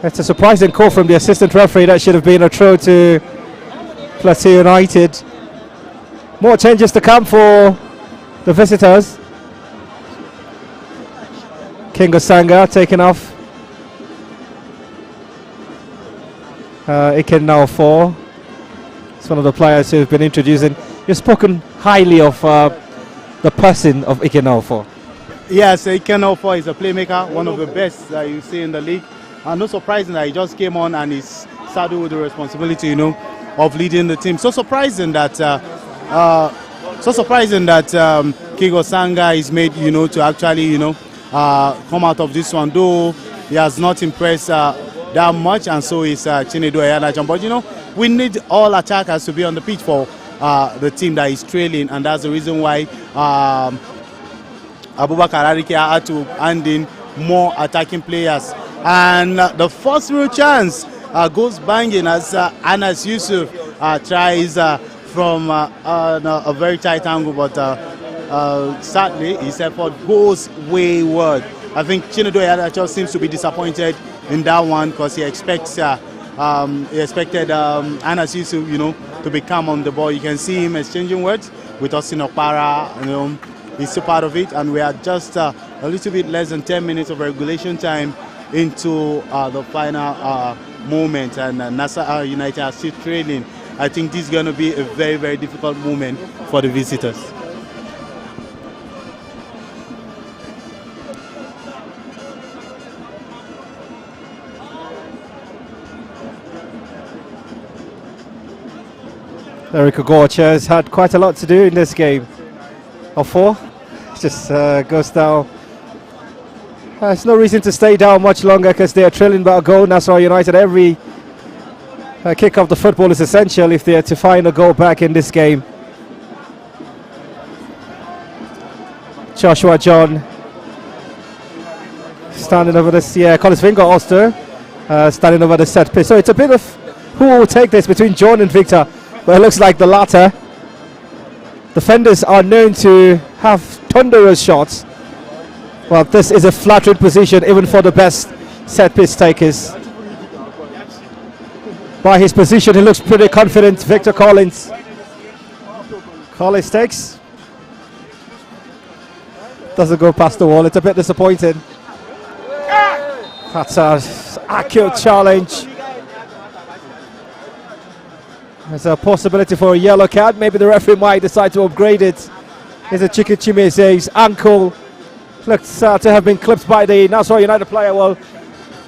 A: a surprising call from the assistant referee. That should have been a throw to Plateau United. More changes to come for the visitors. Kingo Sanga taken off. Iken now for. It's one of the players who've been introducing. You've spoken highly of the person of Iken now for.
B: Yes, Iken Ofo is a playmaker, one of the best that you see in the league. And no surprising that he just came on and is saddled with the responsibility, of leading the team. So surprising that Kingo Sanga is made, to actually, come out of this one. Though he has not impressed that much, and so is Chinedu Iheanacho. But we need all attackers to be on the pitch for the team that is trailing, and that's the reason why Abubakar Arikia had to hand in more attacking players. And the first real chance goes banging as Anas Yusuf tries from a very tight angle, but sadly his effort goes wayward. I think Chinedu Iheanacho seems to be disappointed in that one because he expected Anas Yusuf, to be calm on the ball. You can see him exchanging words with Austin Okpara. He's still part of it, and we are just a little bit less than 10 minutes of regulation time into the final moment, and Nasarawa United are still trailing. I think this is going to be a very, very difficult moment for the visitors.
A: Eric Ogocha has had quite a lot to do in this game. Ofo just goes down. There's no reason to stay down much longer because they are trailing by a goal. Nasarawa United, every kick of the football is essential if they are to find a goal back in this game. Joshua John standing over this, Collins Vingo Oster standing over the set piece. So it's a bit of who will take this between John and Victor, but it looks like the latter. Defenders are known to have thunderous shots. Well, this is a flattering position even for the best set piece takers. By his position, he looks pretty confident. Victor Collins. Collins takes. Doesn't go past the wall. It's a bit disappointing. That's acute challenge. There's a possibility for a yellow card. Maybe the referee might decide to upgrade it. Here's a Chiki Chimeze's ankle. Looks to have been clipped by the Nasarawa United player. Well,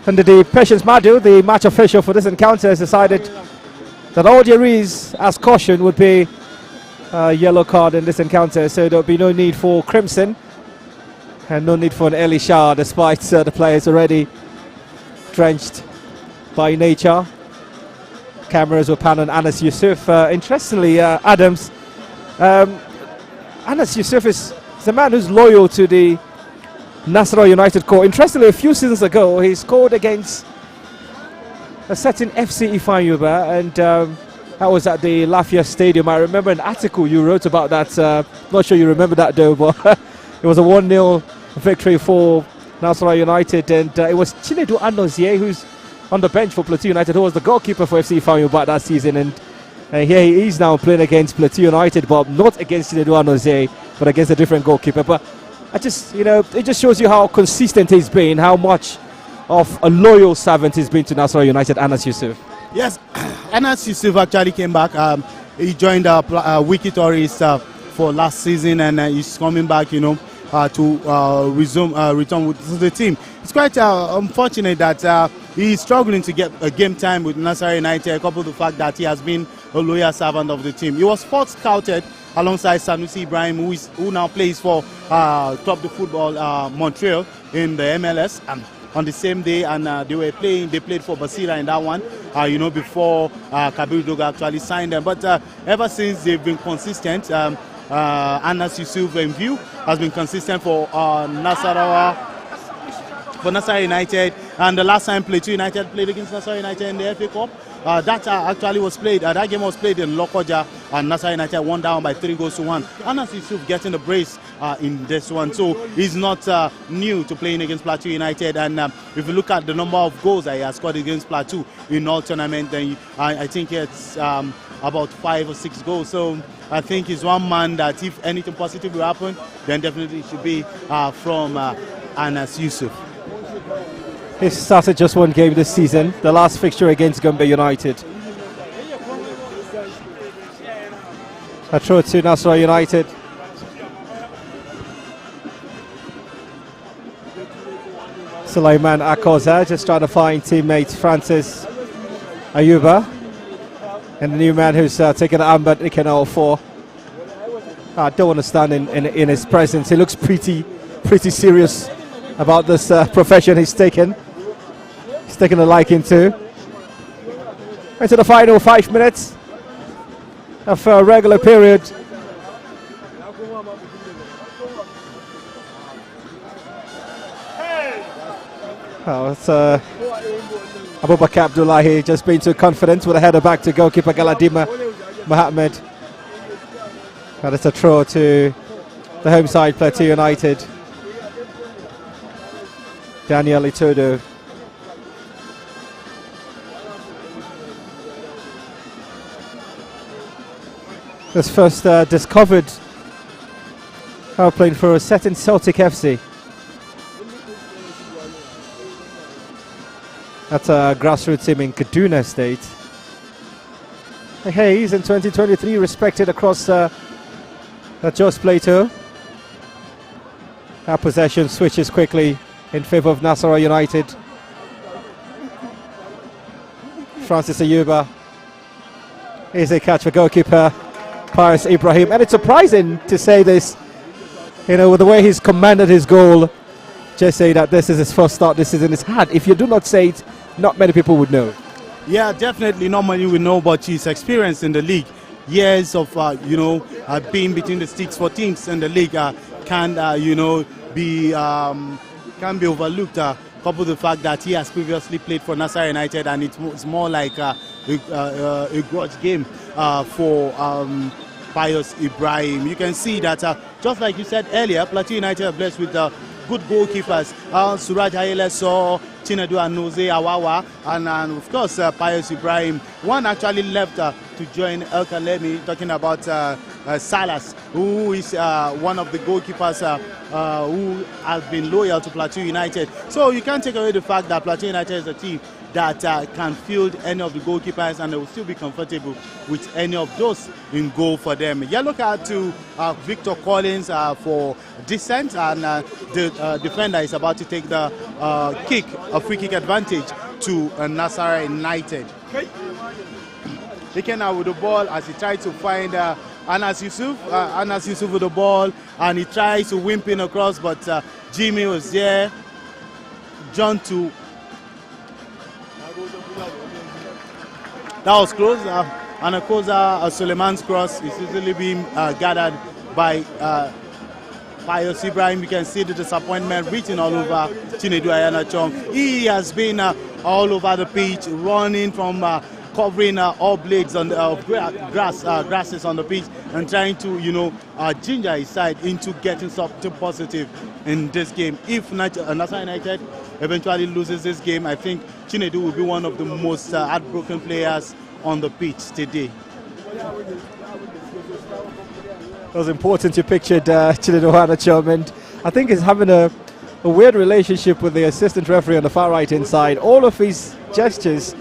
A: under the Patience Madu, the match official for this encounter, has decided that all there is as caution would be a yellow card in this encounter. So there'll be no need for crimson and no need for an early shower, despite the players already drenched by nature. Cameras will pan on Anas Yusuf. Interestingly, Adams, Anas Yusuf is a man who's loyal to the Nasarawa United core. Interestingly, a few seasons ago, he scored against a certain FC Ifeanyuba, and that was at the Lafayette Stadium. I remember an article you wrote about that. Not sure you remember that though, but it was a 1-0 victory for Nasarawa United, and it was Chinedu Anozie, who's on the bench for Plateau United, who was the goalkeeper for FC Ifeanyuba that season, and here he is now playing against Plateau United, but not against Chinedu Anozie, but against a different goalkeeper. But I just, it just shows you how consistent he's been, how much of a loyal servant he's been to Nasarawa United. Anas Yusuf.
B: Yes, Anas Yusuf actually came back. He joined Wiki Tourist for last season, and he's coming back, to return to the team. It's quite unfortunate that he's struggling to get a game time with Nasarawa United, coupled with the fact that he has been a loyal servant of the team. He was first scouted alongside Sanusi Ibrahim, who now plays for Top the Football Montreal in the MLS, and on the same day, and they played for Basira in that one, before Kabir Doga actually signed them. But ever since, they've been consistent. Anas Yusuf in view has been consistent for Nasarawa United, and the last time Plateau United played against Nasarawa United in the FA Cup, that actually was played. That game was played in Lokoja, and Nasarawa United won down by 3-1. Anas Yusuf getting the brace in this one, so he's not new to playing against Plateau United. And if you look at the number of goals that he has scored against Plateau in all tournaments, then I think it's about 5 or 6 goals. So I think he's one man that if anything positive will happen, then definitely it should be from Anas Yusuf.
A: He started just one game this season, the last fixture against Gombe United. A throw to Nasarawa United. Sulaiman Akoza just trying to find teammate Francis Ayuba. And the new man who's taken the armband, Ikenao 4. I don't want to stand in his presence. He looks pretty serious about this profession he's taken. He's taken a liking to. Into the final 5 minutes of a regular period. Oh, it's Abubakar Abdullahi just being too confident with a header back to goalkeeper Galadima Mohammed. And it's a throw to the home side, Plateau United. Daniel Itodo. Was first discovered playing for a certain Celtic FC. That's a grassroots team in Kaduna State. Hayes in 2023 respected across Jos Plateau. Our possession switches quickly in favour of Nasarawa United. Francis Ayuba. Here's a catch for goalkeeper Paris Ibrahim, and it's surprising to say this, with the way he's commanded his goal. Just say that this is his first start this season. It's hard. If you do not say it, not many people would know. Yeah, definitely not many would know, but his experience in the league, years of being between the sticks for teams in the league can be overlooked. Coupled with the fact that he has previously played for Nasarawa United, and it's more like a grudge game for Pius Ibrahim. You can see that, just like you said earlier, Plateau United are blessed with
B: good goalkeepers. Suraj Hayele saw Chinedu Anoze Awawa, and of course Pius Ibrahim. One actually left to join El Kalemi, talking about Salas, who is one of the goalkeepers who has been loyal to Plateau United. So you can't take away the fact that Plateau United is a team that can field any of the goalkeepers, and they will still be comfortable with any of those in goal for them. Yellow card to Victor Collins for dissent, and the defender is about to take the a free kick advantage to Nasarawa United. Taken out with the ball as he tried to find Anas Yusuf with the ball, and he tries to wimp in across, but Jimmy was there. John to that was close, and of course Suleiman's cross is easily being gathered by Pius Ibrahim. You can see the disappointment written all over Chinedu Ayana Chong. He has been all over the pitch, running from covering all blades on grasses on the pitch, and trying to ginger his side into getting something positive in this game. If Nasarawa United eventually loses this game, I think Chinedu will be one of the most heartbroken players on the pitch today.
A: It was important you pictured Chinedu Ayana, and I think he's having a weird relationship with the assistant referee on the far right hand side. All of his gestures,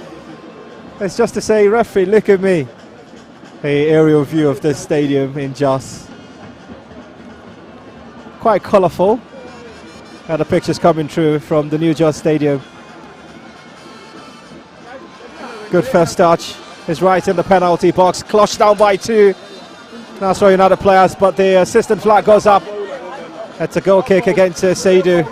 A: it's just to say, referee, look at me. An aerial view of this stadium in Jos. Quite colourful. And the pictures coming through from the new Jos Stadium. Good first touch. Is right in the penalty box. Closed down by two Nasarawa United players, but the assistant flag goes up. That's a goal kick against Seidu.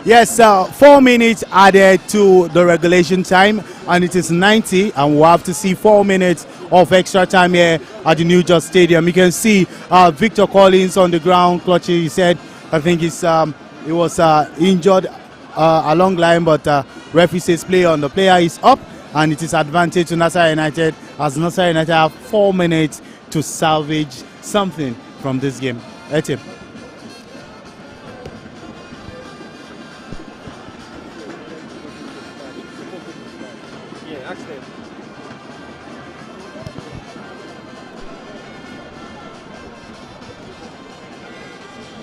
B: Yes, 4 minutes added to the regulation time, and it is 90, and we'll have to see 4 minutes of extra time here at the New Jos Stadium. You can see Victor Collins on the ground clutching his head. I think he was injured a long line, but referee says play on. The player is up, and it is advantage to Nasarawa United, as Nasarawa United have 4 minutes to salvage something from this game. Etip.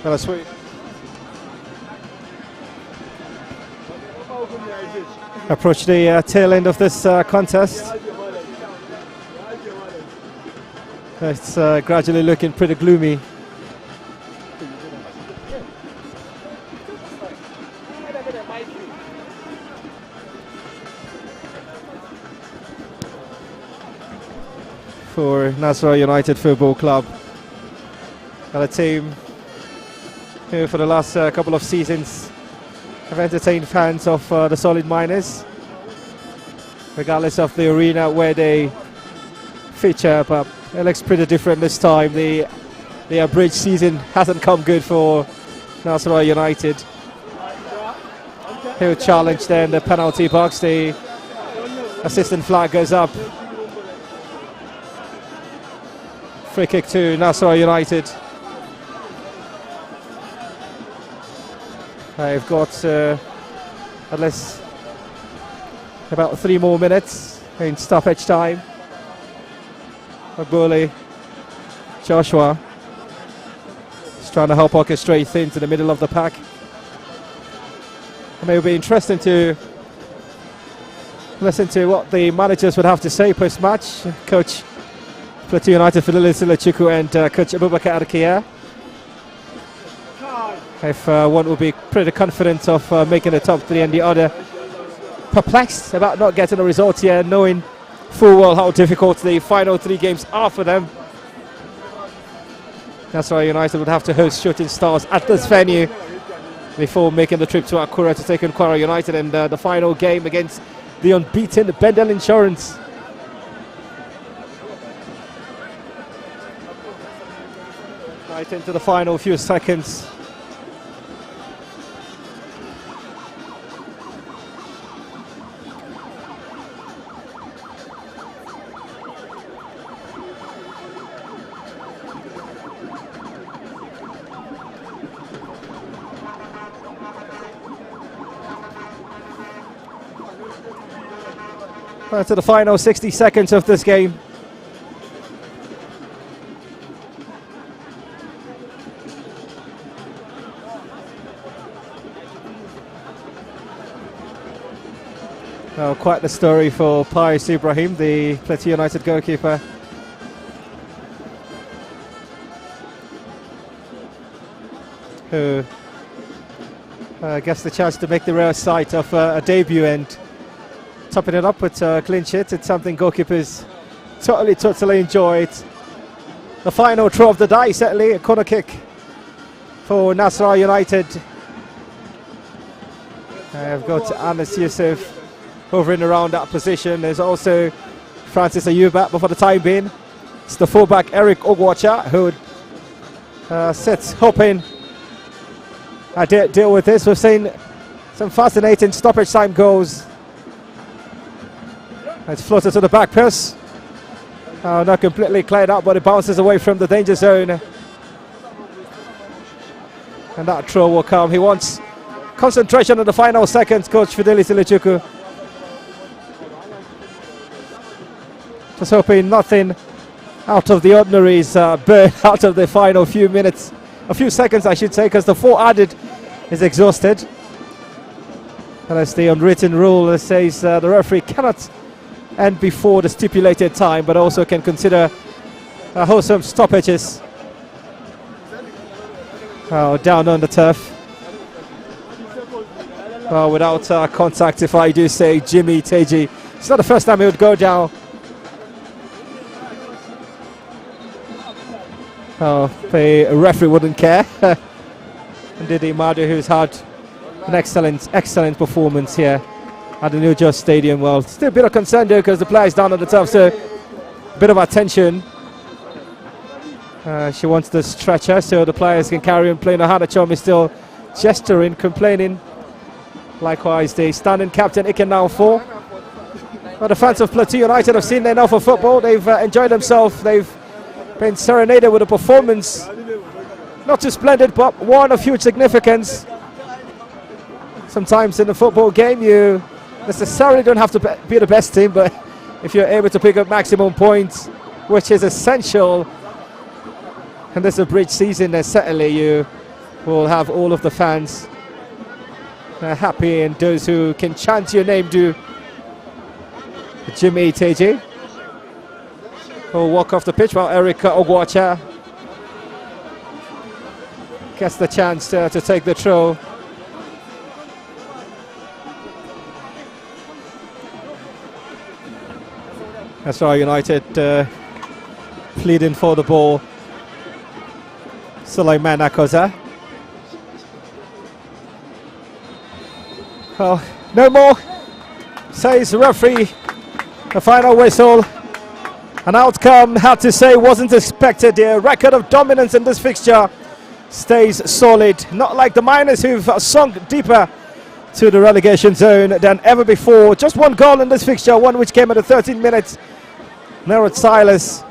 A: Well, sweet. Approach the tail end of this contest. It's gradually looking pretty gloomy. For Nasarawa United Football Club, and a team who for the last couple of seasons have entertained fans of the Solid Miners, regardless of the arena where they feature, but it looks pretty different this time. The abridged season hasn't come good for Nasarawa United. He'll challenge there in the penalty box. The assistant flag goes up. Free kick to Nasarawa United. I've got at least about 3 more minutes in stoppage time. Bully Joshua is trying to help orchestrate things to the middle of the pack. And it will be interesting to listen to what the managers would have to say post-match. Coach Plateau United, Philile Silachuku, and Coach Abubakar Arkia. If one will be pretty confident of making the top 3, and the other perplexed about not getting a result here, knowing full well how difficult the final 3 games are for them. That's why United would have to host Shooting Stars at this venue before making the trip to Akura to take on Kwara United, and the final game against the unbeaten Bendel Insurance. Right into the final few seconds. To the final 60 seconds of this game. Quite the story for Pius Ibrahim, the Plateau United goalkeeper. Who gets the chance to make the rare sight of a debut and topping it up with a clean sheet. It's something goalkeepers totally enjoy. It. The final throw of the die, certainly a corner kick for Nasarawa United. I've got Anas Yusuf hovering around that position. There's also Francis Ayuba, but for the time being, it's the fullback Eric Ogwacha who sits hoping I deal with this. We've seen some fascinating stoppage time goals. It's floated to the back post. Not completely cleared out, but it bounces away from the danger zone. And that throw will come. He wants concentration in the final seconds, Coach Fidelis Ilichuku. Just hoping nothing out of the ordinary is burned out of the final few minutes. A few seconds, I should say, because the 4 added is exhausted. And that's the unwritten rule that says the referee cannot end before the stipulated time, but also can consider wholesome stoppages. Down on the turf. Without contact, if I do say, Jimmy Teji. It's not the first time he would go down. The referee wouldn't care. Indeed, Imadu, who's had an excellent performance here at the New Just Stadium. Well, still a bit of concern there because the player's down on the turf, so a bit of attention. She wants the stretcher so the players can carry on playing. Ohana is still gesturing, complaining. Likewise, the standing captain Iken now for. Well, the fans of Plateau United have seen enough of football. They've enjoyed themselves. They've been serenaded with a performance not too splendid, but one of huge significance. Sometimes in the football game you necessarily don't have to be the best team, but if you're able to pick up maximum points, which is essential in this abridged season, then certainly you will have all of the fans happy, and those who can chant your name do. Jimmy Teji will walk off the pitch while Eric Ogwacha gets the chance to take the throw. Nasarawa United pleading for the ball. Sulaiman Akoza. Well, no more, says the referee. The final whistle. An outcome, had to say, wasn't expected. The record of dominance in this fixture stays solid. Not like the Miners, who've sunk deeper to the relegation zone than ever before. Just one goal in this fixture, one which came at the 13 minutes. Nerod Silas,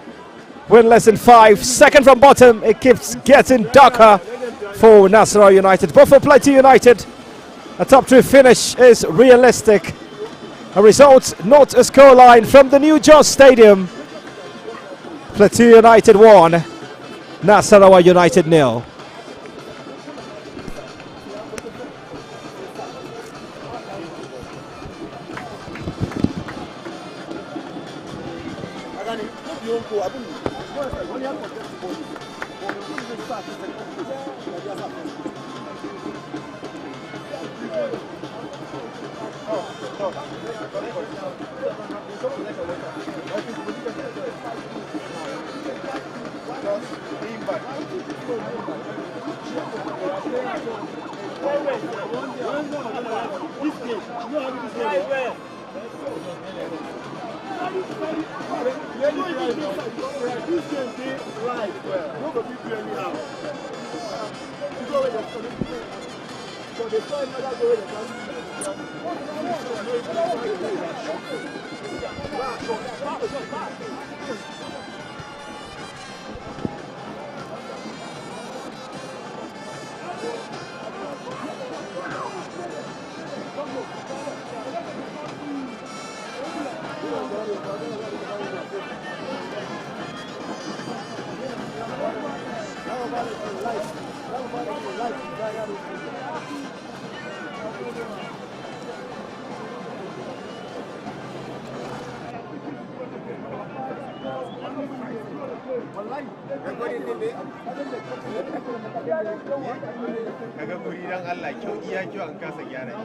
A: winless in 5. Second from bottom, it keeps getting darker for Nasarawa United. But for Plateau United, a top 2 finish is realistic. A result, not a scoreline from the New Just Stadium. Plateau United 1, Nasarawa United 0.
O: kaga guri dan Allah kyau iya kyau an kasa gyara